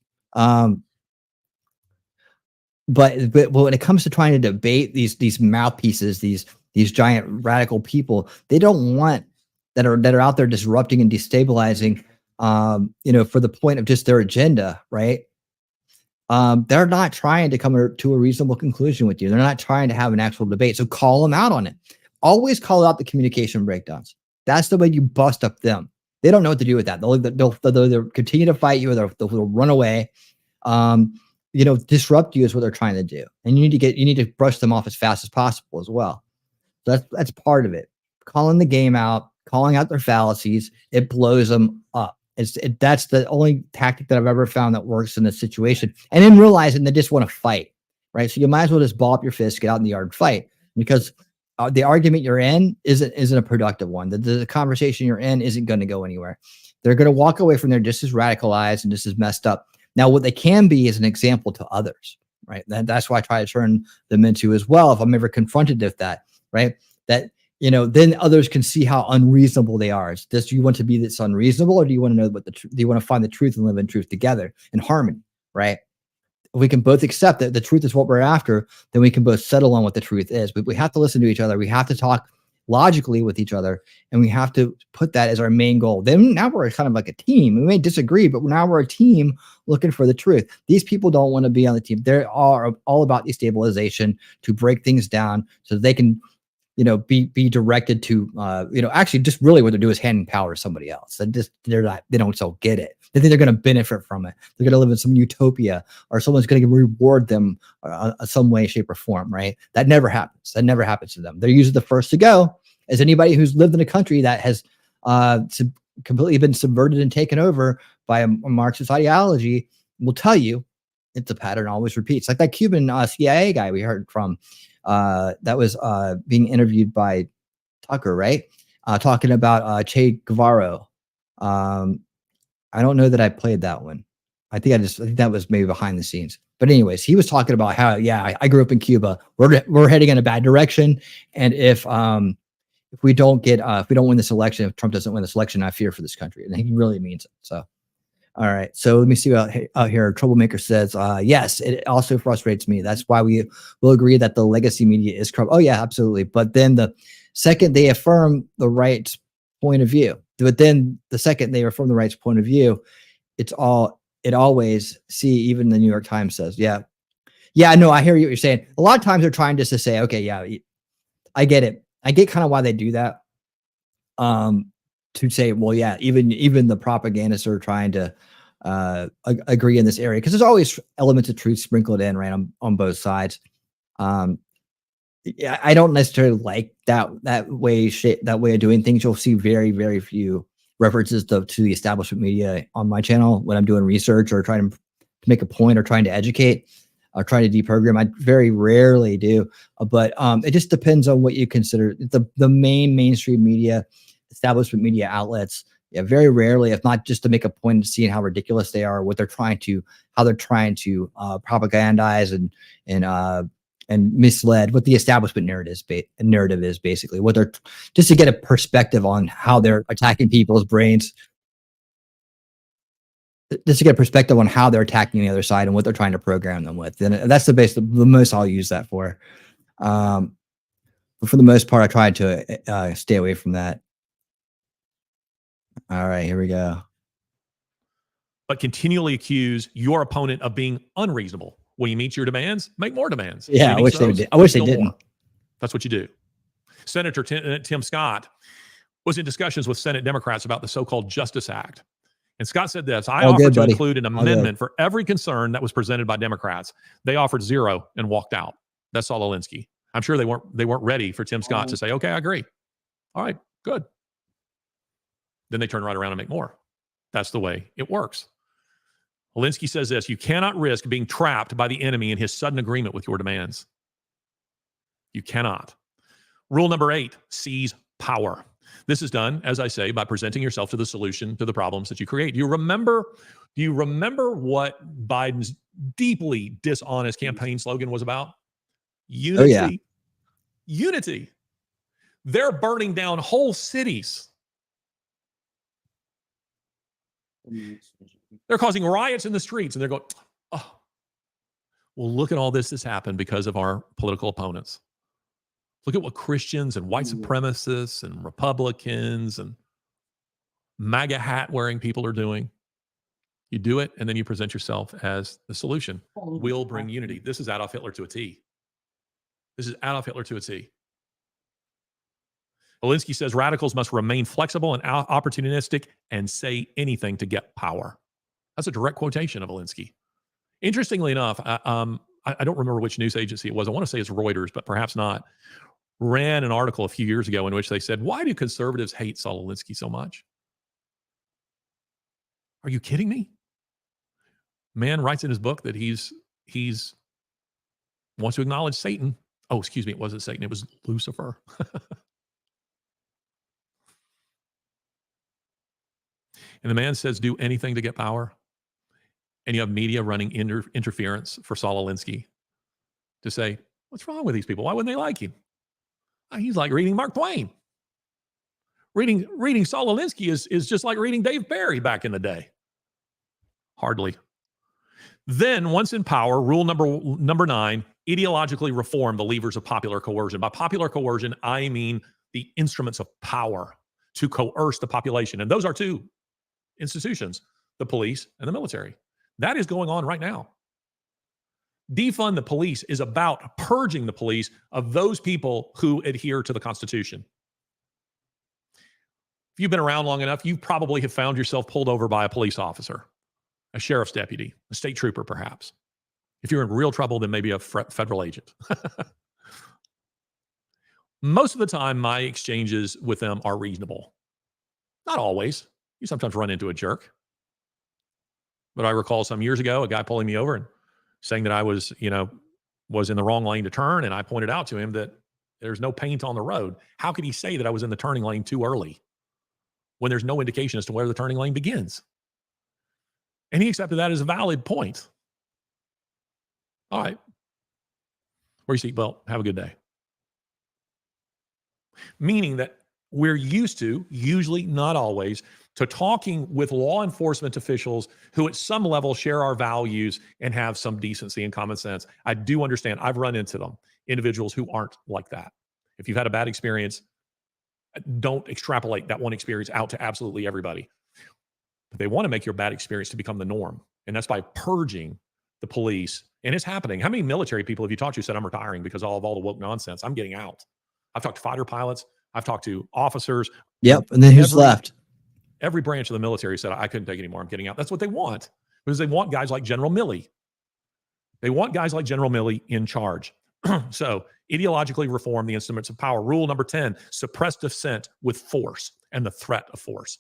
But when it comes to trying to debate these mouthpieces, these giant radical people, they don't want that are out there disrupting and destabilizing, for the point of just their agenda, right? They're not trying to come to a reasonable conclusion with you. They're not trying to have an actual debate. So call them out on it. Always call out the communication breakdowns. That's the way you bust up them. They don't know what to do with that. They'll continue to fight you, or they'll run away. Disrupt you is what they're trying to do. And you need to brush them off as fast as possible as well. So that's part of it. Calling the game out, calling out their fallacies, it blows them up. That's the only tactic that I've ever found that works in this situation. And then realizing they just want to fight, right? So you might as well just ball up your fist, get out in the yard and fight, because the argument you're in isn't a productive one. The conversation you're in isn't going to go anywhere. They're going to walk away from there just as radicalized and just as messed up. Now, what they can be is an example to others, right? That's why I try to turn them into as well, if I'm ever confronted with that, right? That, then others can see how unreasonable they are. Do you want to be this unreasonable, or do you want to know do you want to find the truth and live in truth together in harmony, right? If we can both accept that the truth is what we're after, then we can both settle on what the truth is. But we have to listen to each other. We have to talk logically with each other, and we have to put that as our main goal. Then now we're kind of like a team. We may disagree, but now we're a team looking for the truth. These people don't want to be on the team. They are all about destabilization, to break things down so that they can, be directed to, actually just really what they're doing is handing power to somebody else. They don't so get it. They think they're going to benefit from it. They're going to live in some utopia, or someone's going to reward them some way, shape, or form, right? That never happens. That never happens to them. They're usually the first to go. As anybody who's lived in a country that has completely been subverted and taken over by a Marxist ideology will tell you, it's a pattern always repeats. Like that Cuban CIA guy we heard from, that was being interviewed by Tucker, right? Talking about Che Guevara. I don't know that I played that one. I think that was maybe behind the scenes. But anyways, he was talking about how, I grew up in Cuba. We're heading in a bad direction, and if we don't win this election, if Trump doesn't win this election, I fear for this country. And he really means it. So, all right. So let me see what out here. Troublemaker says, yes, it also frustrates me. That's why we will agree that the legacy media is corrupt. Oh yeah, absolutely. But then the second they affirm the right point of view, it always, even the New York Times says, yeah, no, I hear what you're saying. A lot of times they're trying just to say, okay, yeah, I get it. I get kind of why they do that. to say, well, yeah, even the propagandists are trying to agree in this area, because there's always elements of truth sprinkled in, right, on both sides. Yeah, I don't necessarily like that way of doing things. You'll see very, very few references to the establishment media on my channel when I'm doing research or trying to make a point or trying to educate or trying to deprogram. I very rarely do, but it just depends on what you consider the main mainstream media, establishment media outlets. Yeah, very rarely, if not just to make a point of seeing how ridiculous they are, how they're trying to propagandize and misled what the establishment narrative is basically what they're, just to get a perspective on how they're attacking people's brains, just to get a perspective on how they're attacking the other side and what they're trying to program them with. And that's the most I'll use that for. But for the most part, I try to stay away from that. All right, here we go. But continually accuse your opponent of being unreasonable. When you meet your demands, make more demands. Yeah, I wish they did. I wish they didn't. More. That's what you do. Senator Tim Scott was in discussions with Senate Democrats about the so-called Justice Act. And Scott said this: I offered to include an amendment for every concern that was presented by Democrats. They offered zero and walked out. That's Saul Alinsky. I'm sure they weren't ready for Tim Scott to say, okay, I agree. All right, good. Then they turn right around and make more. That's the way it works. Alinsky says this: you cannot risk being trapped by the enemy in his sudden agreement with your demands. You cannot. Rule number 8, seize power. This is done, as I say, by presenting yourself to the solution to the problems that you create. Do you remember what Biden's deeply dishonest campaign slogan was about? Unity. Oh, yeah. Unity. They're burning down whole cities. They're causing riots in the streets, and they're going, oh, well, look at all this that's happened because of our political opponents. Look at what Christians and white supremacists and Republicans and MAGA hat wearing people are doing. You do it, and then you present yourself as the solution. We'll bring unity. This is Adolf Hitler to a T. This is Adolf Hitler to a T. Alinsky says radicals must remain flexible and opportunistic and say anything to get power. That's a direct quotation of Alinsky. Interestingly enough, I don't remember which news agency it was. I want to say it's Reuters, but perhaps not. Ran an article a few years ago in which they said, why do conservatives hate Saul Alinsky so much? Are you kidding me? Man writes in his book that he's wants to acknowledge Satan. Oh, excuse me, it wasn't Satan, it was Lucifer. And the man says, do anything to get power. And you have media running interference for Saul Alinsky to say, what's wrong with these people? Why wouldn't they like him? He's like reading Mark Twain. Reading Saul Alinsky is just like reading Dave Barry back in the day. Hardly. Then, once in power, rule number 9, ideologically reform the levers of popular coercion. By popular coercion, I mean the instruments of power to coerce the population. And those are two institutions, the police and the military. That is going on right now. Defund the police is about purging the police of those people who adhere to the Constitution. If you've been around long enough, you probably have found yourself pulled over by a police officer, a sheriff's deputy, a state trooper, perhaps. If you're in real trouble, then maybe a federal agent. Most of the time, my exchanges with them are reasonable. Not always. You sometimes run into a jerk. But I recall some years ago, a guy pulling me over and saying that I was in the wrong lane to turn. And I pointed out to him that there's no paint on the road. How could he say that I was in the turning lane too early when there's no indication as to where the turning lane begins? And he accepted that as a valid point. All right. Wear your seatbelt. Have a good day. Meaning that we're used to, usually not always, to talking with law enforcement officials who at some level share our values and have some decency and common sense. I do understand. I've run into them, individuals who aren't like that. If you've had a bad experience, don't extrapolate that one experience out to absolutely everybody. But they want to make your bad experience to become the norm. And that's by purging the police. And it's happening. How many military people have you talked to said, I'm retiring because of all the woke nonsense? I'm getting out. I've talked to fighter pilots. I've talked to officers. Yep. And then who's left? Every branch of the military said, I couldn't take anymore. I'm getting out. That's what they want, because they want guys like General Milley. They want guys like General Milley in charge. So ideologically reform the instruments of power. Rule number 10, suppress dissent with force and the threat of force.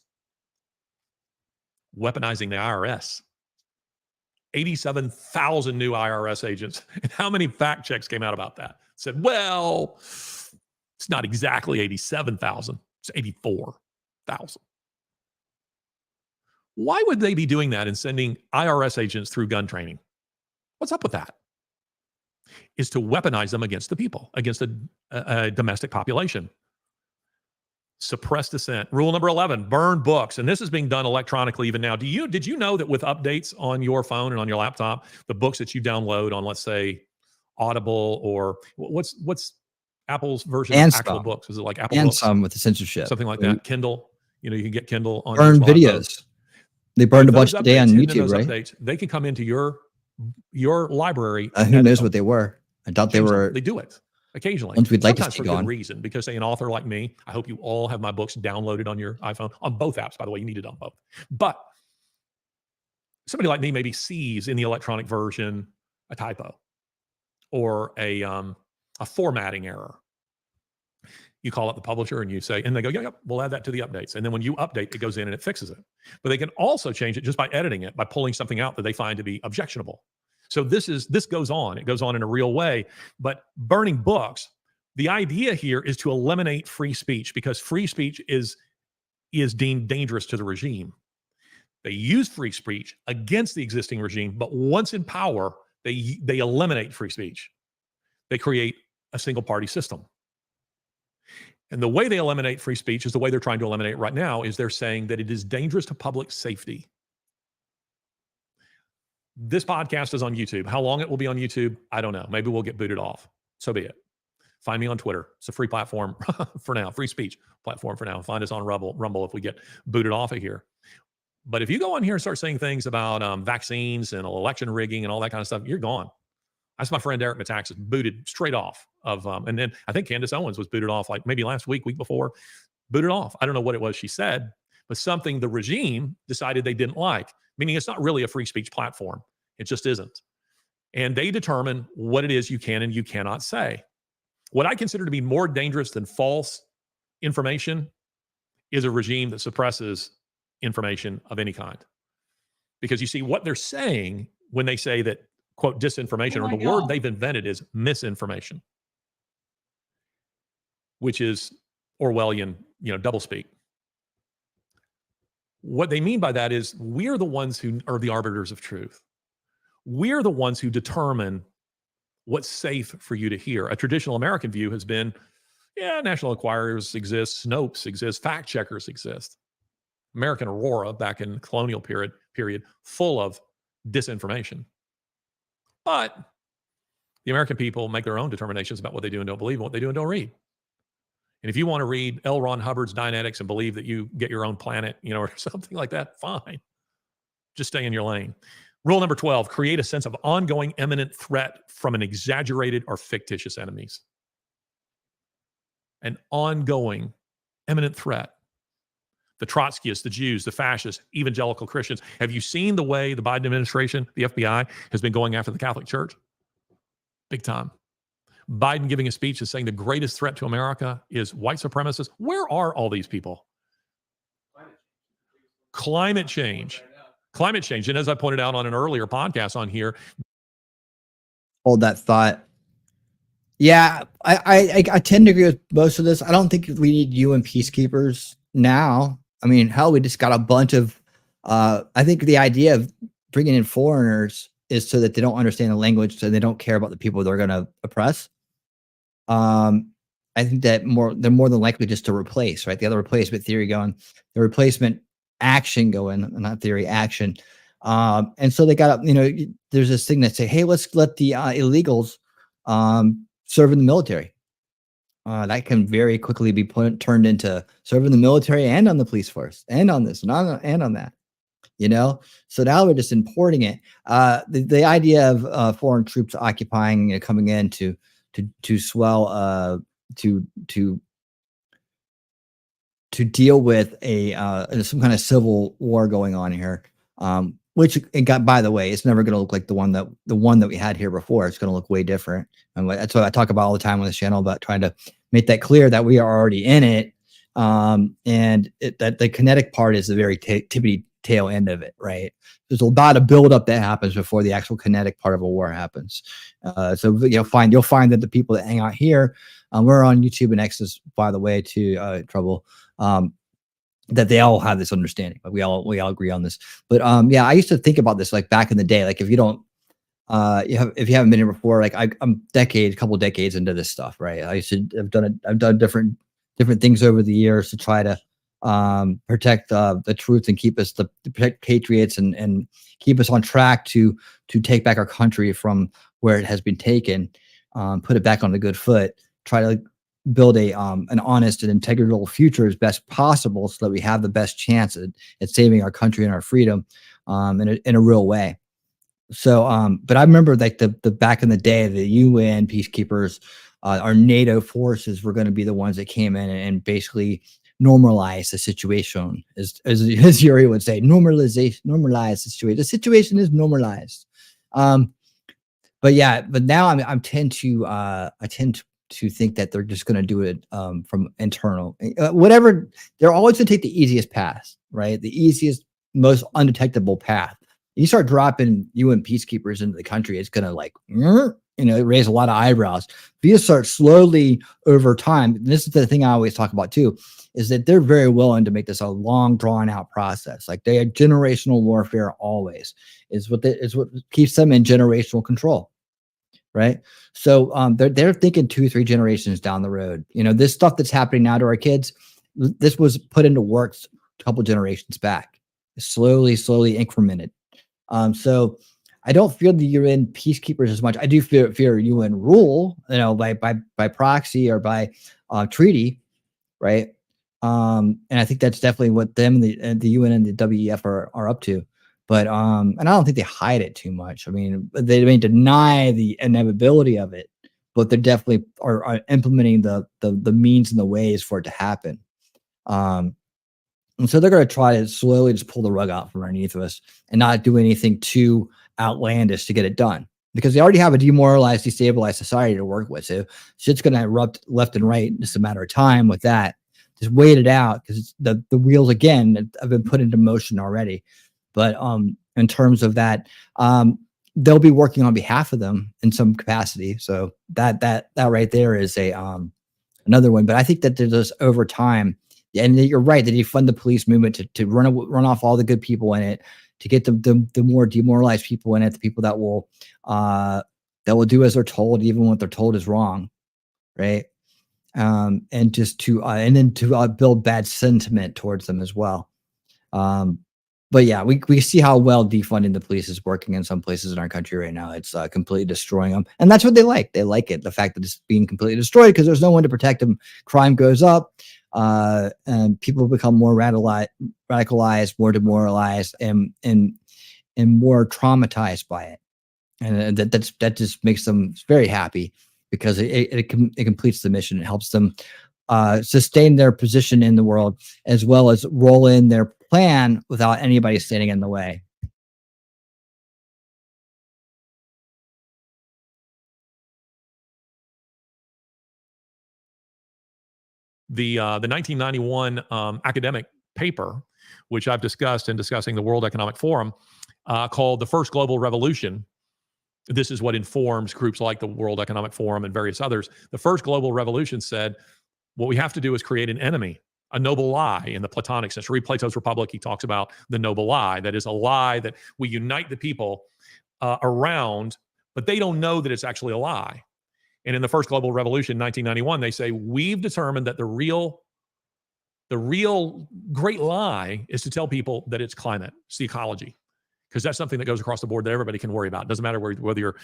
Weaponizing the IRS. 87,000 new IRS agents. And how many fact checks came out about that? Said, well, it's not exactly 87,000. It's 84,000. Why would they be doing that and sending IRS agents through gun training? What's up with that? Is to weaponize them against the people, against a domestic population. Suppress dissent. Rule number 11, burn books. And this is being done electronically even now. Did you know that with updates on your phone and on your laptop, the books that you download on, let's say, Audible, or what's Apple's version of actual books? Is it like Apple and Books? some with the censorship. Something like that. Kindle. You know, you can get Kindle on burn your smartphone. videos. They burned a bunch today on YouTube, right? Updates, they can come into your library. Who knows what they were? I doubt they were. They do it occasionally. Ones we'd like to Sometimes see for a good gone. reason, because say an author like me, I hope you all have my books downloaded on your iPhone, on both apps, by the way. You need it on both. But somebody like me maybe sees in the electronic version a typo or a formatting error. You call up the publisher and you say, and they go, yeah, we'll add that to the updates. And then when you update, it goes in and it fixes it. But they can also change it just by editing it, by pulling something out that they find to be objectionable. So this goes on. It goes on in a real way. But burning books, the idea here is to eliminate free speech, because free speech is deemed dangerous to the regime. They use free speech against the existing regime, but once in power, they eliminate free speech. They create a single party system. And the way they eliminate free speech is the way they're trying to eliminate it right now, is they're saying that it is dangerous to public safety. This podcast is on YouTube. How long it will be on YouTube, I don't know. Maybe we'll get booted off. So be it. Find me on Twitter. It's a free platform for now, free speech platform for now. Find us on Rumble if we get booted off of here. But if you go on here and start saying things about vaccines and election rigging and all that kind of stuff, you're gone. That's my friend Eric Metaxas, booted straight off of, and then I think Candace Owens was booted off like maybe last week before, booted off. I don't know what it was she said, but something the regime decided they didn't like, meaning it's not really a free speech platform. It just isn't. And they determine what it is you can and you cannot say. What I consider to be more dangerous than false information is a regime that suppresses information of any kind. Because you see what they're saying when they say that, quote, disinformation, or the word they've invented is misinformation, which is Orwellian, doublespeak. What they mean by that is we're the ones who are the arbiters of truth. We're the ones who determine what's safe for you to hear. A traditional American view has been, National Enquirers exist, Snopes exist, fact checkers exist. American Aurora back in the colonial period, full of disinformation. But the American people make their own determinations about what they do and don't believe and what they do and don't read. And if you want to read L. Ron Hubbard's Dianetics and believe that you get your own planet, or something like that, fine. Just stay in your lane. Rule number 12, create a sense of ongoing imminent threat from an exaggerated or fictitious enemies. An ongoing imminent threat. The Trotskyists, the Jews, the fascists, evangelical Christians. Have you seen the way the Biden administration, the FBI, has been going after the Catholic Church? Big time. Biden giving a speech and saying the greatest threat to America is white supremacists. Where are all these people? Climate change. Climate change. And as I pointed out on an earlier podcast on here. Hold that thought. Yeah, I tend to agree with most of this. I don't think we need UN peacekeepers now. I mean, hell, we just got a bunch of, I think the idea of bringing in foreigners is so that they don't understand the language, so they don't care about the people they're going to oppress. I think that they're more than likely just to replace, right? The other replacement theory going, the replacement action going, not theory, action. And so they got, there's this thing that say, hey, let's let the illegals serve in the military. That can very quickly be turned into serving the military and on the police force and on this and on that, So now we're just importing it. The idea of foreign troops occupying, coming in to swell, to deal with a some kind of civil war going on here. Which it got, by the way, it's never going to look like the one that we had here before. It's going to look way different, and that's what I talk about all the time on this channel, about trying to make that clear that we are already in it, and that the kinetic part is the very tippity tail end of it, right? There's a lot of buildup that happens before the actual kinetic part of a war happens. So you'll find that the people that hang out here, we're on YouTube and X's, by the way, to Trouble. That they all have this understanding. Like we all agree on this. But yeah, I used to think about this like back in the day. Like if you don't, if you haven't been here before, like I'm couple decades into this stuff, right? I've done different things over the years to try to protect the truth and keep us to protect patriots and keep us on track to take back our country from where it has been taken, put it back on a good foot, try to build an honest and integral future as best possible, so that we have the best chance at saving our country and our freedom in a real way. So, but I remember like the back in the day, the UN peacekeepers, our NATO forces were going to be the ones that came in and basically normalize the situation, as Yuri would say, normalize the situation. The situation is normalized. But yeah, but now I tend to think that they're just going to do it from internal, whatever. They're always going to take the easiest path, right? The easiest, most undetectable path. You start dropping UN peacekeepers into the country, it's going to like, raise a lot of eyebrows. If you start slowly over time, and this is the thing I always talk about too, is that they're very willing to make this a long, drawn out process. Like they have generational warfare always is what keeps them in generational control. Right. So they're thinking 2-3 generations down the road. This stuff that's happening now to our kids, this was put into works a couple generations back, slowly incremented. So I don't fear the UN peacekeepers as much. I do fear UN rule, by proxy or by treaty, right? And I think that's definitely what them and the UN and the WEF are up to. But and I don't think they hide it too much. I mean, they may deny the inevitability of it, but they definitely are implementing the means and the ways for it to happen. And so they're going to try to slowly just pull the rug out from underneath of us and not do anything too outlandish to get it done, because they already have a demoralized, destabilized society to work with. So shit's going to erupt left and right in just a matter of time with that. Just wait it out, because the wheels again have been put into motion already. But in terms of that, they'll be working on behalf of them in some capacity. So that right there is a another one. But I think that there's this over time, and you're right, that you fund the police movement to run off all the good people in it, to get the more demoralized people in it, the people that will do as they're told, even when what they're told is wrong, right? And just to build bad sentiment towards them as well. But yeah, we see how well defunding the police is working in some places in our country right now. It's completely destroying them. And that's what they like. They like it, the fact that it's being completely destroyed, because there's no one to protect them. Crime goes up, and people become more radicalized, more demoralized, and more traumatized by it. And that just makes them very happy, because it completes the mission. It helps them sustain their position in the world, as well as roll in their plan without anybody standing in the way. The 1991 academic paper, which I've discussed in discussing the World Economic Forum, called The First Global Revolution. This is what informs groups like the World Economic Forum and various others. The First Global Revolution said, what we have to do is create an enemy, a noble lie. In the Platonic sense, read Plato's Republic, he talks about the noble lie. That is a lie that we unite the people around, but they don't know that it's actually a lie. And in the First Global Revolution, 1991, they say, we've determined that the real great lie is to tell people that it's climate, it's the ecology, because that's something that goes across the board that everybody can worry about. It doesn't matter whether you're...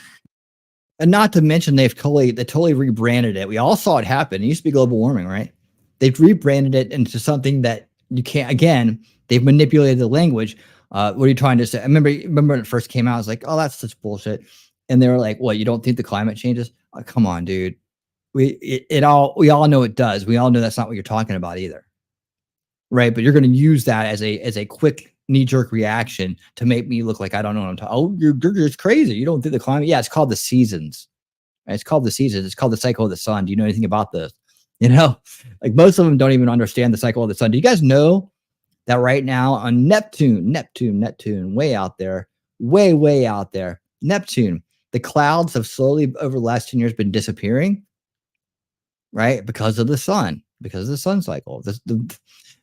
And not to mention, they totally rebranded it. We all saw it happen. It used to be global warming, right? They've rebranded it into something that you can't. Again, they've manipulated the language. What are you trying to say? I remember when it first came out, I was like, oh, that's such bullshit. And they were like, what, you don't think the climate changes? Oh, come on, dude. We all know it does. We all know that's not what you're talking about either. right? But you're going to use that as a quick knee-jerk reaction to make me look like I don't know what I'm talking. Oh, you're just crazy. You don't think the climate? Yeah, it's called the seasons. Right? It's called the seasons. It's called the cycle of the sun. Do you know anything about this? You know, like most of them don't even understand the cycle of the sun. Do you guys know that right now on Neptune, way out there, way out there, Neptune, the clouds have slowly over the last 10 years been disappearing, right? Because of the sun cycle.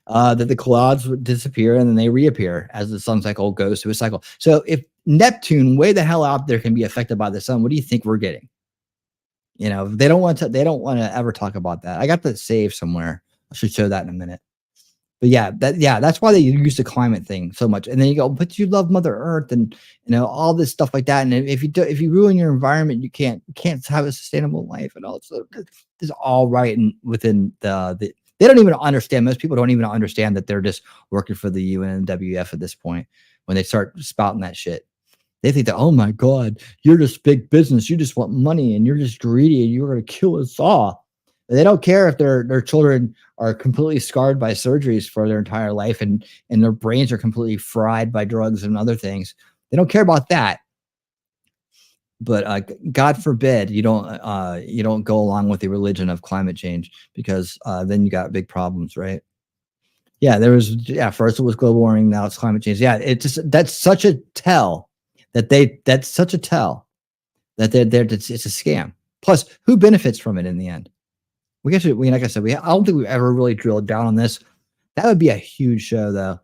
That the clouds would disappear and then they reappear as the sun cycle goes through a cycle. So if Neptune, way the hell out there, can be affected by the sun, what do you think we're getting? You know, they don't want to ever talk about that. I got that saved somewhere. I should show that in a minute. But that's why they use the climate thing so much. And then you go, but you love Mother Earth and all this stuff like that. And if you ruin your environment, you can't have a sustainable life and all. So this is all right and within the they don't even understand. Most people don't even understand that they're just working for the UN and WF at this point when they start spouting that shit. They think that, oh my God, you're just big business. You just want money and you're just greedy and you're going to kill us all. They don't care if their children are completely scarred by surgeries for their entire life and their brains are completely fried by drugs and other things. They don't care about that. But God forbid you don't go along with the religion of climate change, because then you got big problems, right? Yeah, first it was global warming, now it's climate change. Yeah, that's such a tell that it's a scam. Plus, who benefits from it in the end? Like I said, I don't think we've ever really drilled down on this. That would be a huge show, though.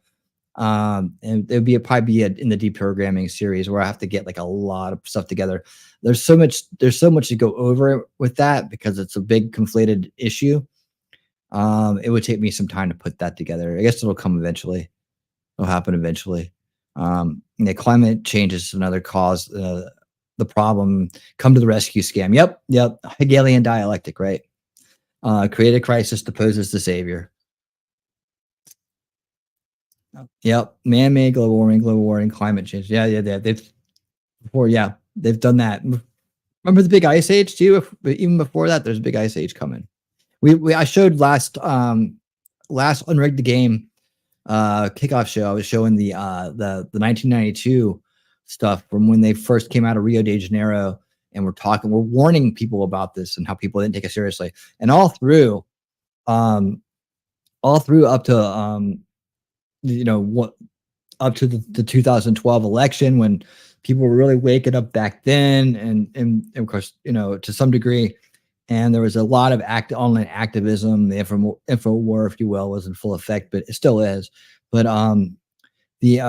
And it would probably be in the deprogramming series where I have to get like a lot of stuff together. There's so much to go over with that because it's a big conflated issue. It would take me some time to put that together. I guess it'll come eventually. It'll happen eventually. Climate change is another cause. The problem. Come to the rescue scam. Yep. Hegelian dialectic, right? Create a crisis, deposes the savior. Yep, man-made global warming, climate change. Yeah. They've done that. Remember the big ice age too? Even before that, there's a big ice age coming. I showed last Unrig the Game kickoff show. I was showing the 1992 stuff from when they first came out of Rio de Janeiro, and we're warning people about this and how people didn't take it seriously. And all through up to up to the 2012 election, when people were really waking up back then, and of course, to some degree, and there was a lot of online activism. The info war, if you will, was in full effect, but it still is. But we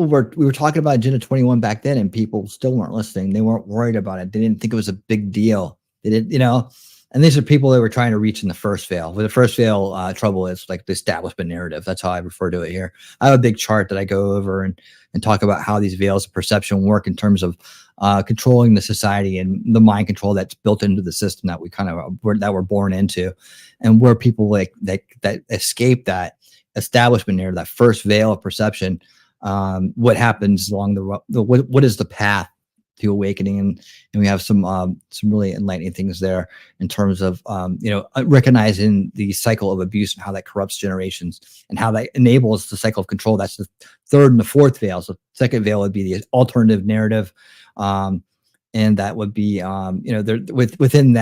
were talking about Agenda 21 back then, and people still weren't listening. They weren't worried about it. They didn't think it was a big deal. They didn't, and these are people that were trying to reach in the first veil. With the first veil trouble is like the establishment narrative. That's how I refer to it here. I have a big chart that I go over and talk about how these veils of perception work in terms of controlling the society and the mind control that's built into the system that we're born into, and where people that escape that establishment narrative, that first veil of perception. What happens along what is the path to awakening, and we have some really enlightening things there in terms of recognizing the cycle of abuse and how that corrupts generations and how that enables the cycle of control. That's the third and the fourth veil. So second veil would be the alternative narrative, and that would be within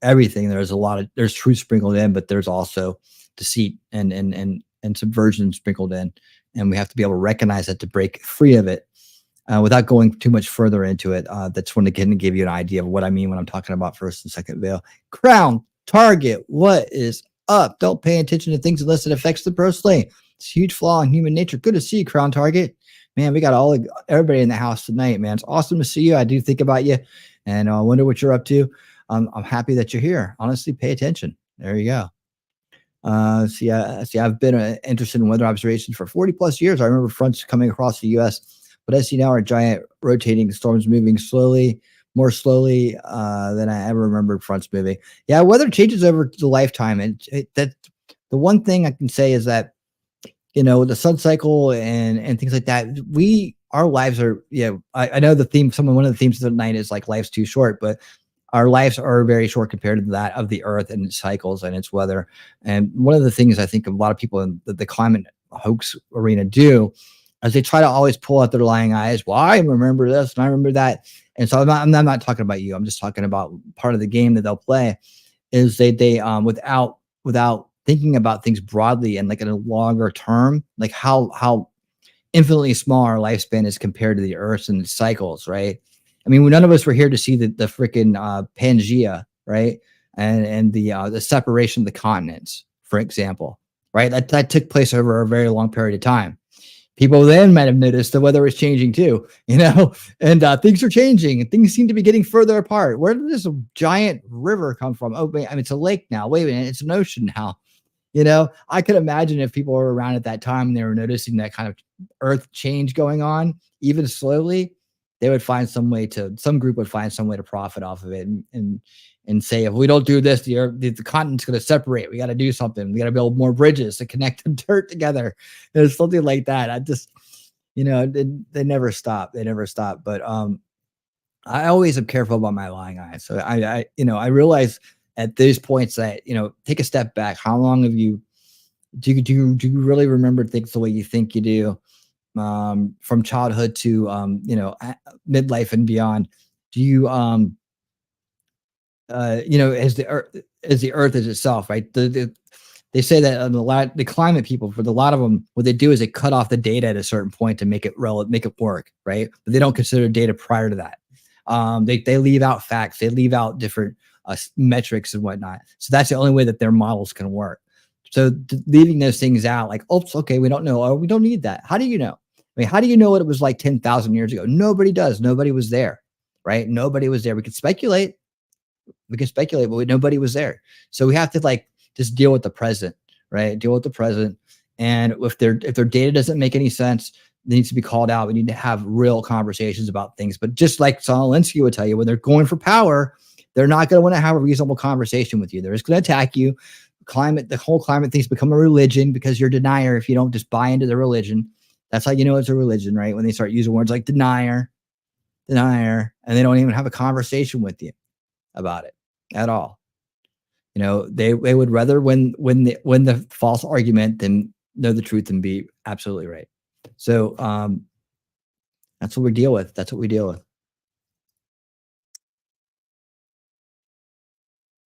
everything there's truth sprinkled in, but there's also deceit and subversion sprinkled in. And we have to be able to recognize that to break free of it without going too much further into it. That's when, again, to give you an idea of what I mean when I'm talking about first and second veil. Crown target, what is up? Don't pay attention to things unless it affects them personally. It's a huge flaw in human nature. Good to see you, Crown Target. Man, we got everybody in the house tonight, man. It's awesome to see you. I do think about you, and I wonder what you're up to. I'm happy that you're here. Honestly, pay attention. There you go. I've been interested in weather observations for 40 plus years. I remember fronts coming across the U.S., but I see now are giant rotating storms moving more slowly than I ever remembered fronts moving. Yeah, weather changes over the lifetime, and that the one thing I can say is that the sun cycle and things like that. Our lives are I know the theme. One of the themes of the night is like life's too short, but our lives are very short compared to that of the earth and its cycles and its weather. And one of the things I think a lot of people in the climate hoax arena do is they try to always pull out their lying eyes. Well, I remember this and I remember that. And so I'm not talking about you. I'm just talking about part of the game that they'll play is they without thinking about things broadly and like in a longer term, like how infinitely small our lifespan is compared to the earth and its cycles, right? I mean, none of us were here to see the freaking Pangea, right? And the separation of the continents, for example, right? That took place over a very long period of time. People then might have noticed the weather was changing too, you know, and things are changing and things seem to be getting further apart. Where did this giant river come from? Oh, wait, I mean, it's a lake now. Wait a minute, it's an ocean now. You know, I could imagine if people were around at that time and they were noticing that kind of earth change going on, even slowly, they would find some group would find some way to profit off of it and say, if we don't do this, the continent's going to separate. We got to do something. We got to build more bridges to connect the dirt together. There's something like that. I just, you know, they never stop. They never stop. But I always am careful about my lying eyes. So I realize at those points that, you know, take a step back. How long have you, do you really remember things the way you think you do? From childhood to, you know, midlife and beyond. Do you, you know, as the earth is itself, right? They say that the climate people, for a lot of them, what they do is they cut off the data at a certain point to make it work, right? But they don't consider data prior to that. They leave out facts. They leave out different metrics and whatnot. So that's the only way that their models can work. So leaving those things out, like, oops, okay, we don't know. Oh, we don't need that. How do you know? I mean, how do you know what it was like 10,000 years ago? Nobody does. Nobody was there, right? Nobody was there. We could speculate. But nobody was there. So we have to like just deal with the present, right? Deal with the present. And if their data doesn't make any sense, it needs to be called out. We need to have real conversations about things. But just like Saul Alinsky would tell you, when they're going for power, they're not going to want to have a reasonable conversation with you. They're just going to attack you. The whole climate thing's become a religion because you're a denier if you don't just buy into the religion. That's how you know it's a religion, right? When they start using words like denier, and they don't even have a conversation with you about it at all. You know, they would rather win the false argument than know the truth and be absolutely right. So that's what we deal with. That's what we deal with.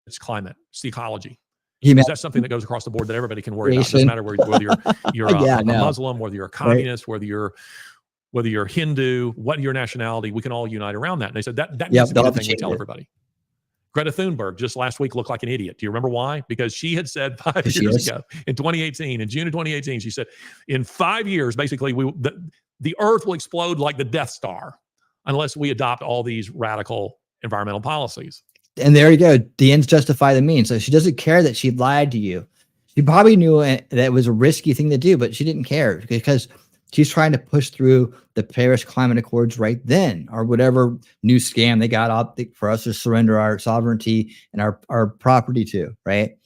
It's climate, it's the ecology. Is that something that goes across the board that everybody can worry about? It doesn't matter whether you're a Muslim, whether you're a communist, right? whether you're Hindu, what your nationality, we can all unite around that. And they said that needs to be the thing we tell everybody. Greta Thunberg just last week looked like an idiot. Do you remember why? Because she had said 5 years ago in 2018, in June of 2018, she said, in 5 years, basically, the earth will explode like the Death Star unless we adopt all these radical environmental policies. And there you go. The ends justify the means. So she doesn't care that she lied to you. She probably knew that it was a risky thing to do, but she didn't care because she's trying to push through the Paris Climate Accords right then, or whatever new scam they got up for us to surrender our sovereignty and our property to, right?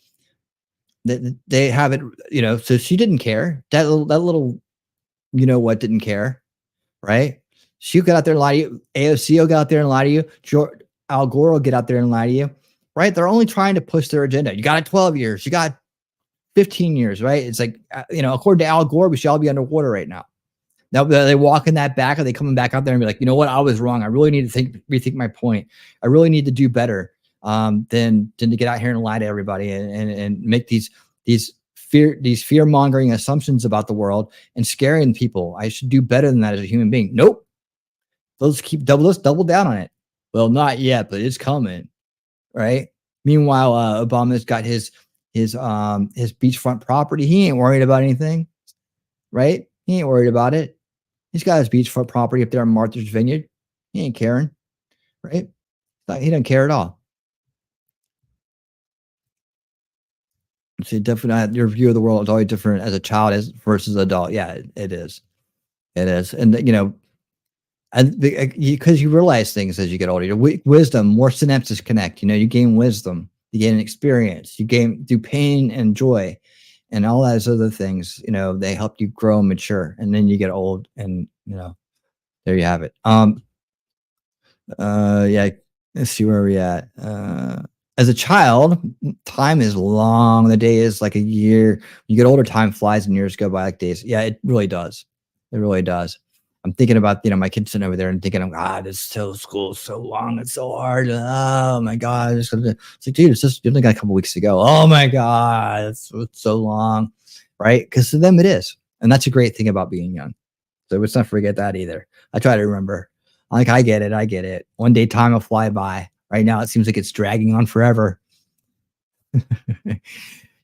They have it, you know, so she didn't care. That little, you know what, didn't care, right? She got out there and lie to you. AOC will get out there and lie to you. Al Gore will get out there and lie to you, right? They're only trying to push their agenda. You got it 12 years. You got 15 years, right? It's like, you know, according to Al Gore, we should all be underwater right now. Now, are they walking that back? Are they coming back out there and be like, you know what? I was wrong. I really need to rethink my point. I really need to do better than to get out here and lie to everybody and make these fear-mongering assumptions about the world and scaring people. I should do better than that as a human being. Nope. Let's double down on it. Well, not yet, but it's coming, right? Meanwhile, Obama's got his beachfront property. He ain't worried about anything, right? He ain't worried about it. He's got his beachfront property up there in Martha's Vineyard. He ain't caring, right? He doesn't care at all. So definitely, your view of the world is always different as a child versus adult. Yeah, it is. It is, and you know. And because you realize things as you get older, wisdom, more synapses connect. You know, you gain wisdom, you gain experience, you gain through pain and joy, and all those other things. You know, they help you grow and mature, and then you get old, and you know, there you have it. Yeah, Let's see where we at. As a child, time is long. The day is like a year. You get older, time flies and years go by like days. Yeah, it really does. It really does. I'm thinking about, my kids sitting over there and thinking, God, this school is so long. It's so hard. Oh my God. It's like, dude, it's just, you only got a couple weeks to go. Oh my God. It's so long. Right. Because to them it is. And that's a great thing about being young. So let's not forget that either. I try to remember. Like, I get it. One day time will fly by. Right now, it seems like it's dragging on forever.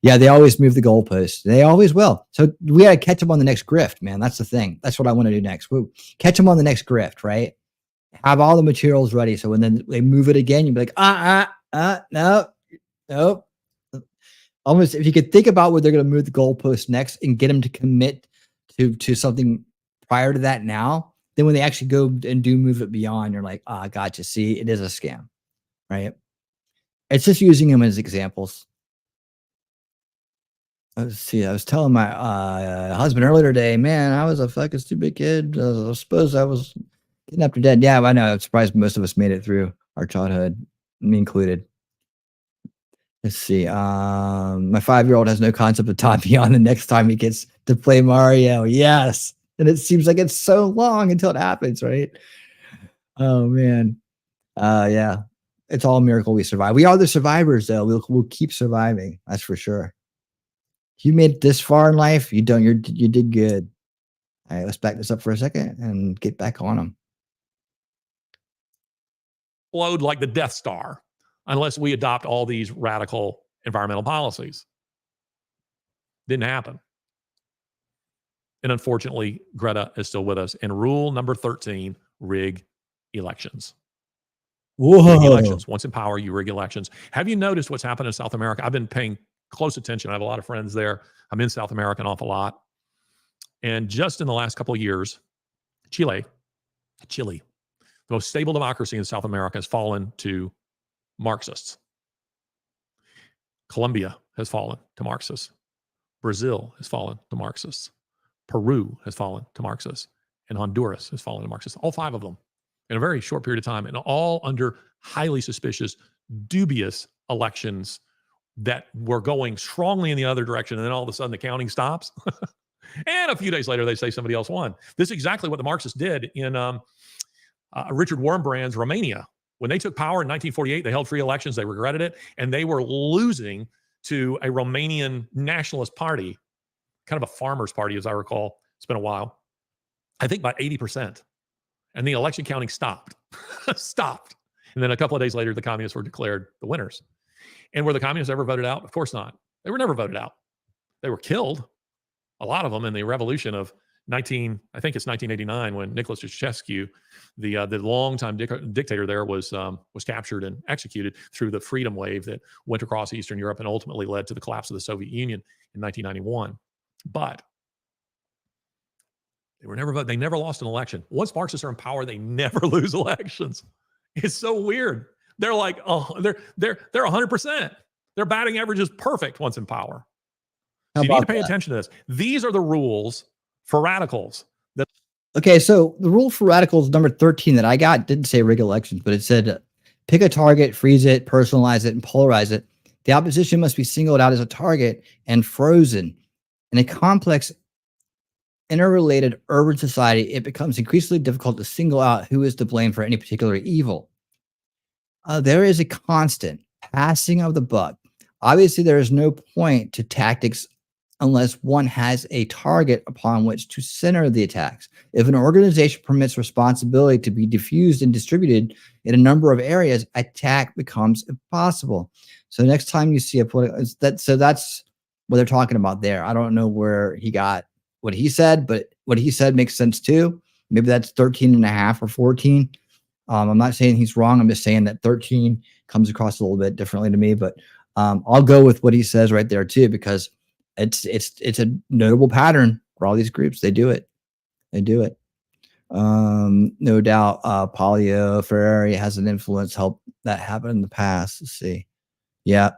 Yeah, they always move the goalposts. They always will. So we got to catch them on the next grift, man. That's the thing. That's what I want to do next. We'll catch them on the next grift, right? Have all the materials ready. So when then they move it again, you'll be like, no. Almost, if you could think about where they're going to move the goalpost next and get them to commit to something prior to that now, then when they actually go and do move it beyond, you're like, gotcha. See, it is a scam, right? It's just using them as examples. Let's see. I was telling my husband earlier today, man, I was a fucking stupid kid. I suppose I was kidnapped or dead. Yeah, I know. I'm surprised most of us made it through our childhood, me included. Let's see. My 5-year-old has no concept of time beyond the next time he gets to play Mario. Yes. And it seems like it's so long until it happens, right? Oh man. Yeah. It's all a miracle we survive. We are the survivors, though. We'll keep surviving. That's for sure. You made it this far in life. You did good. All right, let's back this up for a second and get back on them. Explode like the Death Star unless we adopt all these radical environmental policies. Didn't happen. And unfortunately, Greta is still with us. And rule number 13, rig elections. Whoa. Rig elections. Once in power, you rig elections. Have you noticed what's happened in South America? I've been paying close attention. I have a lot of friends there. I'm in South America an awful lot. And just in the last couple of years, Chile, the most stable democracy in South America, has fallen to Marxists. Colombia has fallen to Marxists. Brazil has fallen to Marxists. Peru has fallen to Marxists. And Honduras has fallen to Marxists. All 5 of them in a very short period of time, and all under highly suspicious, dubious elections that were going strongly in the other direction. And then all of a sudden the counting stops. And a few days later, they say somebody else won. This is exactly what the Marxists did in Richard Wurmbrand's Romania. When they took power in 1948, they held free elections. They regretted it. And they were losing to a Romanian nationalist party, kind of a farmer's party, as I recall. It's been a while. I think by 80%. And the election counting stopped. And then a couple of days later, the communists were declared the winners. And were the communists ever voted out? Of course not. They were never voted out. They were killed, a lot of them, in the revolution of 1989, when Nicholas Ceausescu, the longtime dictator there, was captured and executed through the freedom wave that went across Eastern Europe and ultimately led to the collapse of the Soviet Union in 1991. But they never lost an election. Once Marxists are in power, they never lose elections. It's so weird. They're like, they're 100%. Their batting average is perfect once in power. So you need to pay attention to this. These are the rules for radicals. Okay, so the rule for radicals number 13 that I got didn't say rig elections, but it said pick a target, freeze it, personalize it, and polarize it. The opposition must be singled out as a target and frozen. In a complex, interrelated urban society, it becomes increasingly difficult to single out who is to blame for any particular evil. There is a constant passing of the buck. Obviously, there is no point to tactics unless one has a target upon which to center the attacks. If an organization permits responsibility to be diffused and distributed in a number of areas, attack becomes impossible. So next time you see a political, so that's what they're talking about there. I don't know where he got what he said, but what he said makes sense too. Maybe that's 13 and a half or 14. I'm not saying he's wrong. I'm just saying that 13 comes across a little bit differently to me, but I'll go with what he says right there too, because it's a notable pattern for all these groups. They do it. No doubt Paulo Freire has an influence, help that happen in the past. Let's see. Yeah.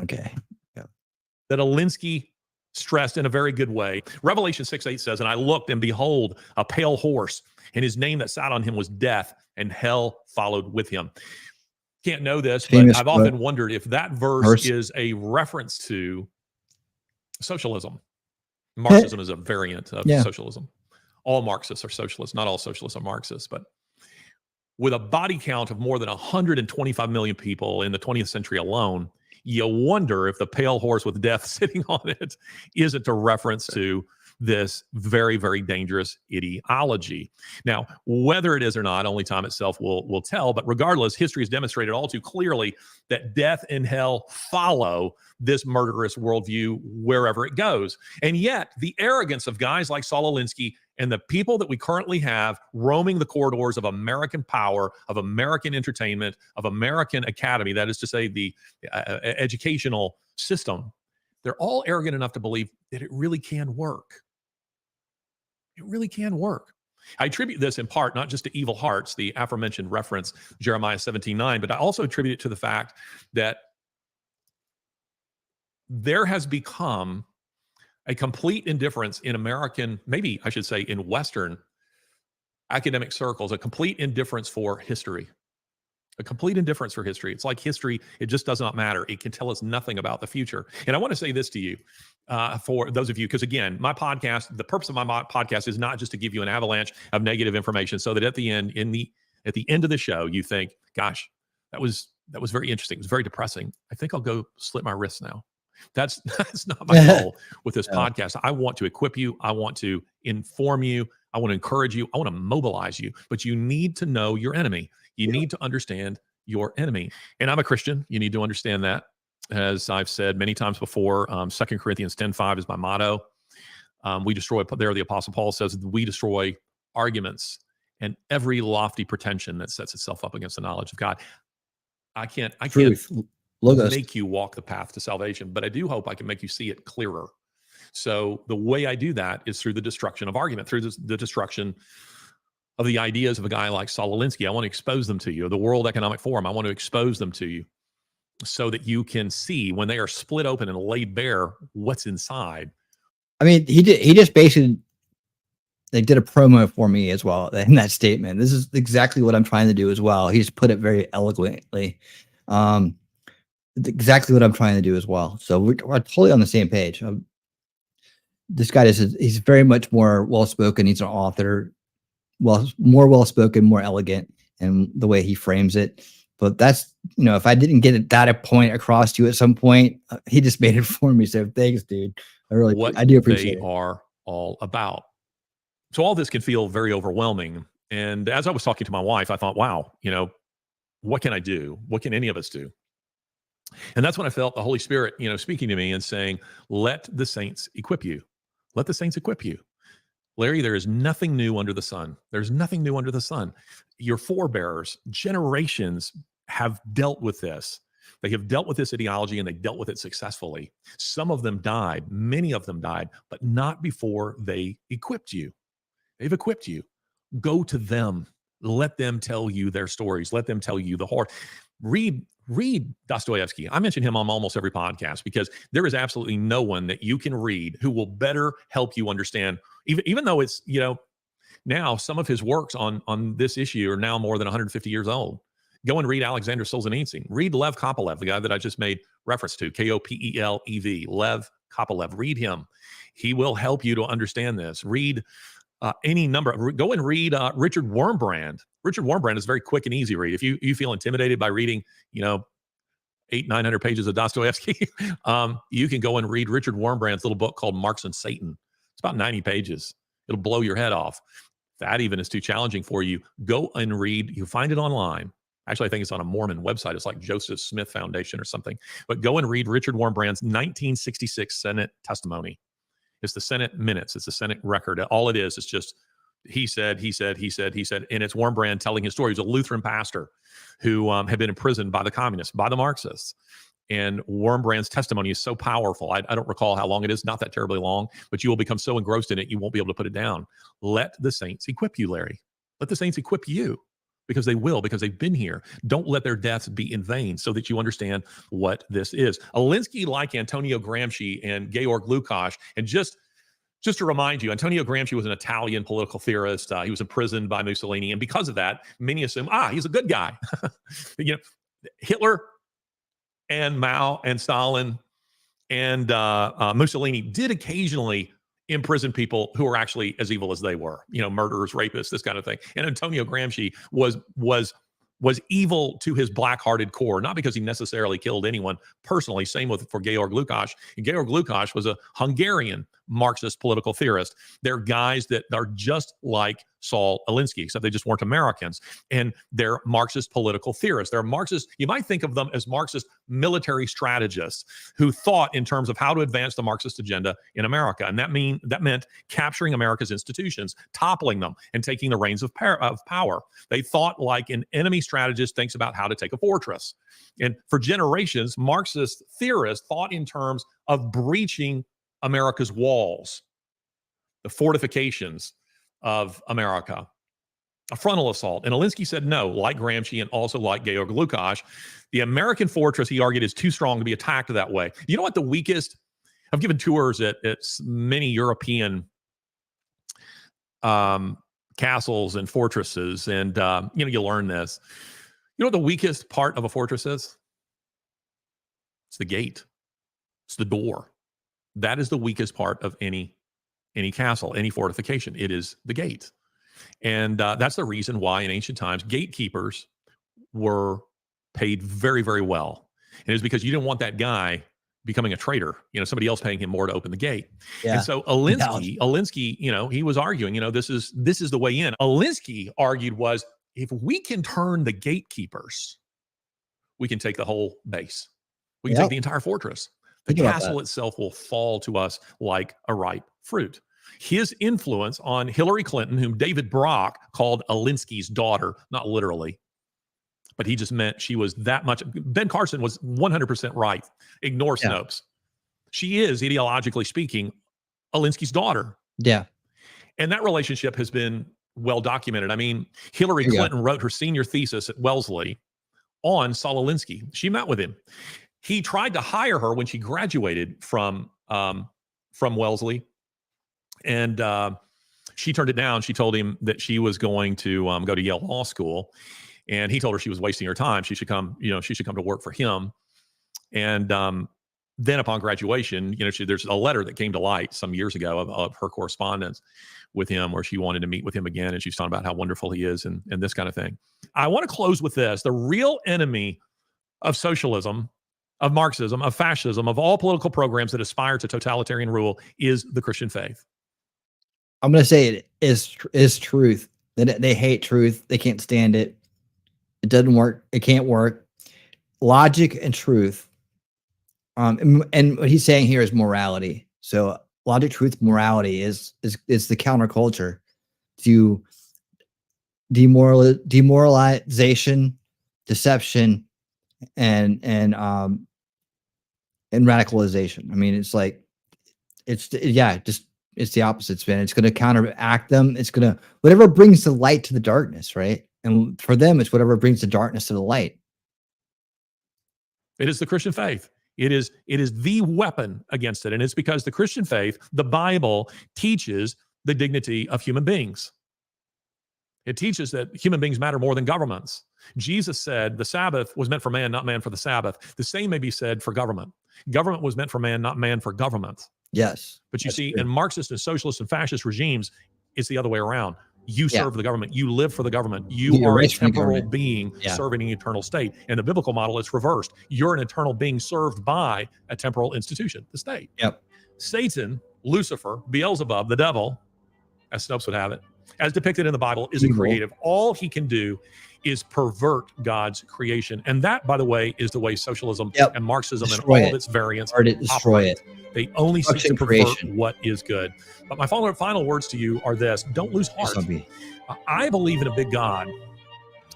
Okay. Yeah. That Alinsky stressed in a very good way. Revelation 6:8 says, and I looked, and behold, a pale horse, and his name that sat on him was Death, and hell followed with him. Can't know this, Famous but I've often wondered if that verse is a reference to socialism. Marxism is a variant of socialism. All Marxists are socialists. Not all socialists are Marxists, but with a body count of more than 125 million people in the 20th century alone, you wonder if the pale horse with death sitting on it isn't a reference to this very, very dangerous ideology. Now, whether it is or not, only time itself will tell. But regardless, history has demonstrated all too clearly that death and hell follow this murderous worldview wherever it goes. And yet, the arrogance of guys like Saul Alinsky and the people that we currently have roaming the corridors of American power, of American entertainment, of American academy, that is to say, the educational system, they're all arrogant enough to believe that it really can work. It really can work. I attribute this in part not just to evil hearts, the aforementioned reference, Jeremiah 17:9, but I also attribute it to the fact that there has become a complete indifference in American, maybe I should say in Western academic circles, a complete indifference for history. A complete indifference for history. It's like history, it just does not matter. It can tell us nothing about the future. And I want to say this to you, for those of you, because again, my podcast, the purpose of my podcast is not just to give you an avalanche of negative information so that at the end, at the end of the show, you think, gosh, that was very interesting. It was very depressing. I think I'll go slit my wrists now. That's not my goal with this podcast. I want to equip you. I want to inform you. I want to encourage you. I want to mobilize you. But you need to know your enemy. You need to understand your enemy. And I'm a Christian. You need to understand that. As I've said many times before, 2 Corinthians 10:5 is my motto. We destroy, there the Apostle Paul says, we destroy arguments and every lofty pretension that sets itself up against the knowledge of God. I can't make you walk the path to salvation, but I do hope I can make you see it clearer. So the way I do that is through the destruction of argument, through the destruction of the ideas of a guy like Saul Alinsky. I want to expose them to you. The World Economic Forum, I want to expose them to you so that you can see when they are split open and laid bare what's inside. I mean, he just basically, they did a promo for me as well in that statement. This is exactly what I'm trying to do as well. He just put it very eloquently. Exactly what I'm trying to do as well. So we're totally on the same page. This guy he's very much more well-spoken. He's an author, more well-spoken, more elegant in the way he frames it. But that's, if I didn't get that point across to you at some point, he just made it for me. So thanks, dude. I do appreciate it. What they are all about. So all this can feel very overwhelming. And as I was talking to my wife, I thought, wow, what can I do? What can any of us do? And that's when I felt the Holy Spirit, speaking to me and saying, let the saints equip you. Let the saints equip you. Larry, there is nothing new under the sun. There's nothing new under the sun. Your forebears, generations have dealt with this. They have dealt with this ideology and they dealt with it successfully. Some of them died. Many of them died, but not before they equipped you. They've equipped you. Go to them. Let them tell you their stories. Let them tell you the horror. Read Dostoevsky. I mention him on almost every podcast because there is absolutely no one that you can read who will better help you understand, even though it's, now some of his works on this issue are now more than 150 years old. Go and read Alexander Solzhenitsyn. Read Lev Kopelev, the guy that I just made reference to, Kopelev, Lev Kopelev. Read him. He will help you to understand this. Read any number. Go and read Richard Wurmbrand. Richard Wurmbrand is a very quick and easy read. If you feel intimidated by reading, 800-900 pages of Dostoevsky, you can go and read Richard Wurmbrand's little book called Marx and Satan. It's about 90 pages. It'll blow your head off. If that even is too challenging for you, go and read. You find it online. Actually, I think it's on a Mormon website. It's like Joseph Smith Foundation or something. But go and read Richard Wurmbrand's 1966 Senate testimony. It's the Senate minutes. It's the Senate record. All it is just he said, and it's Wurmbrand telling his story. He was a Lutheran pastor who had been imprisoned by the communists, by the Marxists. And Wurmbrand's testimony is so powerful. I don't recall how long it is, not that terribly long, but you will become so engrossed in it, you won't be able to put it down. Let the saints equip you, Larry. Let the saints equip you. because they will, because they've been here. Don't let their deaths be in vain, so that you understand what this is. Alinsky, like Antonio Gramsci and Georg Lukács, and just to remind you, Antonio Gramsci was an Italian political theorist. He was imprisoned by Mussolini, and because of that, many assume, he's a good guy. Hitler and Mao and Stalin and Mussolini did occasionally imprison people who were actually as evil as they were, murderers, rapists, this kind of thing. And Antonio Gramsci was evil to his black-hearted core, not because he necessarily killed anyone personally. Same for Georg Lukács. Georg Lukács was a Hungarian Marxist political theorist. They're guys that are just like Saul Alinsky, except they just weren't Americans. And they're Marxist political theorists. They're Marxist. You might think of them as Marxist military strategists who thought in terms of how to advance the Marxist agenda in America. And that meant capturing America's institutions, toppling them, and taking the reins of power. They thought like an enemy strategist thinks about how to take a fortress. And for generations, Marxist theorists thought in terms of breaching America's walls, the fortifications of America, a frontal assault. And Alinsky said no, like Gramsci and also like Georg Lukács. The American fortress, he argued, is too strong to be attacked that way. You know what the weakest? I've given tours at many European castles and fortresses, and you learn this. You know what the weakest part of a fortress is? It's the gate. It's the door. That is the weakest part of any castle, any fortification. It is the gate. And that's the reason why in ancient times, gatekeepers were paid very, very well. And it was because you didn't want that guy becoming a traitor, somebody else paying him more to open the gate. Yeah. And so Alinsky, he was arguing, this is the way in. Alinsky argued was, if we can turn the gatekeepers, we can take the whole base. We can take the entire fortress. The castle itself will fall to us like a ripe fruit. His influence on Hillary Clinton, whom David Brock called Alinsky's daughter, not literally, but he just meant she was that much. Ben Carson was 100% right. Ignore Snopes. She is, ideologically speaking, Alinsky's daughter. Yeah. And that relationship has been well documented. I mean, Hillary Clinton wrote her senior thesis at Wellesley on Saul Alinsky. She met with him. He tried to hire her when she graduated from Wellesley, and she turned it down. She told him that she was going to go to Yale Law School, and he told her she was wasting her time. She should come, she should come to work for him. And then upon graduation, there's a letter that came to light some years ago of her correspondence with him, where she wanted to meet with him again, and she's talking about how wonderful he is and this kind of thing. I want to close with this: the real enemy of socialism, of Marxism, of fascism, of all political programs that aspire to totalitarian rule is the Christian faith. I'm going to say it is truth. They hate truth. They can't stand it. It doesn't work. It can't work. Logic and truth. And what he's saying here is morality. So logic, truth, morality is the counterculture to demoralization, deception, and radicalization. I mean, it's like, it's the opposite spin. It's going to counteract them. It's going to, whatever brings the light to the darkness, right? And for them, it's whatever brings the darkness to the light. It is the Christian faith. It is the weapon against it. And it's because the Christian faith, the Bible, teaches the dignity of human beings. It teaches that human beings matter more than governments. Jesus said the Sabbath was meant for man, not man for the Sabbath. The same may be said for government. Government was meant for man, not man for government. Yes. But you see, in Marxist and socialist and fascist regimes, it's the other way around. You serve the government. You live for the government. You are a temporal being serving an eternal state. In the biblical model, it's reversed. You're an eternal being served by a temporal institution, the state. Yep. Satan, Lucifer, Beelzebub, the devil, as Snopes would have it, as depicted in the Bible, is a creative. All he can do is pervert God's creation. And that, by the way, is the way socialism and Marxism and all of its variants operate. They only seek to pervert what is good. But my final words to you are this: don't lose heart. I believe in a big God,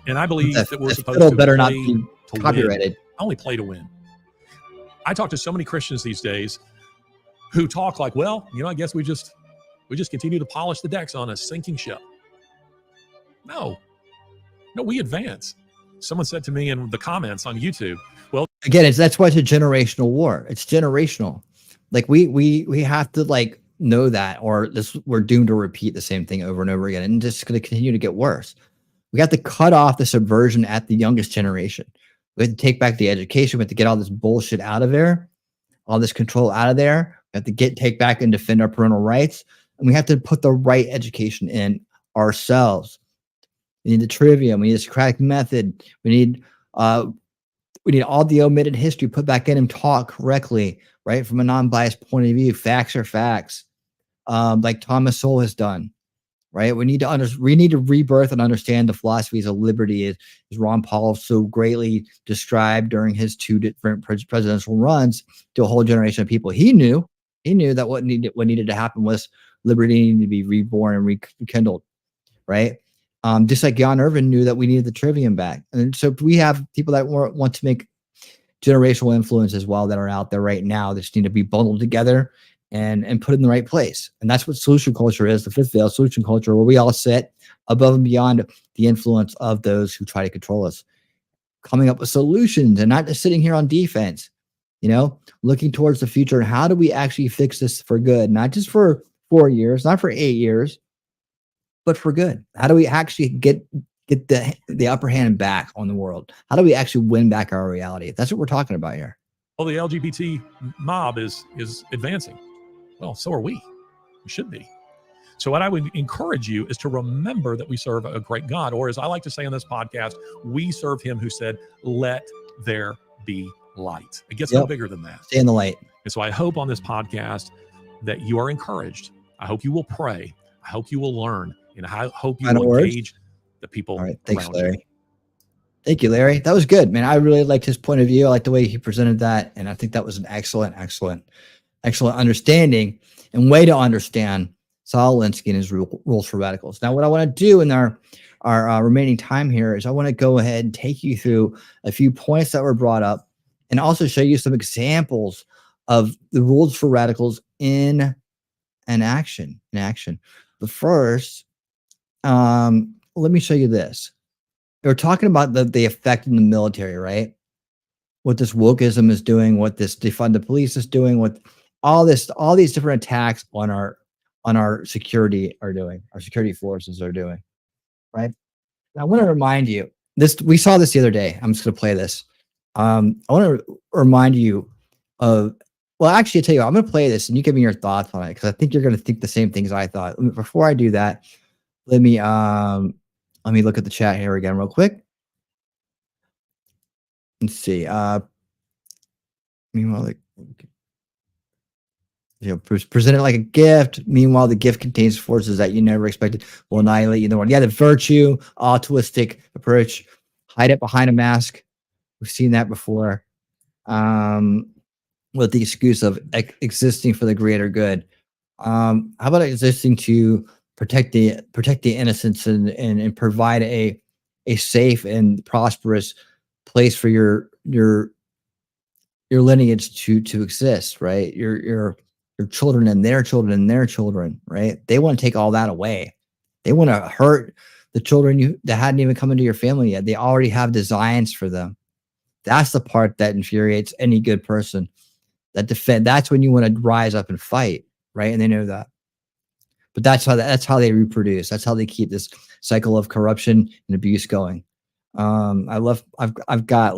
and I believe that we're supposed to better play not be to copyrighted. win. I only play to win. I talk to so many Christians these days who talk like, well, I guess we just continue to polish the decks on a sinking ship. No. No, we advance. Someone said to me in the comments on YouTube, well, again, that's why it's a generational war. It's generational. Like we have to like know that, or we're doomed to repeat the same thing over and over again, and it's going to continue to get worse. We have to cut off the subversion at the youngest generation. We have to take back the education. We have to get all this bullshit out of there, all this control out of there. We have to take back and defend our parental rights, and we have to put the right education in ourselves. We need the trivia. We need the Socratic method. We need all the omitted history put back in and taught correctly, right? From a non-biased point of view. Facts are facts, like Thomas Sowell has done, right? We need to rebirth and understand the philosophies of liberty, as Ron Paul so greatly described during his 2 different presidential runs to a whole generation of people. He knew that what needed to happen was liberty needed to be reborn and rekindled, right? Just like Jan Irvin knew that we needed the trivium back. And so we have people that want to make generational influence as well that are out there right now that just need to be bundled together and put in the right place. And that's what solution culture is, the fifth veil solution culture, where we all sit above and beyond the influence of those who try to control us, coming up with solutions and not just sitting here on defense, looking towards the future. And how do we actually fix this for good? Not just for 4 years, not for 8 years, but for good. How do we actually get the upper hand back on the world? How do we actually win back our reality? That's what we're talking about here. Well, the LGBT mob is advancing. Well, so are we. We should be. So what I would encourage you is to remember that we serve a great God, or as I like to say on this podcast, we serve him who said, let there be light. It gets no bigger than that. Stay in the light. And so I hope on this podcast that you are encouraged. I hope you will pray. I hope you will learn. And I hope you will engage the people. All right. Thanks, around Larry. you. Thank you, Larry. That was good, man. I really liked his point of view. I like the way he presented that. And I think that was an excellent understanding and way to understand Saul Alinsky and his rules for radicals. Now, what I want to do in our remaining time here is I want to go ahead and take you through a few points that were brought up and also show you some examples of the rules for radicals in action. But first, let me show you this. We're talking about the effect in the military, right? What this wokeism is doing, what this defund the police is doing, what all these different attacks on our security are doing, our security forces are doing, right? Now, I want to remind you this. We saw this the other day. I'm just going to play this. I want to remind you of. Well, actually, I'll tell you what, I'm going to play this and you give me your thoughts on it, because I think you're going to think the same things I thought. Before I do that, let me look at the chat here again real quick. Let's see. Meanwhile, present it like a gift. Meanwhile, the gift contains forces that you never expected will annihilate you in the world. Yeah, the virtue, altruistic approach. Hide it behind a mask. We've seen that before. With the excuse of existing for the greater good. How about existing to protect the innocents and provide a safe and prosperous place for your lineage to exist, right? Your children and their children and their children, right? They want to take all that away. They want to hurt the children that hadn't even come into your family yet. They already have designs for them. That's the part that infuriates any good person. That's when you want to rise up and fight, right? And they know that. But that's how they reproduce. That's how they keep this cycle of corruption and abuse going. I've got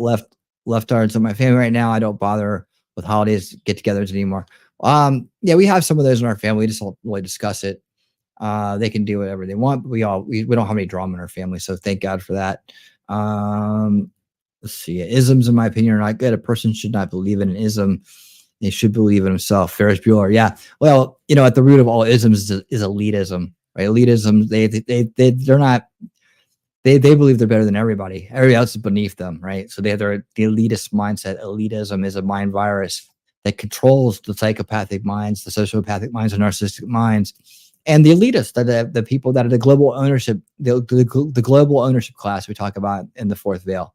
leftards in my family right now. I don't bother with holidays get-togethers anymore. Yeah, we have some of those in our family. We just don't really discuss it. They can do whatever they want. But we don't have any drama in our family, so thank God for that. Let's see. Isms, in my opinion, are not good. A person should not believe in an ism. They should believe in himself. Ferris Bueller. Yeah. Well, at the root of all isms is elitism, right? Elitism. They're not. They believe they're better than everybody. Everybody else is beneath them, right? So they have the elitist mindset. Elitism is a mind virus that controls the psychopathic minds, the sociopathic minds, and narcissistic minds, and the elitists, the people that are the global ownership, the global ownership class we talk about in the fourth veil,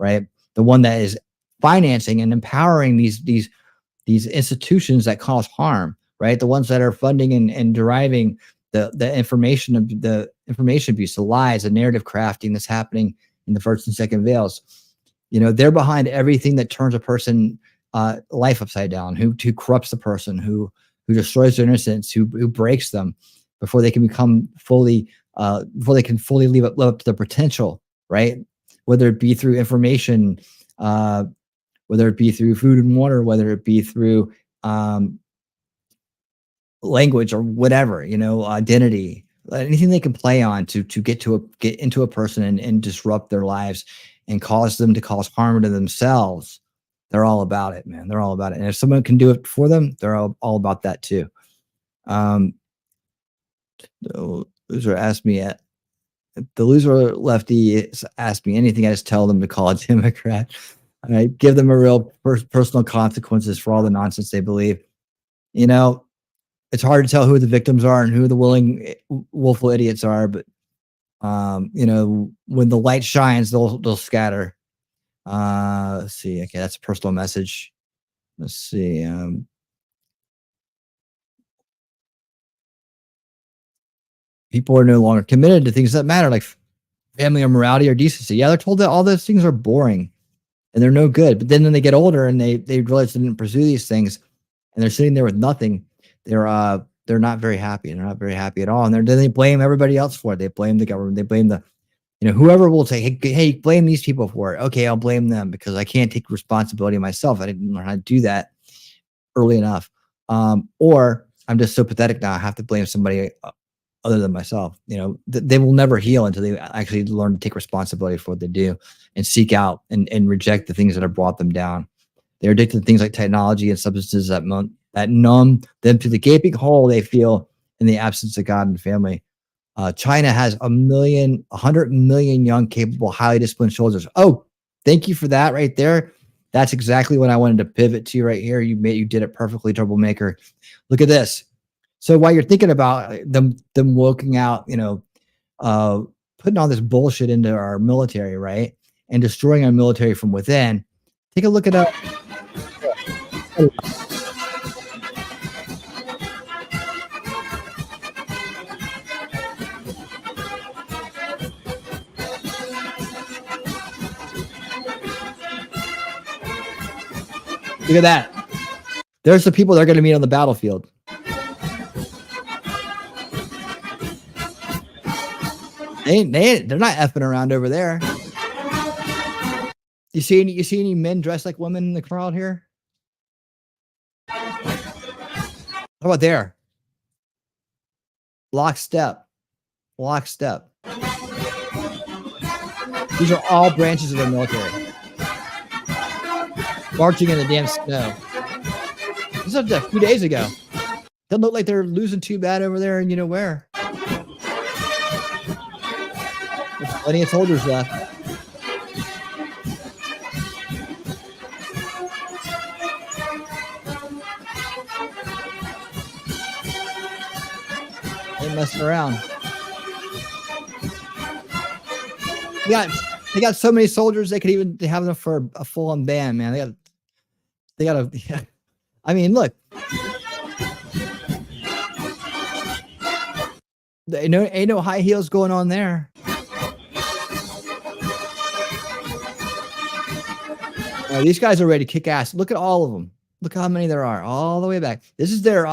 right? The one that is financing and empowering these institutions that cause harm, right? The ones that are funding and deriving the information abuse, the lies, the narrative crafting that's happening in the first and second veils. You know, they're behind everything that turns a person life upside down, who corrupts the person, who destroys their innocence, who breaks them before they can become fully live up to their potential, right? Whether it be through information, whether it be through food and water, whether it be through language or whatever, you know, identity, anything they can play on to get into a person and disrupt their lives and cause them to cause harm to themselves. They're all about it, man. They're all about it. And if someone can do it for them, they're all about that too. The loser asked me the loser lefty asked me anything, I just tell them to call a Democrat. I give them a real personal consequences for all the nonsense they believe. You know, it's hard to tell who the victims are and who the willing, willful idiots are, but you know, when the light shines, they'll scatter. Let's see. Okay, that's a personal message. Let's see. People are no longer committed to things that matter, like family or morality or decency. Yeah, they're told that all those things are boring and they're no good. But then when they get older and they realize they didn't pursue these things, and they're sitting there with nothing, they're not very happy. They're not very happy at all. And then they blame everybody else for it. They blame the government. They blame the, you know, whoever will say, hey, blame these people for it. Okay, I'll blame them because I can't take responsibility myself. I didn't learn how to do that early enough. Or I'm just so pathetic now, I have to blame somebody other than myself. You know, they will never heal until they actually learn to take responsibility for what they do and seek out and reject the things that have brought them down. They're addicted to things like technology and substances that numb them to the gaping hole they feel in the absence of God and family. China has 100 million young, capable, highly disciplined soldiers. Oh, thank you for that right there. That's exactly what I wanted to pivot to right here. You did it perfectly, Troublemaker. Look at this. So while you're thinking about them working out, you know, putting all this bullshit into our military, right, and destroying our military from within, take a look at look at that. There's the people that are going to meet on the battlefield. They're not effing around over there. You see any men dressed like women in the crowd here? How about there? Lockstep. These are all branches of the military marching in the damn snow. This was a few days ago. Doesn't look like they're losing too bad over there, and you know where. There's plenty of soldiers left. They're messing around. They got so many soldiers they have enough for a full-on band, man. They got a. I mean, look. Ain't no high heels going on there. These guys are ready to kick ass. Look at all of them. Look how many there are, all the way back. This is their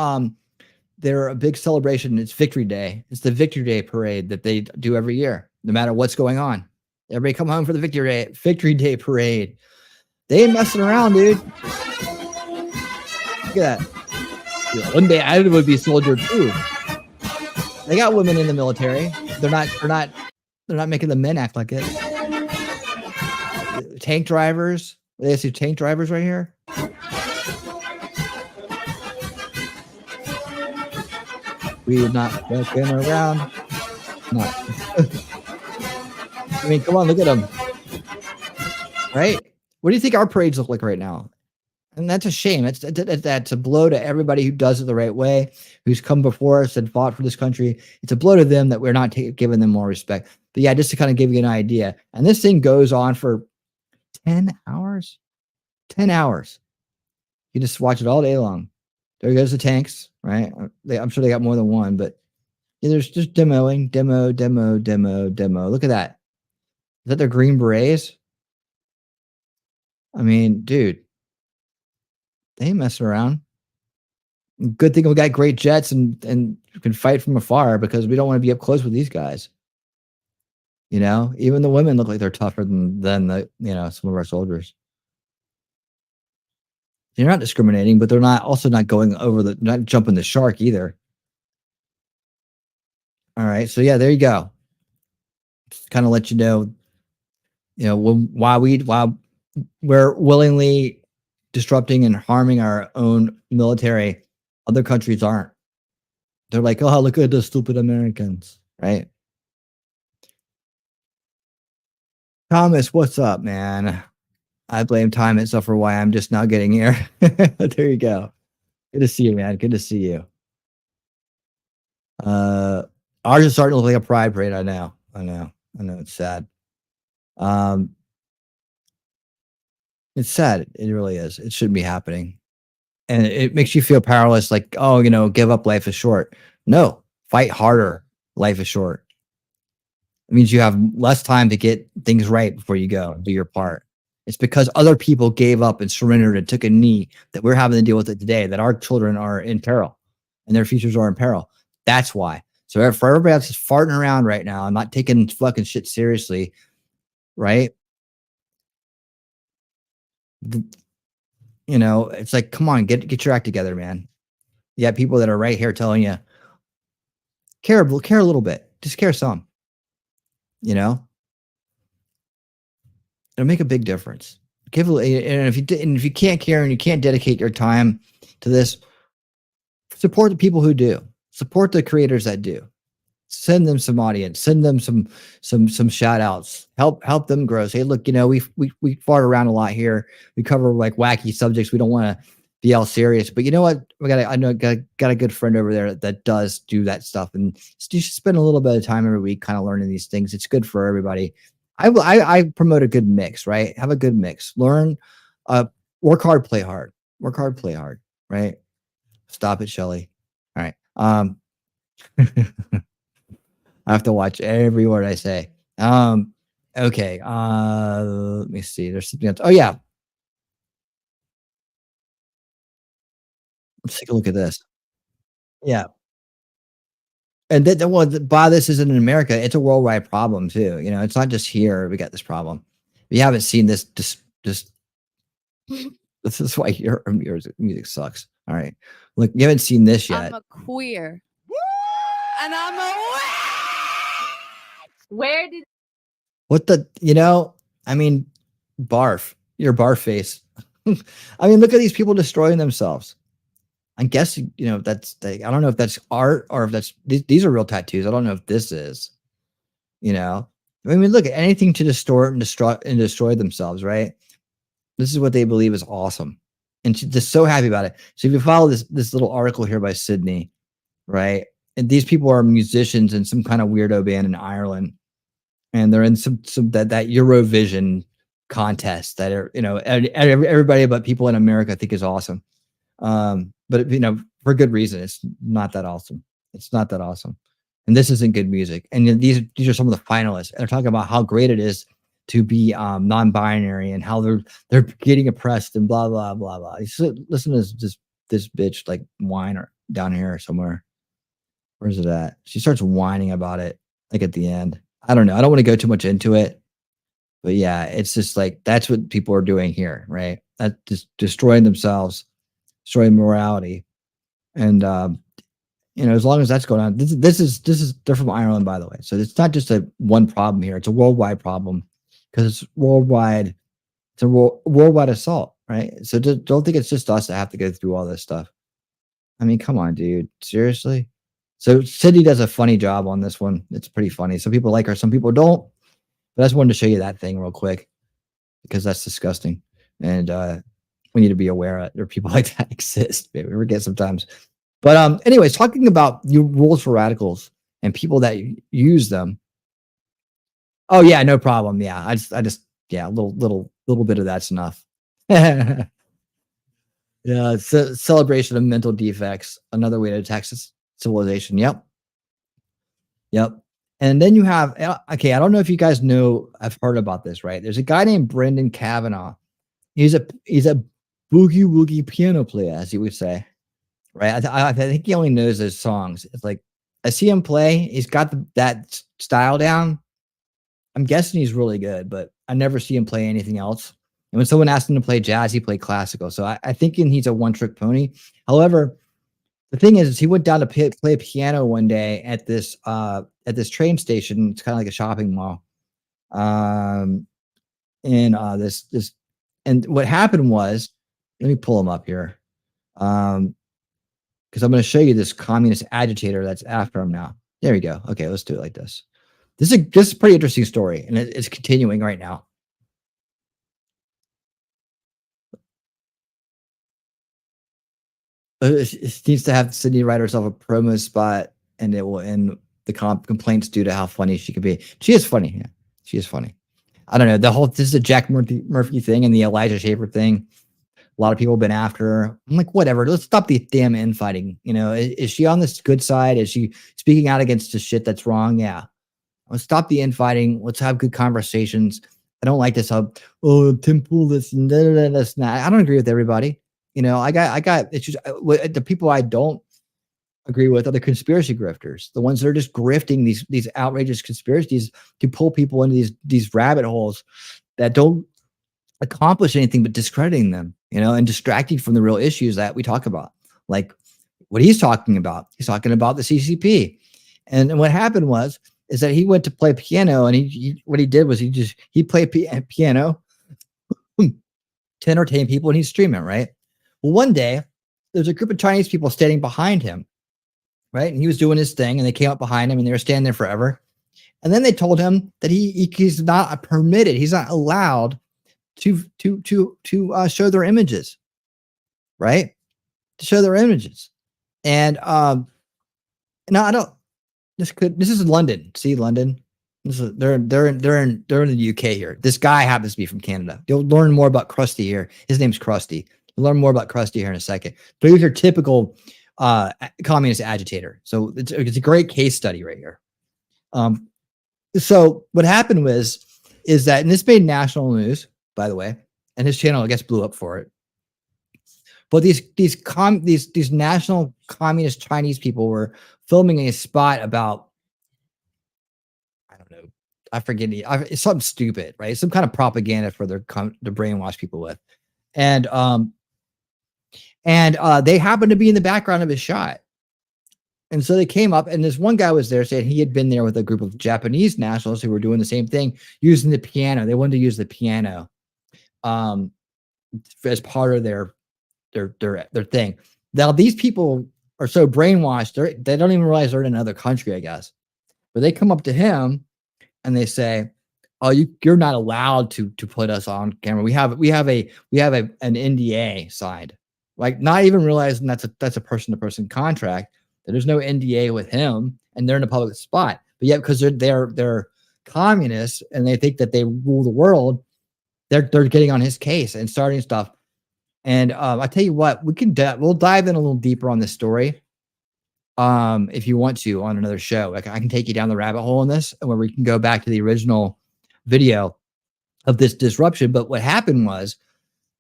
big celebration. It's Victory Day. It's the Victory Day parade that they do every year, no matter what's going on. Everybody come home for the Victory Day parade. They ain't messing around, dude. Look at that. One day I would be a soldier too. They got women in the military. They're not making the men act like it. Tank drivers. They see tank drivers right here. We're not fucking around. Not. I mean, come on, look at them. Right? What do you think our parades look like right now? And that's a shame. That's a blow to everybody who does it the right way, who's come before us and fought for this country. It's a blow to them that we're not giving them more respect. But yeah, just to kind of give you an idea. And this thing goes on for 10 hours. 10 hours. You just watch it all day long. There goes the tanks, right? I'm sure they got more than one, but Yeah, there's just demoing, demo. Look at that. Is that their Green Berets? I mean, dude, they ain't messing around. Good thing we got great jets and can fight from afar because we don't want to be up close with these guys. You know, even the women look like they're tougher than the some of our soldiers. They're not discriminating, but they're not going over not jumping the shark either. All right, so yeah, there you go. Just kind of let you know, why we're willingly disrupting and harming our own military. Other countries aren't. They're like, oh, look at the stupid Americans, right? Thomas, what's up, man? I blame time itself for why I'm just now getting here. There you go. Good to see you, man. Good to see you. Ours is starting to look like a pride parade. I know. It's sad. It's sad. It really is. It shouldn't be happening. And it makes you feel powerless, like, oh, give up, life is short. No, fight harder. Life is short. It means you have less time to get things right before you go and do your part. It's because other people gave up and surrendered and took a knee that we're having to deal with it today, that our children are in peril and their futures are in peril. That's why. So for everybody else just farting around right now and not taking fucking shit seriously, right? It's like, come on, get your act together, man. You got people that are right here telling you, care a little bit, just care some. It'll make a big difference. And if you can't care and you can't dedicate your time to this, support the people who do. Support the creators that do. Send them some audience. Send them some shout outs. Help them grow. Say, look, we fart around a lot here. We cover like wacky subjects. We don't want to be all serious, but you know what? I got a good friend over there that does do that stuff, and you should spend a little bit of time every week kind of learning these things. It's good for everybody. I promote a good mix, right? Have a good mix. Learn, work hard, play hard. Work hard, play hard, right? Stop it, Shelly. All right. I have to watch every word I say. Okay. Let me see. There's something else. Oh yeah. Let's take a look at this. Yeah. And why this isn't in America, it's a worldwide problem too. It's not just here we got this problem. If you haven't seen this, just this is why your music sucks. All right. Look, you haven't seen this yet. I'm a queer. And I'm a where did what the barf. Your barf face. I mean, look at these people destroying themselves. I guess I don't know if that's art or if these are real tattoos. I don't know if this is, I mean, look at anything to distort and destroy themselves, right? This is what they believe is awesome. And she's just so happy about it. So if you follow this little article here by Sydney, right? And these people are musicians in some kind of weirdo band in Ireland. And they're in some that Eurovision contest that are, everybody but people in America think is awesome. But for good reason. It's not that awesome. It's not that awesome. And this isn't good music. And these are some of the finalists. And they're talking about how great it is to be non-binary and how they're getting oppressed and blah blah blah blah. Listen to this bitch like whine or down here somewhere. Where's it at? She starts whining about it like at the end. I don't know. I don't want to go too much into it. But yeah, it's just like that's what people are doing here, right? That's just destroying themselves, destroying morality. And as long as that's going on, this is they're from Ireland, by the way. So it's not just one problem here. It's a worldwide problem because it's worldwide. It's a worldwide assault, right? So don't think it's just us that have to go through all this stuff. I mean, come on, dude. Seriously? So Sydney does a funny job on this one. It's pretty funny. Some people like her, some people don't. But I just wanted to show you that thing real quick because that's disgusting. And we need to be aware that there are people like that exist. Maybe we forget sometimes. But anyways, talking about rules for radicals and people that use them. Oh yeah, no problem. Yeah, I just a little bit of that's enough. Yeah, it's a celebration of mental defects. Another way to attack civilization. Yep. Yep. And then you have, okay, I don't know if you guys know, I've heard about this, right? There's a guy named Brendan Kavanaugh. He's a boogie woogie piano player, as you would say, right? I think he only knows those songs. It's like I see him play. He's got that style down. I'm guessing he's really good, but I never see him play anything else. And when someone asked him to play jazz, he played classical. So I think he's a one-trick pony. However, the thing is he went down to play piano one day at this train station. It's kind of like a shopping mall. And and what happened was, let me pull him up here. Because I'm going to show you this communist agitator that's after him now. There we go. Okay, let's do it like this. This is a pretty interesting story, and it's continuing right now. It needs to have Sydney write herself a promo spot, and it will end the complaints due to how funny she can be. She is funny. Yeah, she is funny. I don't know. This is a Jack Murphy thing and the Elijah Schaefer thing. A lot of people have been after her. I'm like, whatever. Let's stop the damn infighting. You know, is she on this good side? Is she speaking out against the shit that's wrong? Yeah. Let's stop the infighting. Let's have good conversations. I don't like this. Tim Pool this and this. I don't agree with everybody. You know, I got it's just the people I don't agree with are the conspiracy grifters, the ones that are just grifting these outrageous conspiracies to pull people into these rabbit holes that don't accomplish anything but discrediting them, you know, and distracting from the real issues that we talk about. Like what he's talking about. He's talking about the CCP. And what happened is that he went to play piano, and what he did was he played piano to entertain people, and he's streaming, right? Well, one day there's a group of Chinese people standing behind him, right? And he was doing his thing, and they came up behind him, and they were standing there forever. And then they told him that he's not permitted, he's not allowed to show their images, right? To show their images. And no, I don't. This is London. See, London. They're in the UK here. This guy happens to be from Canada. You'll learn more about Krusty here. His name's Krusty. You'll learn more about Krusty here in a second. But he's your typical communist agitator. So it's a great case study right here. So what happened is that, and this made national news, by the way, and his channel, I guess, blew up for it. But these national communist Chinese people were filming a spot about, I don't know, I forget, it's something stupid, right? Some kind of propaganda for their to brainwash people with, and they happened to be in the background of his shot. And so they came up, and this one guy was there saying he had been there with a group of Japanese nationals who were doing the same thing, using the piano. They wanted to use the piano as part of their thing. Now, these people are so brainwashed, they don't even realize they're in another country, I guess. But they come up to him and they say, "Oh, you're not allowed to put us on camera. We have an NDA signed." Like, not even realizing that's a person-to-person contract. There's no NDA with him, and they're in a public spot. But yet, because they're communists and they think that they rule the world, they're getting on his case and starting stuff. And I tell you what, we'll dive in a little deeper on this story, if you want to, on another show. Like, I can take you down the rabbit hole in this, where we can go back to the original video of this disruption. But what happened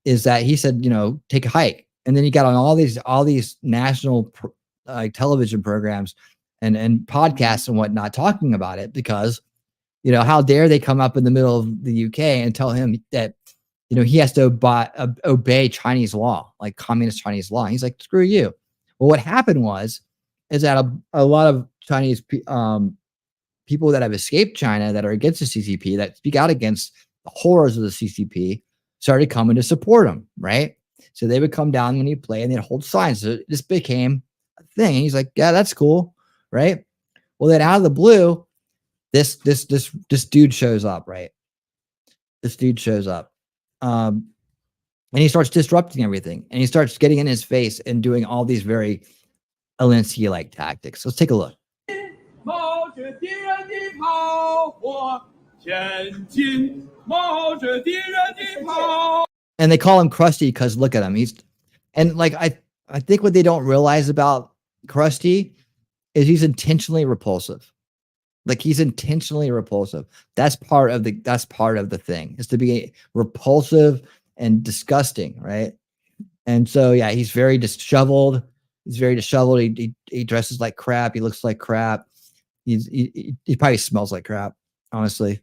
is that he said, you know, take a hike, and then he got on all these national television programs and podcasts and whatnot talking about it, because, you know, how dare they come up in the middle of the UK and tell him that, you know, he has to obey Chinese law, like communist Chinese law. He's like, screw you. Well, what happened is that a lot of Chinese people that have escaped China, that are against the CCP, that speak out against the horrors of the CCP, started coming to support him, right? So they would come down when he'd play, and they'd hold signs. So this became a thing. He's like, yeah, that's cool, right? Well, then out of the blue, this dude shows up, right? This dude shows up. And he starts disrupting everything, and he starts getting in his face and doing all these very Alinsky-like tactics. Let's take a look. And they call him Krusty because look at him. I think what they don't realize about Krusty is he's intentionally repulsive. Like he's intentionally repulsive. That's part of the thing, is to be repulsive and disgusting, right? And so yeah, he's very disheveled. He's very disheveled. He dresses like crap. He looks like crap. He probably smells like crap, honestly.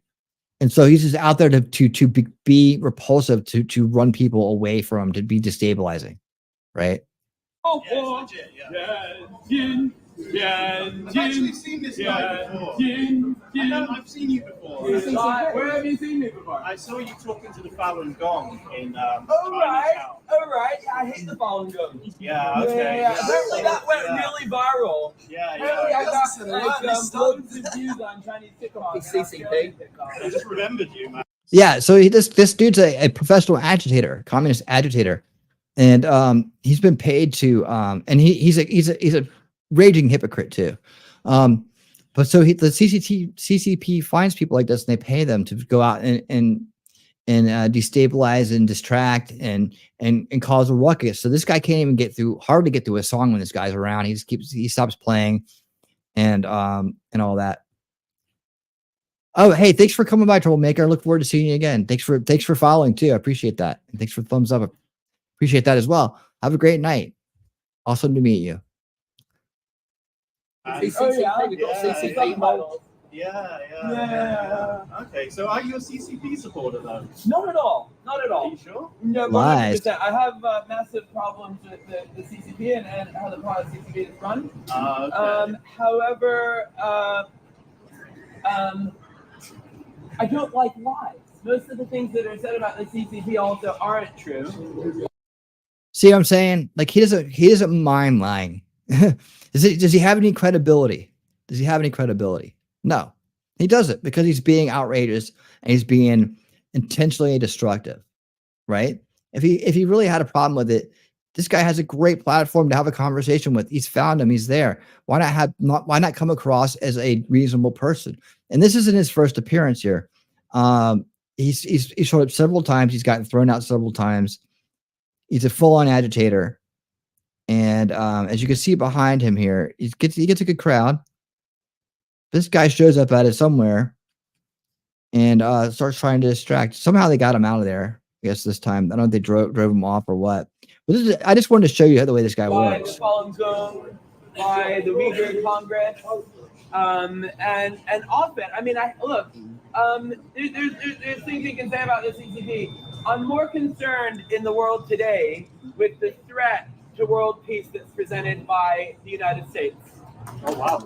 And so he's just out there to be repulsive, to run people away from him, to be destabilizing, right? Oh, I've actually seen this guy before. I've seen you before. Where have you seen me before? I saw you talking to the Falun Gong in Chinatown. All right. I hate the Falun Gong. Yeah, okay. Yeah. Apparently that went really viral. Yeah. Apparently I got loads of views on Chinese TikTok. CCP. I just remembered you, man. Yeah, so this dude's a professional agitator, communist agitator, and he's been paid to and he's a raging hypocrite too. But so the CCP finds people like this, and they pay them to go out and destabilize and distract and cause a ruckus. So this guy can't even hardly get through a song when this guy's around. He stops playing and all that. Oh, hey, thanks for coming by, Troublemaker. I look forward to seeing you again. Thanks for following too. I appreciate that. And thanks for the thumbs up. Appreciate that as well. Have a great night. Awesome to meet you. CCP model. Yeah. Okay, so are you a CCP supporter though? Not at all. Are you sure? No, 100%. I have massive problems with the CCP and how the CCP is run. Okay. However, I don't like lies. Most of the things that are said about the CCP also aren't true. See what I'm saying? Like he doesn't mind lying. Does he have any credibility? Does he have any credibility? No, he doesn't, because he's being outrageous and he's being intentionally destructive, right? If he really had a problem with it, this guy has a great platform to have a conversation with. He's found him. He's there. Why not come across as a reasonable person? And this isn't his first appearance here. He's showed up several times. He's gotten thrown out several times. He's a full-on agitator. And as you can see behind him here, he gets a good crowd. This guy shows up at it somewhere and starts trying to distract. Somehow they got him out of there, I guess, this time. I don't know if they drove him off or what. But I just wanted to show you the way this guy works. The Falun Gong, by the Uyghur Congress, and often, I mean, there's things you can say about the CCP. I'm more concerned in the world today with the threat to world peace that's presented by the United States. Oh, wow.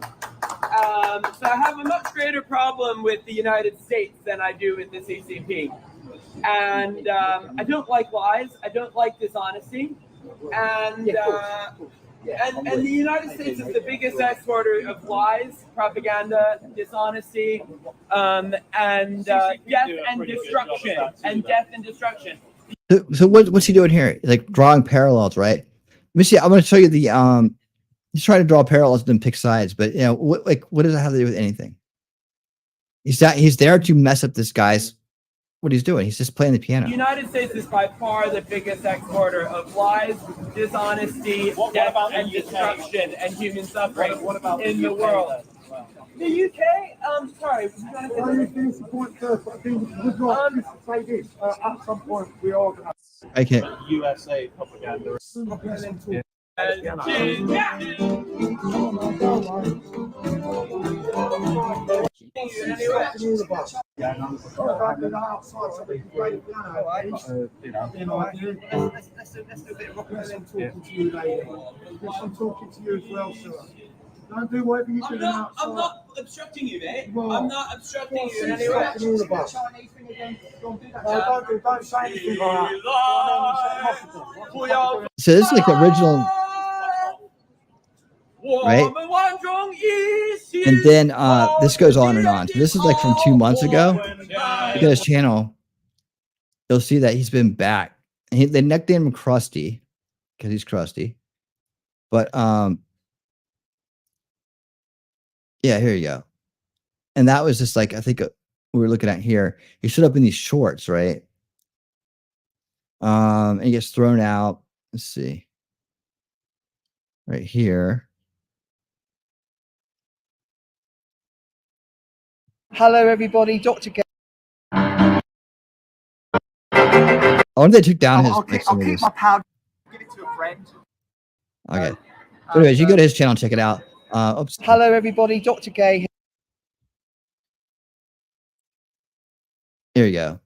So I have a much greater problem with the United States than I do with the CCP. And I don't like lies. I don't like dishonesty. And the United States is the biggest exporter of lies, propaganda, dishonesty, and death and destruction. So what's he doing here? Like drawing parallels, right? Let me see. I'm going to show you the he's trying to draw parallels and then pick sides, but you know what does it have to do with anything? He's there to mess up this guy's what he's doing. He's just playing the piano. The United States is by far the biggest exporter of lies, dishonesty, death and destruction, and human suffering in the world. The UK, sorry, at some point we all I can't. USA propaganda. Don't do whatever you do. I'm not obstructing you, mate. I'm not obstructing you in any way. Don't say anything like that. So this is like the original, right? And then this goes on and on. So this is like from 2 months ago. Look at his channel. You'll see that he's been back. And they nicknamed him Krusty because he's crusty. But yeah, here you go. And that was just like, I think we were looking at here. He showed up in these shorts, right? And he gets thrown out. Let's see. Right here. Hello, everybody. Dr. Gay. I wonder if they took down his. I'll keep my pound. Give it to a friend. Okay. So anyways, you go to his channel, check it out. Oops. Hello, everybody. Dr. Gay. Here you go.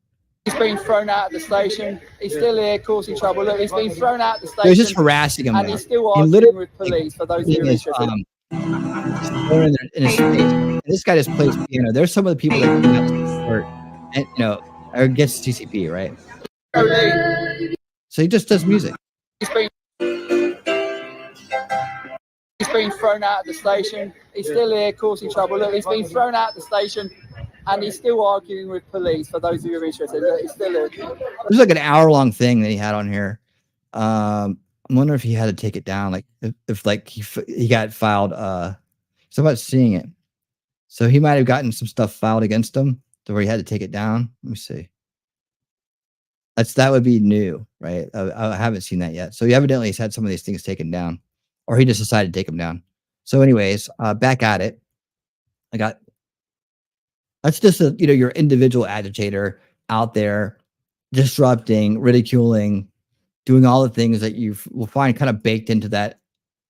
He's been thrown out of the station. He's still here causing trouble. Look, he's been thrown out of the They're station. just harassing him. And though. he's still He arguing literally, with police for those thing who are is, interested. in his face. And this guy just plays piano. There's some of the people that came out to support, and are against TCP, right? So he just does music. He's been thrown out of the station. He's still here causing trouble. Look, he's been thrown out of the station. And he's still arguing with police for those who are interested. Look, he's still here. There's like an hour-long thing that he had on here. I'm wondering if he had to take it down, like if like he got filed. So about seeing it, so he might have gotten some stuff filed against him to where he had to take it down. Let me see. That would be new, right? I haven't seen that yet. So he evidently has had some of these things taken down, or he just decided to take them down. So, anyways, back at it. That's just your individual agitator out there, disrupting, ridiculing, doing all the things that you will find kind of baked into that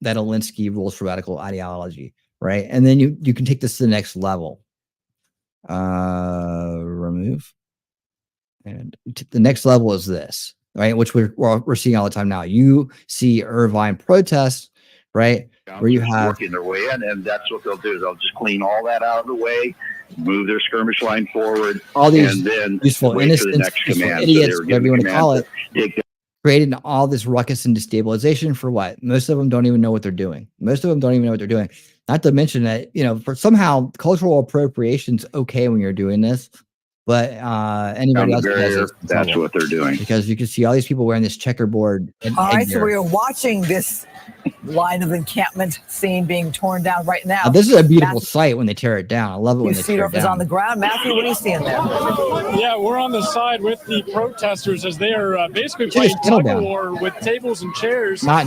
Alinsky rules for radical ideology, right? And then you can take this to the next level. Remove, and the next level is this, right? Which we're seeing all the time now. You see Irvine protests, right? Where you have working their way in, and that's what they'll do. They'll just clean all that out of the way, move their skirmish line forward, all these and then useful wait for the innocents, next useful command. idiots, So whatever you want to call it, creating all this ruckus and destabilization for what? Most of them don't even know what they're doing. Not to mention that, for somehow cultural appropriation's okay when you're doing this, but anybody else does it, that's what they're doing. Because you can see all these people wearing this checkerboard. All right, so we are watching this line of encampment scene being torn down right now. This is a beautiful sight when they tear it down. I love it when they tear it down. Is on the ground. Matthew, what are you seeing there? Yeah, we're on the side with the protesters as they are basically playing tug of war with tables and chairs. Not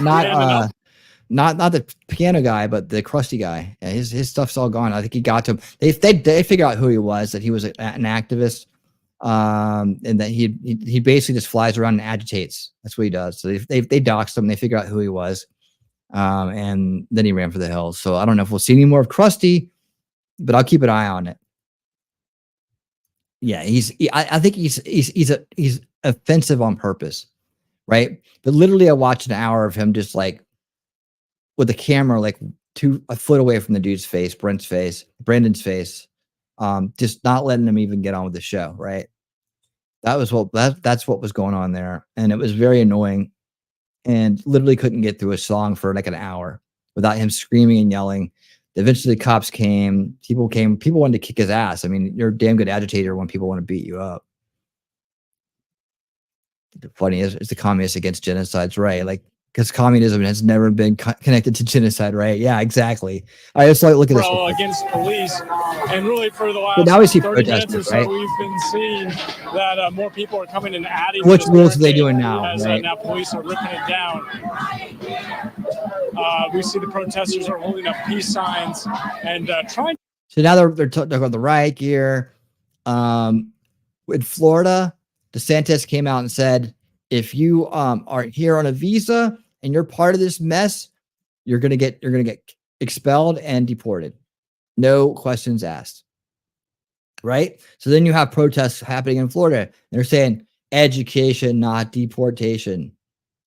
the piano guy, but the crusty guy. Yeah, his stuff's all gone. I think he got to him. They figured out who he was, that he was an activist, and that he basically just flies around and agitates. That's what he does. So they doxed him. They figured out who he was, and then he ran for the hills. So I don't know if we'll see any more of Krusty, but I'll keep an eye on it. Yeah, I think he's offensive on purpose, right? But literally, I watched an hour of him just like with the camera like a foot away from the dude's face, Brandon's face, just not letting him even get on with the show, right? That's what was going on there, and it was very annoying, and literally couldn't get through a song for like an hour without him screaming and yelling. Eventually, the cops came. People wanted to kick his ass. I mean, you're a damn good agitator when people want to beat you up. The funny is the communists against genocides, right? Like, because communism has never been connected to genocide, right? Yeah, exactly. I just like look at this. Against police, and really for the last now we see 30 minutes or protesters, so, right? we've been seeing that more people are coming and adding. Which to this rules are they barricade doing now, As right? now police are ripping it down. We see the protesters are holding up peace signs and trying. So now they're going the riot gear. In Florida, DeSantis came out and said, if you are here on a visa and you're part of this mess, you're gonna get expelled and deported. No questions asked. Right? So then you have protests happening in Florida. They're saying education, not deportation.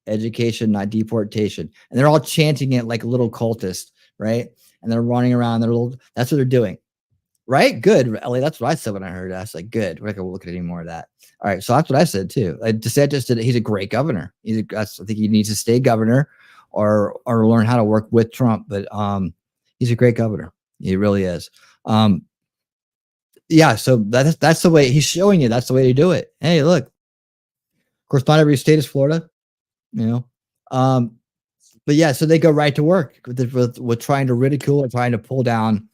Education, not deportation. And they're all chanting it like a little cultist, right? And they're running around. That's what they're doing. Right? Good, Ellie. That's what I said when I heard that. I was like, good. We're not gonna look at any more of that. All right. So that's what I said too. DeSantis did. He's a great governor. I think he needs to stay governor or learn how to work with Trump. But he's a great governor. He really is. Yeah. So that's the way he's showing you. That's the way to do it. Hey, look. Of course, not every state is Florida. But yeah. So they go right to work with trying to ridicule and trying to pull down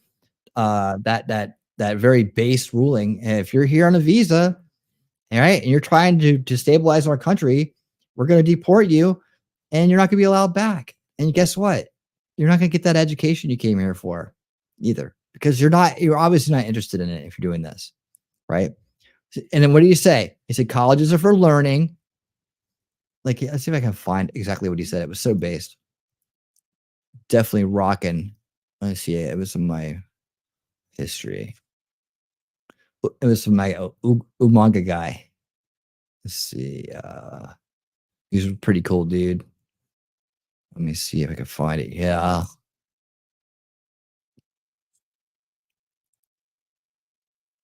that very base ruling. And if you're here on a visa, all right, and you're trying to stabilize our country, we're going to deport you, and you're not going to be allowed back. And guess what? You're not going to get that education you came here for either, because you're obviously not interested in it if you're doing this, right? And then what do you say? He said colleges are for learning. Like, let's see if I can find exactly what he said. It was so based. Definitely rocking. Let me see. It was in my history. It was from my Umanga guy. Let's see. He's a pretty cool dude. Let me see if I can find it. Yeah.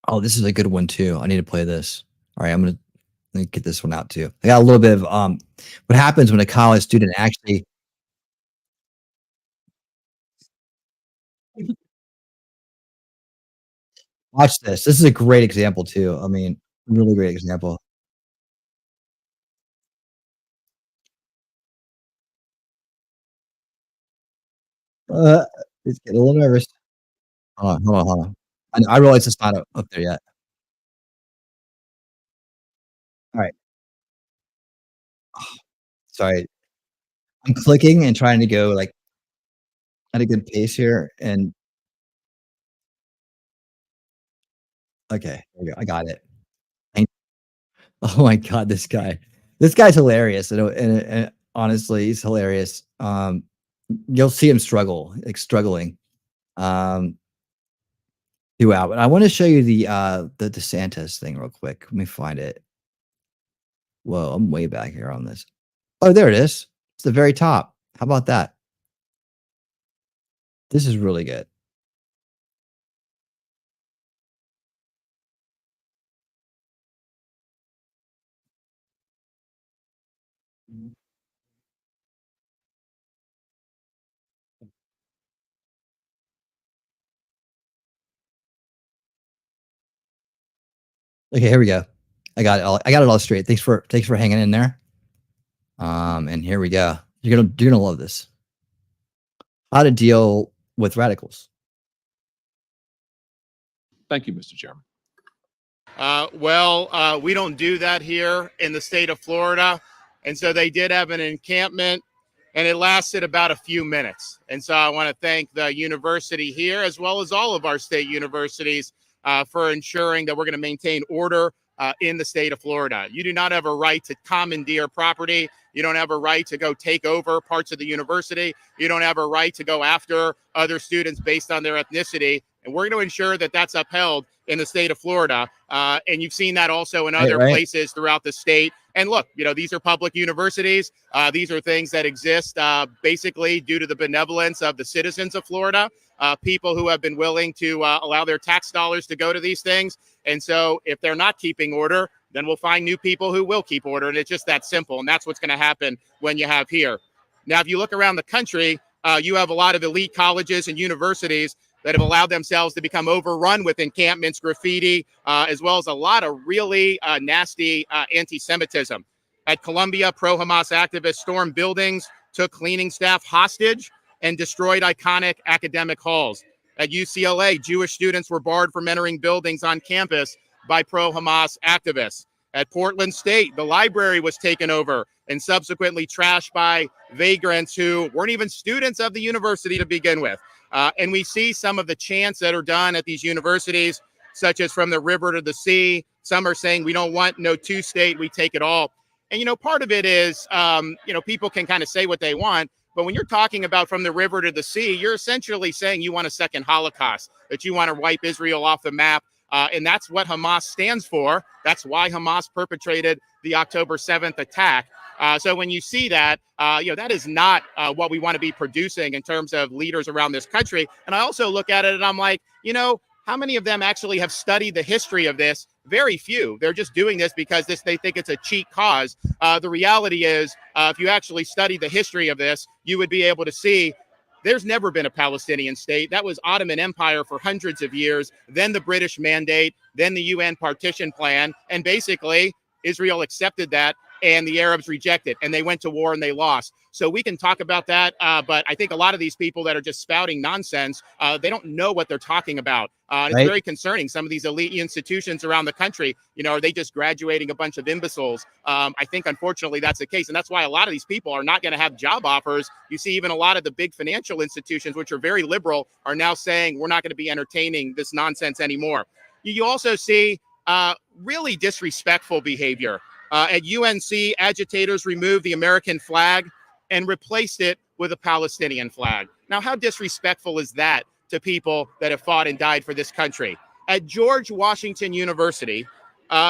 Oh, this is a good one too. I need to play this. All right, let me get this one out too. I got a little bit of what happens when a college student actually watch this. This is a great example too. I mean, really great example. It's getting a little nervous. Hold on. I realize it's not up there yet. All right. Sorry. I'm clicking and trying to go like at a good pace here. And okay, there we go. I got it. Thank Oh my god, this guy. This guy's hilarious. And honestly, he's hilarious. You'll see him struggle, like struggling. Throughout. But I want to show you the DeSantis thing real quick. Let me find it. Whoa, I'm way back here on this. Oh, there it is. It's the very top. How about that? This is really good. Okay, here we go. I got it all straight. Thanks for hanging in there. And here we go. You're gonna love this. How to deal with radicals. Thank you, Mr. Chairman. We don't do that here in the state of Florida. And so they did have an encampment, and it lasted about a few minutes. And so I want to thank the university here, as well as all of our state universities, for ensuring that we're going to maintain order in the state of Florida. You do not have a right to commandeer property. You don't have a right to go take over parts of the university. You don't have a right to go after other students based on their ethnicity. And we're going to ensure that that's upheld in the state of Florida. And you've seen that also in other places throughout the state. And look, these are public universities. These are things that exist basically due to the benevolence of the citizens of Florida, people who have been willing to allow their tax dollars to go to these things. And so if they're not keeping order, then we'll find new people who will keep order. And it's just that simple. And that's what's going to happen when you have here. Now, if you look around the country, you have a lot of elite colleges and universities that have allowed themselves to become overrun with encampments, graffiti, as well as a lot of really nasty anti-Semitism. At Columbia, pro-Hamas activists stormed buildings, took cleaning staff hostage, and destroyed iconic academic halls. At UCLA, Jewish students were barred from entering buildings on campus by pro-Hamas activists. At Portland State, the library was taken over and subsequently trashed by vagrants who weren't even students of the university to begin with. And we see some of the chants that are done at these universities, such as from the river to the sea. Some are saying we don't want no two-state, we take it all. And, part of it is, people can kind of say what they want. But when you're talking about from the river to the sea, you're essentially saying you want a second Holocaust, that you want to wipe Israel off the map. And that's what Hamas stands for. That's why Hamas perpetrated the October 7th attack. So when you see that, that is not what we want to be producing in terms of leaders around this country. And I also look at it and I'm like, how many of them actually have studied the history of this? Very few. They're just doing this because they think it's a cheap cause. The reality is, if you actually study the history of this, you would be able to see there's never been a Palestinian state. That was Ottoman Empire for hundreds of years, then the British Mandate, then the UN partition plan. And basically, Israel accepted that and the Arabs rejected, and they went to war and they lost. So we can talk about that, but I think a lot of these people that are just spouting nonsense, they don't know what they're talking about. It's very concerning. Some of these elite institutions around the country, are they just graduating a bunch of imbeciles? I think, unfortunately, that's the case. And that's why a lot of these people are not going to have job offers. You see even a lot of the big financial institutions, which are very liberal, are now saying we're not going to be entertaining this nonsense anymore. You also see really disrespectful behavior. At UNC, agitators removed the American flag and replaced it with a Palestinian flag. Now, how disrespectful is that to people that have fought and died for this country? At George Washington University,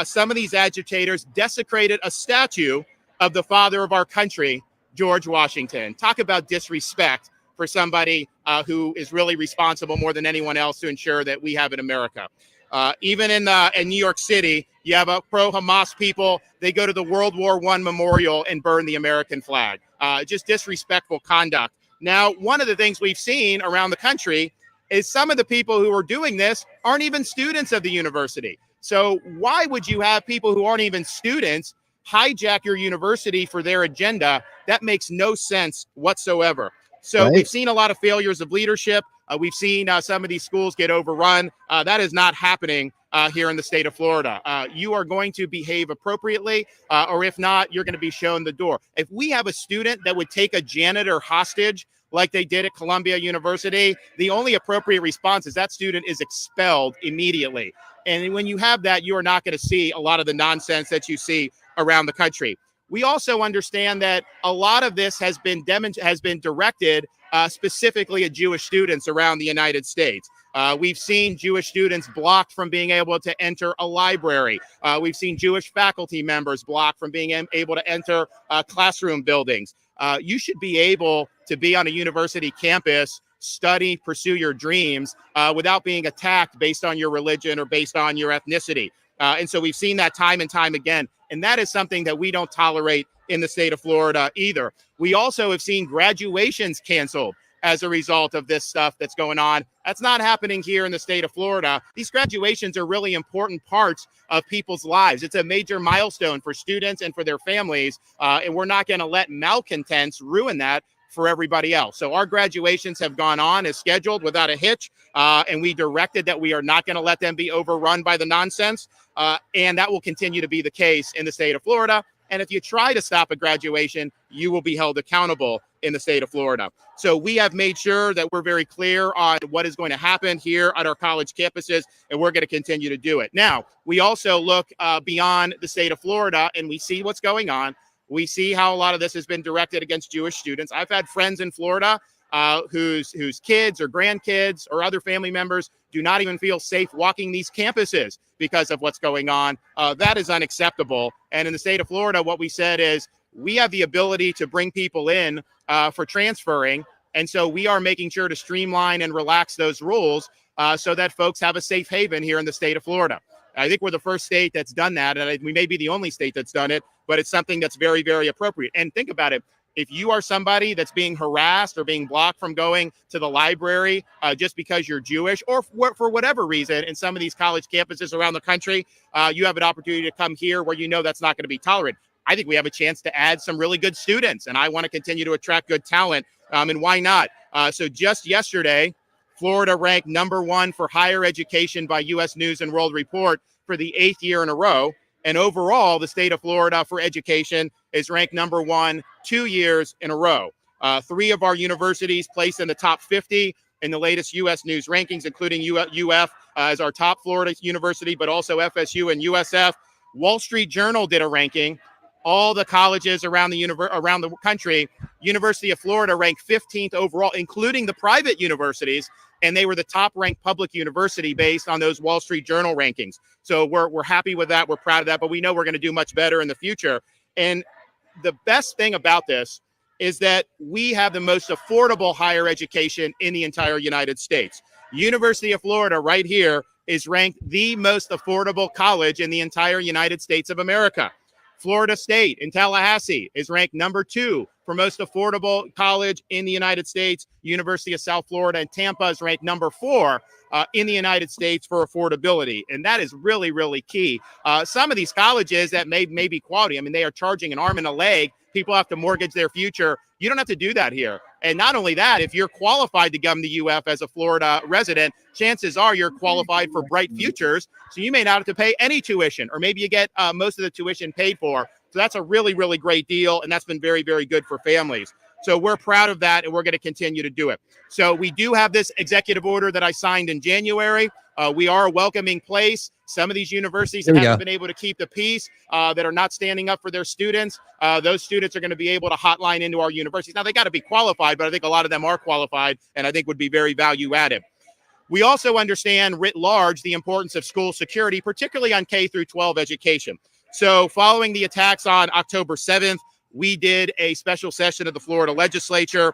some of these agitators desecrated a statue of the father of our country, George Washington. Talk about disrespect for somebody who is really responsible more than anyone else to ensure that we have in America. Even in New York City, you have pro-Hamas people. They go to the World War I memorial and burn the American flag. Just disrespectful conduct. Now, one of the things we've seen around the country is some of the people who are doing this aren't even students of the university. So why would you have people who aren't even students hijack your university for their agenda? That makes no sense whatsoever. So we've seen a lot of failures of leadership. We've seen some of these schools get overrun. That is not happening here in the state of Florida. You are going to behave appropriately, or if not, you're going to be shown the door. If we have a student that would take a janitor hostage like they did at Columbia University, the only appropriate response is that student is expelled immediately. And when you have that, you are not going to see a lot of the nonsense that you see around the country. We also understand that a lot of this has been directed specifically at Jewish students around the United States. We've seen Jewish students blocked from being able to enter a library. We've seen Jewish faculty members blocked from being able to enter classroom buildings. You should be able to be on a university campus, study, pursue your dreams without being attacked based on your religion or based on your ethnicity. And so we've seen that time and time again. And that is something that we don't tolerate in the state of Florida either. We also have seen graduations canceled as a result of this stuff that's going on. That's not happening here in the state of Florida. These graduations are really important parts of people's lives. It's a major milestone for students and for their families. And we're not going to let malcontents ruin that for everybody else. So our graduations have gone on as scheduled without a hitch. And we directed that we are not going to let them be overrun by the nonsense. And that will continue to be the case in the state of Florida. And if you try to stop a graduation, you will be held accountable in the state of Florida. So we have made sure that we're very clear on what is going to happen here at our college campuses, and we're going to continue to do it. Now, we also look beyond the state of Florida, and we see what's going on. We see how a lot of this has been directed against Jewish students. I've had friends in Florida whose kids or grandkids or other family members do not even feel safe walking these campuses because of what's going on. That is unacceptable. And in the state of Florida, what we said is we have the ability to bring people in for transferring. And so we are making sure to streamline and relax those rules so that folks have a safe haven here in the state of Florida. I think we're the first state that's done that. And we may be the only state that's done it, but it's something that's very, very appropriate. And think about it. If you are somebody that's being harassed or being blocked from going to the library just because you're Jewish or for whatever reason in some of these college campuses around the country, you have an opportunity to come here where you know that's not going to be tolerated. I think we have a chance to add some really good students, and I want to continue to attract good talent. And why not? So just yesterday, Florida ranked #1 for higher education by U.S. News and World Report for the 8th year in a row. And overall, the state of Florida for education is ranked #1 2 years in a row. 3 of our universities placed in the top 50 in the latest U.S. News rankings, including UF as our top Florida university, but also FSU and USF. Wall Street Journal did a ranking. All the colleges around the country, University of Florida ranked 15th overall, including the private universities, and they were the top-ranked public university based on those Wall Street Journal rankings. So we're happy with that. We're proud of that, but we know we're going to do much better in the future. And the best thing about this is that we have the most affordable higher education in the entire United States. University of Florida right here is ranked the most affordable college in the entire United States of America. Florida State in Tallahassee is ranked number 2 for most affordable college in the United States. University of South Florida in Tampa is ranked number 4 in the United States for affordability. And that is really, really key. Some of these colleges that may be quality, I mean, they are charging an arm and a leg. People have to mortgage their future. You don't have to do that here. And not only that, if you're qualified to come to UF as a Florida resident, chances are you're qualified for bright futures. So you may not have to pay any tuition, or maybe you get most of the tuition paid for. So that's a really, really great deal. And that's been very, very good for families. So we're proud of that, and we're going to continue to do it. So we do have this executive order that I signed in January. We are a welcoming place. Some of these universities that haven't been able to keep the peace, that are not standing up for their students, those students are going to be able to hotline into our universities. Now, they got to be qualified, but I think a lot of them are qualified, and I think would be very value added. We also understand writ large the importance of school security, particularly on K through 12 education. So following the attacks on October 7th, we did a special session of the Florida legislature.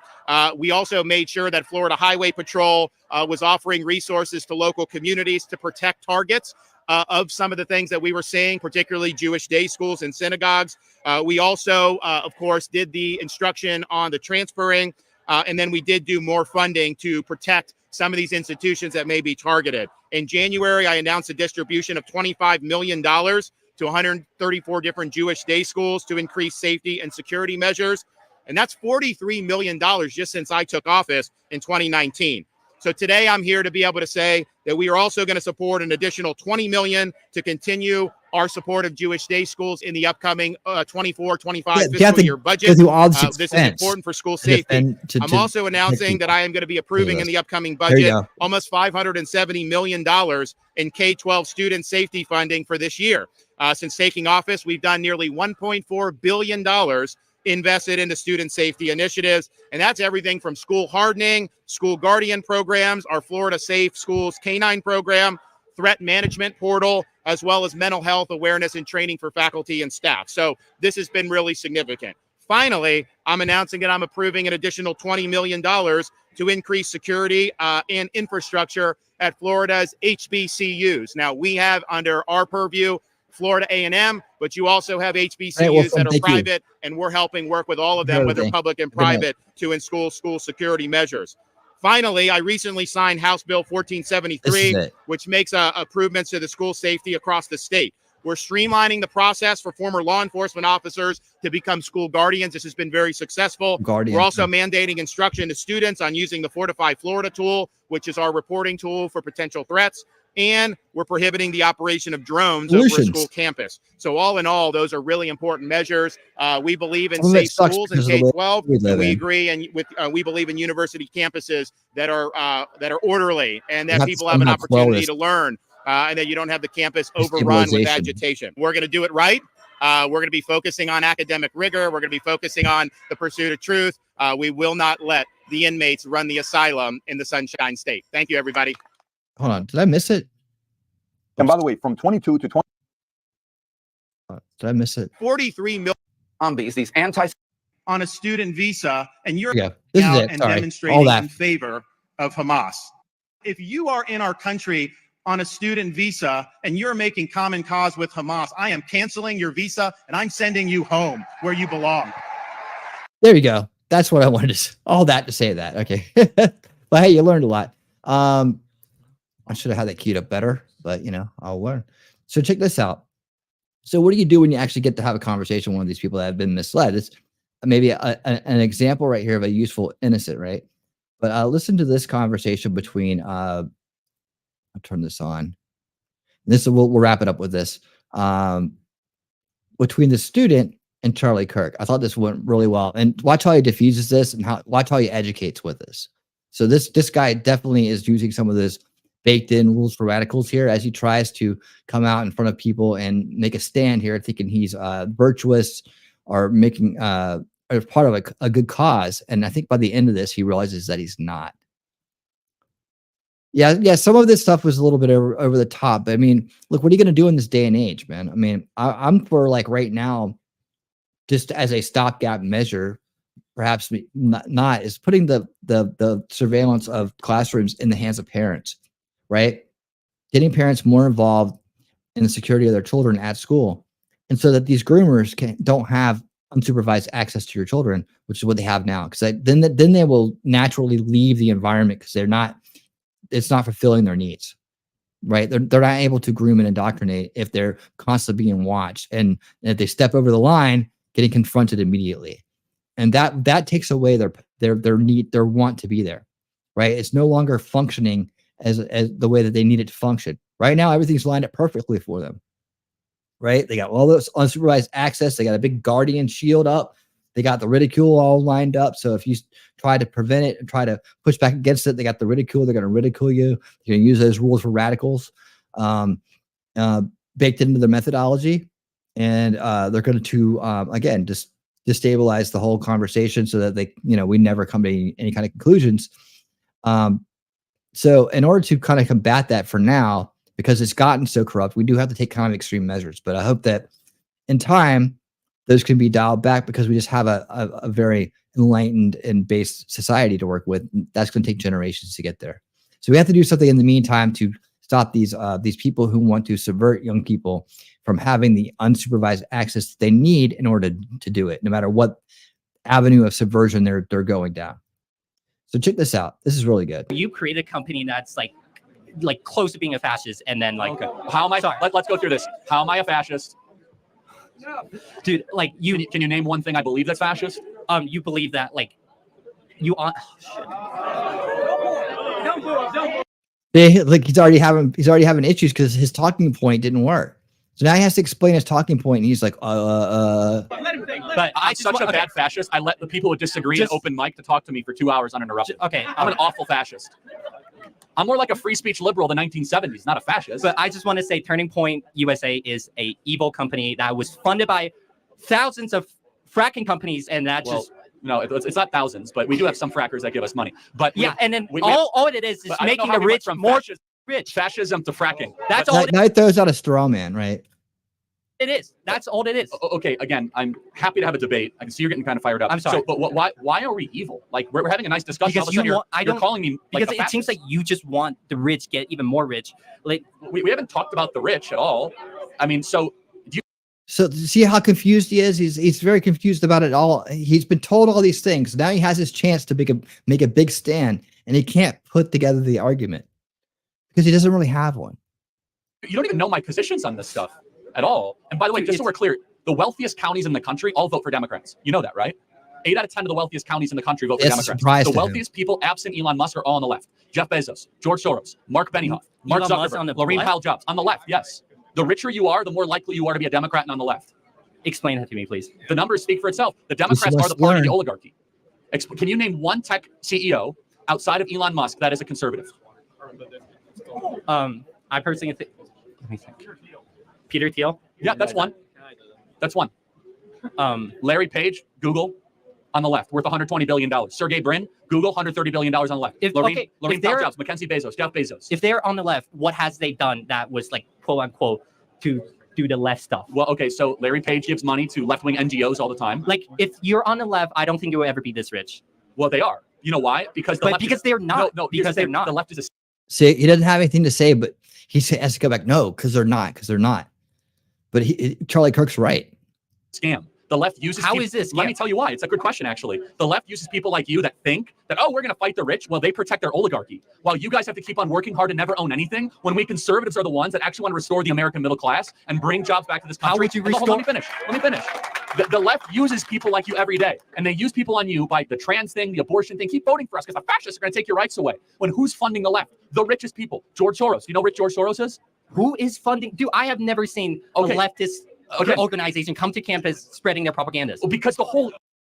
We also made sure that Florida Highway Patrol was offering resources to local communities to protect targets of some of the things that we were seeing, particularly Jewish day schools and synagogues. We also, of course, did the instruction on the transferring, and then we did do more funding to protect some of these institutions that may be targeted. In January, I announced a distribution of $25 million to 134 different Jewish day schools to increase safety and security measures. And that's $43 million just since I took office in 2019. So today I'm here to be able to say that we are also going to support an additional $20 million to continue our support of Jewish day schools in the upcoming 24-25 fiscal year budget. This is important for school safety. I'm also announcing that I am going to be approving in the upcoming budget almost $570 million in K-12 student safety funding for this year. Since taking office, we've done nearly $1.4 billion invested into student safety initiatives. And that's everything from school hardening, school guardian programs, our Florida Safe Schools K-9 program, threat management portal, as well as mental health awareness and training for faculty and staff. So this has been really significant. Finally, I'm announcing that I'm approving an additional $20 million to increase security and infrastructure at Florida's HBCUs. Now, we have under our purview Florida A&M, but you also have HBCUs that are private, and we're helping work with all of them, whether public and private, to install school security measures. Finally, I recently signed House Bill 1473, which makes improvements to the school safety across the state. We're streamlining the process for former law enforcement officers to become school guardians. This has been very successful. We're also mandating instruction to students on using the Fortify Florida tool, which is our reporting tool for potential threats. And we're prohibiting the operation of drones over a school campus. So all in all, those are really important measures. We believe in safe schools in K-12. And we agree, and we believe in university campuses that are orderly, and that people have an opportunity to learn, and that you don't have the campus overrun with agitation. We're going to do it right. We're going to be focusing on academic rigor. We're going to be focusing on the pursuit of truth. We will not let the inmates run the asylum in the Sunshine State. Thank you, everybody. Hold on, did I miss it? And by the way, from 22 to 20. Did I miss it? 43 million zombies, these anti on a student visa, and you're out and demonstrating in favor of Hamas. If you are in our country on a student visa and you're making common cause with Hamas, I am canceling your visa and I'm sending you home where you belong. There you go. That's what I wanted to. All that to say that. Okay, but hey, you learned a lot. I should have had that queued up better, but I'll learn. So check this out. So what do you do when you actually get to have a conversation with one of these people that have been misled? It's maybe an example right here of a useful innocent, right? But listen to this conversation between, I'll turn this on. We'll wrap it up with this. Between the student and Charlie Kirk. I thought this went really well. And watch how he diffuses this, and watch how he educates with this. So this guy definitely is using some of this baked in rules for radicals here as he tries to come out in front of people and make a stand here, thinking he's virtuous or making or part of a good cause. And I think by the end of this, he realizes that he's not. Yeah. Some of this stuff was a little bit over the top. But I mean, look, what are you going to do in this day and age, man? I mean, I'm for like right now, just as a stopgap measure, perhaps not is putting the surveillance of classrooms in the hands of parents. Right? Getting parents more involved in the security of their children at school. and so that these groomers don't have unsupervised access to your children, which is what they have now. Because then they will naturally leave the environment because it's not fulfilling their needs, right? They're not able to groom and indoctrinate if they're constantly being watched, and if they step over the line, getting confronted immediately, and that takes away their need, their want to be there, right? It's no longer functioning as the way that they need it to function. Right now, everything's lined up perfectly for them. Right? They got all those unsupervised access. They got a big guardian shield up. They got the ridicule all lined up. So if you try to prevent it and try to push back against it, they got the ridicule. They're going to ridicule you. They're going to use those rules for radicals baked into their methodology. And they're going to, again, just destabilize the whole conversation so that we never come to any kind of conclusions. So in order to kind of combat that for now, because it's gotten so corrupt, we do have to take kind of extreme measures. But I hope that in time, those can be dialed back, because we just have a very enlightened and based society to work with. That's going to take generations to get there. So we have to do something in the meantime to stop these people who want to subvert young people from having the unsupervised access that they need in order to do it, no matter what avenue of subversion they're going down. So check this out. This is really good. You create a company that's like close to being a fascist, and then like, okay. How am I? Let's go through this. How am I a fascist? Dude, like can you name one thing I believe that's fascist? You believe that like you on. Oh, shit. He's already having issues because his talking point didn't work. So now he has to explain his talking point, and he's like, But I'm such a bad fascist. I let the people who disagree in open mic to talk to me for 2 hours uninterrupted. Okay, I'm an awful fascist. I'm more like a free speech liberal of the 1970s, not a fascist. But I just want to say Turning Point USA is a evil company that was funded by thousands of fracking companies, and no, it's not thousands, but we do have some frackers that give us money. But yeah, and then all it is making the rich more rich. Fascism to fracking. That's all. Now he throws out a straw man, right? It is. That's all it is. Okay, again, I'm happy to have a debate. I can see you're getting kind of fired up. I'm sorry. So, but why are we evil? Like, we're having a nice discussion. Because you're calling me like because it seems like you just want the rich get even more rich. Like we haven't talked about the rich at all. I mean, so see how confused he is? He's very confused about it all. He's been told all these things. Now he has his chance to make a big stand, and he can't put together the argument because he doesn't really have one. You don't even know my positions on this stuff at all. And by the way, just so we're clear, the wealthiest counties in the country all vote for Democrats. You know that, right? 8 out of 10 of the wealthiest counties in the country vote for Democrats. The wealthiest people, absent Elon Musk, are all on the left. Jeff Bezos, George Soros, Mark Benioff, Mark Zuckerberg, Laureen Powell Jobs. On the left, yes. The richer you are, the more likely you are to be a Democrat and on the left. Explain that to me, please. The numbers speak for itself. The Democrats are the party of the oligarchy. Can you name one tech CEO outside of Elon Musk that is a conservative? I personally think. Let me think. Peter Thiel. Yeah, that's one. That's one. Larry Page, Google, on the left, worth $120 billion. Sergey Brin, Google, $130 billion on the left. Laureen Powell Jobs, Mackenzie Bezos, Jeff Bezos. If they're on the left, what has they done that was like, quote unquote, to do the left stuff? Well, okay, so Larry Page gives money to left-wing NGOs all the time. Like, if you're on the left, I don't think you will ever be this rich. Well, they are. You know why? Because they're not. No, because they're not. The left is a See, he doesn't have anything to say, but he has to go back. No, because they're not. But Charlie Kirk's right. Scam. The left uses. How is this? Let me tell you why. It's a good question, actually. The left uses people like you that think that, we're going to fight the rich. Well, they protect their oligarchy. While you guys have to keep on working hard and never own anything, when we conservatives are the ones that actually want to restore the American middle class and bring jobs back to this country. How would you restore? Let me finish. The left uses people like you every day, and they use people on you by the trans thing, the abortion thing. Keep voting for us because the fascists are going to take your rights away. When who's funding the left? The richest people. George Soros. You know who George Soros is? Who is funding? Dude, I have never seen a leftist organization come to campus spreading their propaganda. Well, because the whole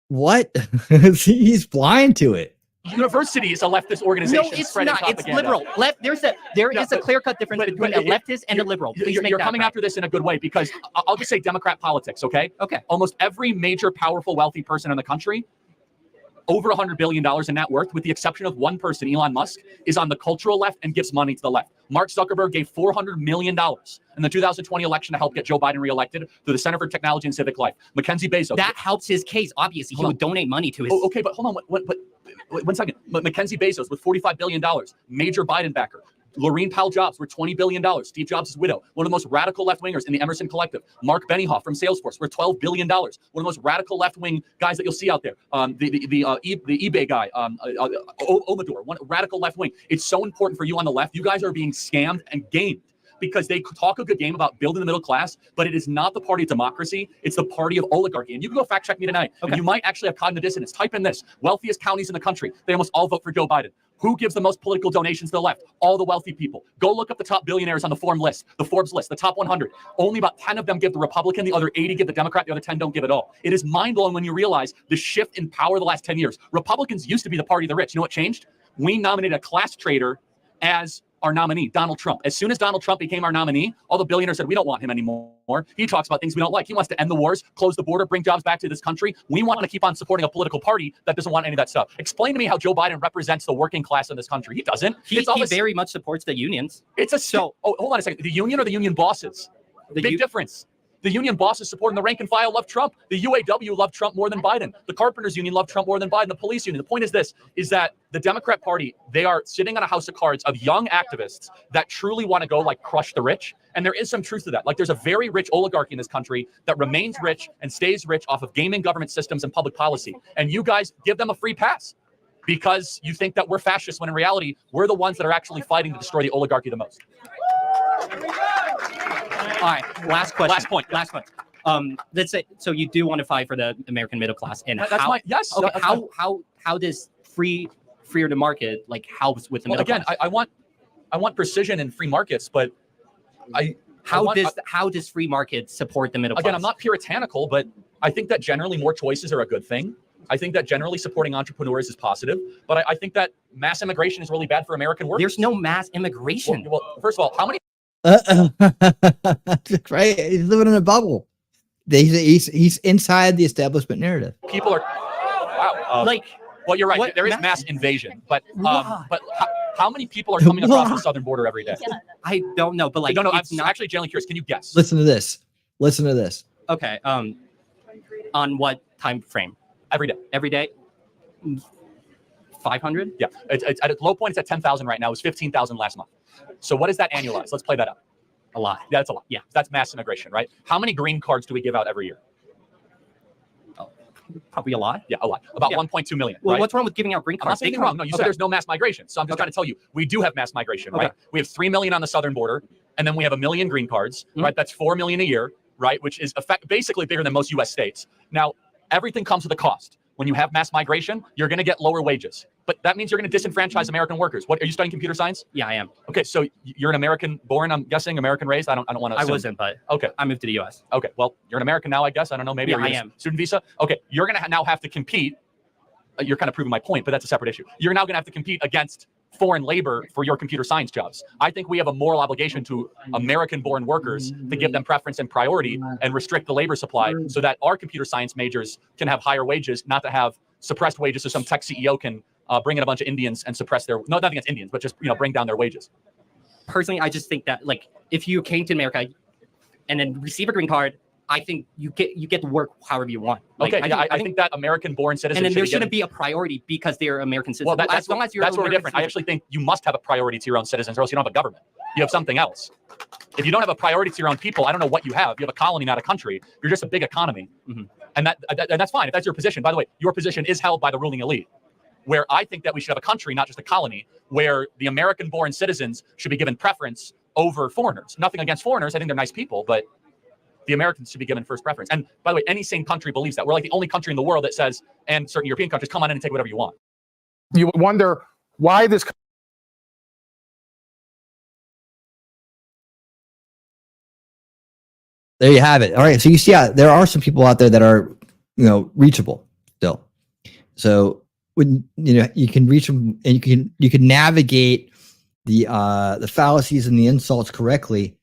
what? He's blind to it. University is a leftist organization. No, it's not. It's liberal. There is a clear-cut difference between a leftist and a liberal. You're coming after this in a good way because I'll just say Democrat politics, okay? Okay. Almost every major, powerful, wealthy person in the country, over $100 billion in net worth, with the exception of one person, Elon Musk, is on the cultural left and gives money to the left. Mark Zuckerberg gave $400 million in the 2020 election to help get Joe Biden reelected through the Center for Technology and Civic Life. Mackenzie Bezos. That helps his case. Obviously, he would donate money to his. Oh, okay, but hold on. One second. Mackenzie Bezos with $45 billion, major Biden backer. Laurene Powell Jobs worth $20 billion. Steve Jobs' widow, one of the most radical left-wingers in the Emerson Collective. Mark Benioff from Salesforce worth $12 billion. One of the most radical left-wing guys that you'll see out there. The eBay guy, Omador, one radical left-wing. It's so important for you on the left. You guys are being scammed and gamed, because they talk a good game about building the middle class, but it is not the party of democracy. It's the party of oligarchy. And you can go fact check me tonight. Okay. And you might actually have cognitive dissonance. Type in this: wealthiest counties in the country. They almost all vote for Joe Biden. Who gives the most political donations to the left? All the wealthy people. Go look up the top billionaires on the Forbes list, the top 100. Only about 10 of them give the Republican, the other 80 give the Democrat, the other 10 don't give it all. It is mind-blowing when you realize the shift in power the last 10 years. Republicans used to be the party of the rich. You know what changed? We nominated a class traitor as our nominee, Donald Trump. As soon as Donald Trump became our nominee, all the billionaires said, we don't want him anymore. He talks about things we don't like. He wants to end the wars, close the border, bring jobs back to this country. We want to keep on supporting a political party that doesn't want any of that stuff. Explain to me how Joe Biden represents the working class in this country. He doesn't. He very much supports the unions. It's a hold on a second. The union or the union bosses? Big difference. The union bosses supporting the rank and file love Trump. The UAW loved Trump more than Biden. The carpenters union loved Trump more than Biden. The police union. The point is this, is that the Democrat Party, they are sitting on a house of cards of young activists that truly want to go like crush the rich. And there is some truth to that. Like there's a very rich oligarchy in this country that remains rich and stays rich off of gaming government systems and public policy. And you guys give them a free pass because you think that we're fascists when in reality, we're the ones that are actually fighting to destroy the oligarchy the most. All right, last question. Last point. Let's say, so you do want to fight for the American middle class, and yes. Okay, how does freer to market helps with the middle class? I want precision in free markets, but how does free market support the middle class? Again, I'm not puritanical, but I think that generally more choices are a good thing. I think that generally supporting entrepreneurs is positive, but I think that mass immigration is really bad for American workers. There's no mass immigration. Well, first of all, how many? Right, he's living in a bubble. He's inside the establishment narrative. People are well, you're right. There is mass invasion, but how many people are coming across the southern border every day? I don't know, but I'm actually genuinely curious. Can you guess? Listen to this. Okay. On what time frame? Every day. Every day. 500? Yeah. It's at its low point. It's at 10,000 right now. It was 15,000 last month. So what is that annualized? Let's play that up. A lot. Yeah, that's a lot. Yeah, that's mass immigration, right? How many green cards do we give out every year? Oh, probably a lot. Yeah, a lot. About 1.2 million. Well, right? What's wrong with giving out green cards? I'm not saying anything wrong. No, you said there's no mass migration. So I'm just trying to tell you, we do have mass migration, right? We have 3 million on the southern border, and then we have 1 million green cards, right? That's 4 million a year, right? Which is basically bigger than most U.S. states. Now, everything comes with a cost. When you have mass migration, you're going to get lower wages. But that means you're going to disenfranchise American workers. What, are you studying computer science? Yeah, I am. Okay, so you're an American born, I'm guessing, American raised? I don't want to assume. I wasn't, but okay. I moved to the U.S. Okay, well, you're an American now, I guess. I don't know, maybe. Yeah, I am. Student visa? Okay, you're going to now have to compete. You're kind of proving my point, but that's a separate issue. You're now going to have to compete against foreign labor for your computer science jobs. I think we have a moral obligation to American-born workers to give them preference and priority and restrict the labor supply so that our computer science majors can have higher wages, not to have suppressed wages so some tech CEO can bring in a bunch of Indians and suppress their, no, not against Indians, but just, bring down their wages. Personally, I just think that, if you came to America and then receive a green card, I think you get to work however you want. I think that American-born citizens. And then there shouldn't be a priority because they're American citizens. Well, that's where we're different. I actually think you must have a priority to your own citizens, or else you don't have a government. You have something else. If you don't have a priority to your own people, I don't know what you have. You have a colony, not a country. You're just a big economy, and that's fine if that's your position. By the way, your position is held by the ruling elite. Where I think that we should have a country, not just a colony, where the American-born citizens should be given preference over foreigners. Nothing against foreigners. I think they're nice people, but the Americans should be given first preference. And by the way, any sane country believes that. We're like the only country in the world that says, and certain European countries, come on in and take whatever you want. You wonder why this. There you have it. All right. So you see, there are some people out there that are, reachable still. So when you can reach them, and you can navigate the fallacies and the insults correctly.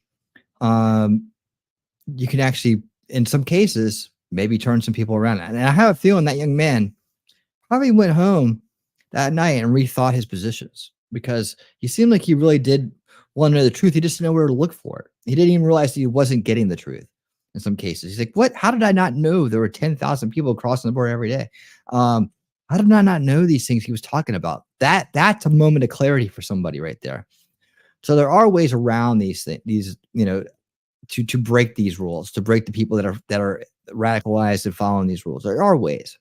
You can actually, in some cases, maybe turn some people around. And I have a feeling that young man probably went home that night and rethought his positions, because he seemed like he really did want to know the truth. He just didn't know where to look for it. He didn't even realize that he wasn't getting the truth in some cases. He's like, what? How did I not know there were 10,000 people crossing the border every day? How did I not know these things he was talking about? That's a moment of clarity for somebody right there. So there are ways around these things, to break these rules, to break the people that are radicalized and following these rules. There are ways.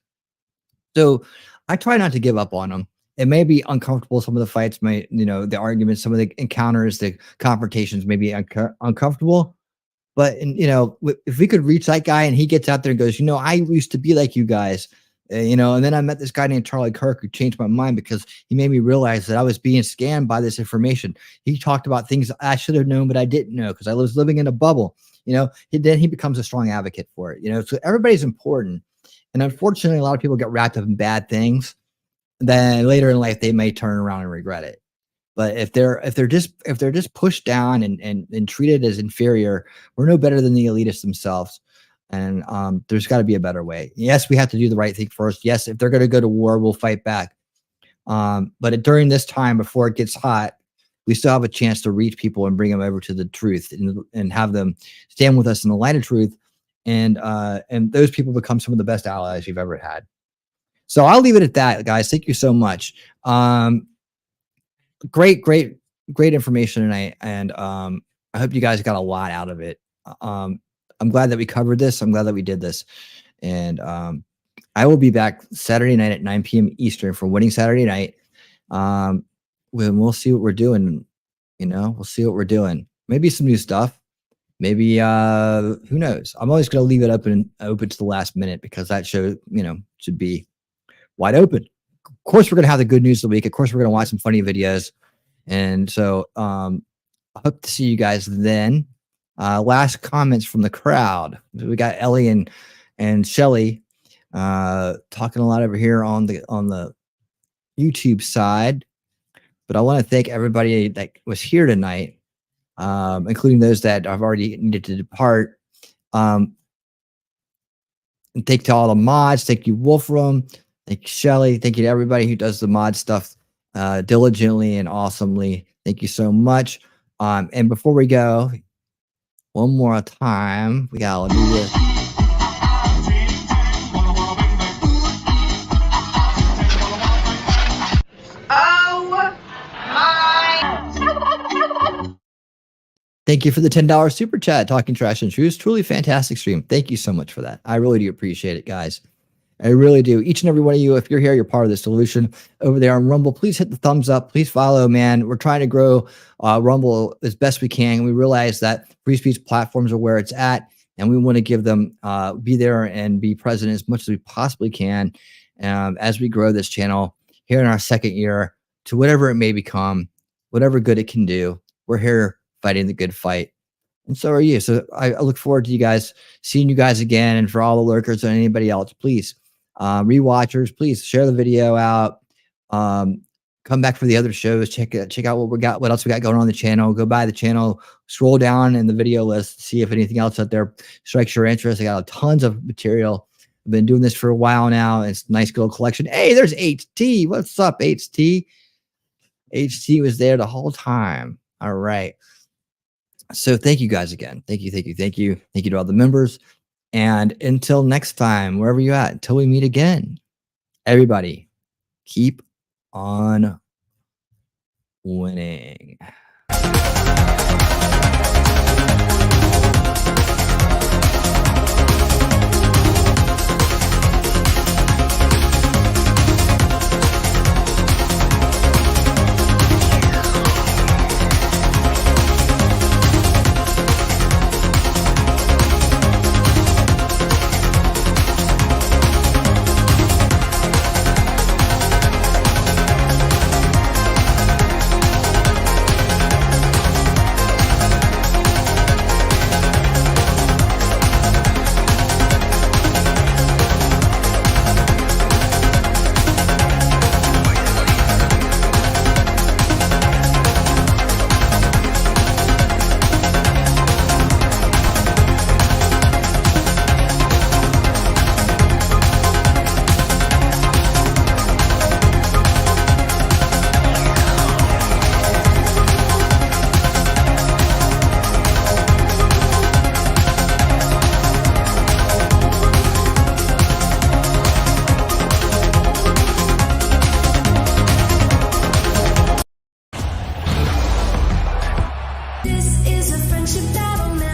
So I try not to give up on them. It may be uncomfortable. Some of the fights the arguments, some of the encounters, the confrontations may be uncomfortable. But, if we could reach that guy and he gets out there and goes, I used to be like you guys, and then I met this guy named Charlie Kirk who changed my mind because he made me realize that I was being scammed by this information. He talked about things I should have known, but I didn't know because I was living in a bubble. Then he becomes a strong advocate for it. So everybody's important. And unfortunately, a lot of people get wrapped up in bad things. Then later in life, they may turn around and regret it. But if they're just pushed down and treated as inferior, we're no better than the elitists themselves. And there's got to be a better way. Yes, we have to do the right thing first. Yes, if they're going to go to war, we'll fight back. But during this time, before it gets hot, we still have a chance to reach people and bring them over to the truth and have them stand with us in the light of truth. And those people become some of the best allies you've ever had. So I'll leave it at that, guys. Thank you so much. Great information tonight. And I hope you guys got a lot out of it. I'm glad that we covered this. I'm glad that we did this. And I will be back Saturday night at 9 p.m. Eastern for Winning Saturday Night. We'll see what we're doing. We'll see what we're doing. Maybe some new stuff. Maybe who knows? I'm always going to leave it open to the last minute because that show, should be wide open. Of course, we're going to have the good news of the week. Of course, we're going to watch some funny videos. And so I hope to see you guys then. Last comments from the crowd. We got Ellie and Shelly talking a lot over here on the YouTube side. But I want to thank everybody that was here tonight, including those that have already needed to depart. And thank you to all the mods. Thank you, Wolfram. Thank you, Shelly. Thank you to everybody who does the mod stuff diligently and awesomely. Thank you so much. And before we go, one more time, we got to do this. Thank you for the $10 super chat, Talking Trash and Truths. Truly fantastic stream. Thank you so much for that. I really do appreciate it, guys. I really do. Each and every one of you, if you're here, you're part of the solution. Over there on Rumble, please hit the thumbs up. Please follow, man. We're trying to grow Rumble as best we can. We realize that free speech platforms are where it's at, and we want to give them, be there and be present as much as we possibly can as we grow this channel here in our second year to whatever it may become, whatever good it can do. We're here fighting the good fight. And so are you. So I look forward to you guys, seeing you guys again. And for all the lurkers and anybody else, please, rewatchers, please share the video out. Come back for the other shows. Check out what else we got going on the channel. Go by the channel, scroll down in the video list, see if anything else out there strikes your interest. I got tons of material. I've been doing this for a while now. It's a nice little collection. Hey, there's HT. What's up, HT? HT was there the whole time. All right. So thank you guys again. Thank you. Thank you to all the members. And until next time, wherever you're at, until we meet again, everybody, keep on winning. This is a friendship battle now.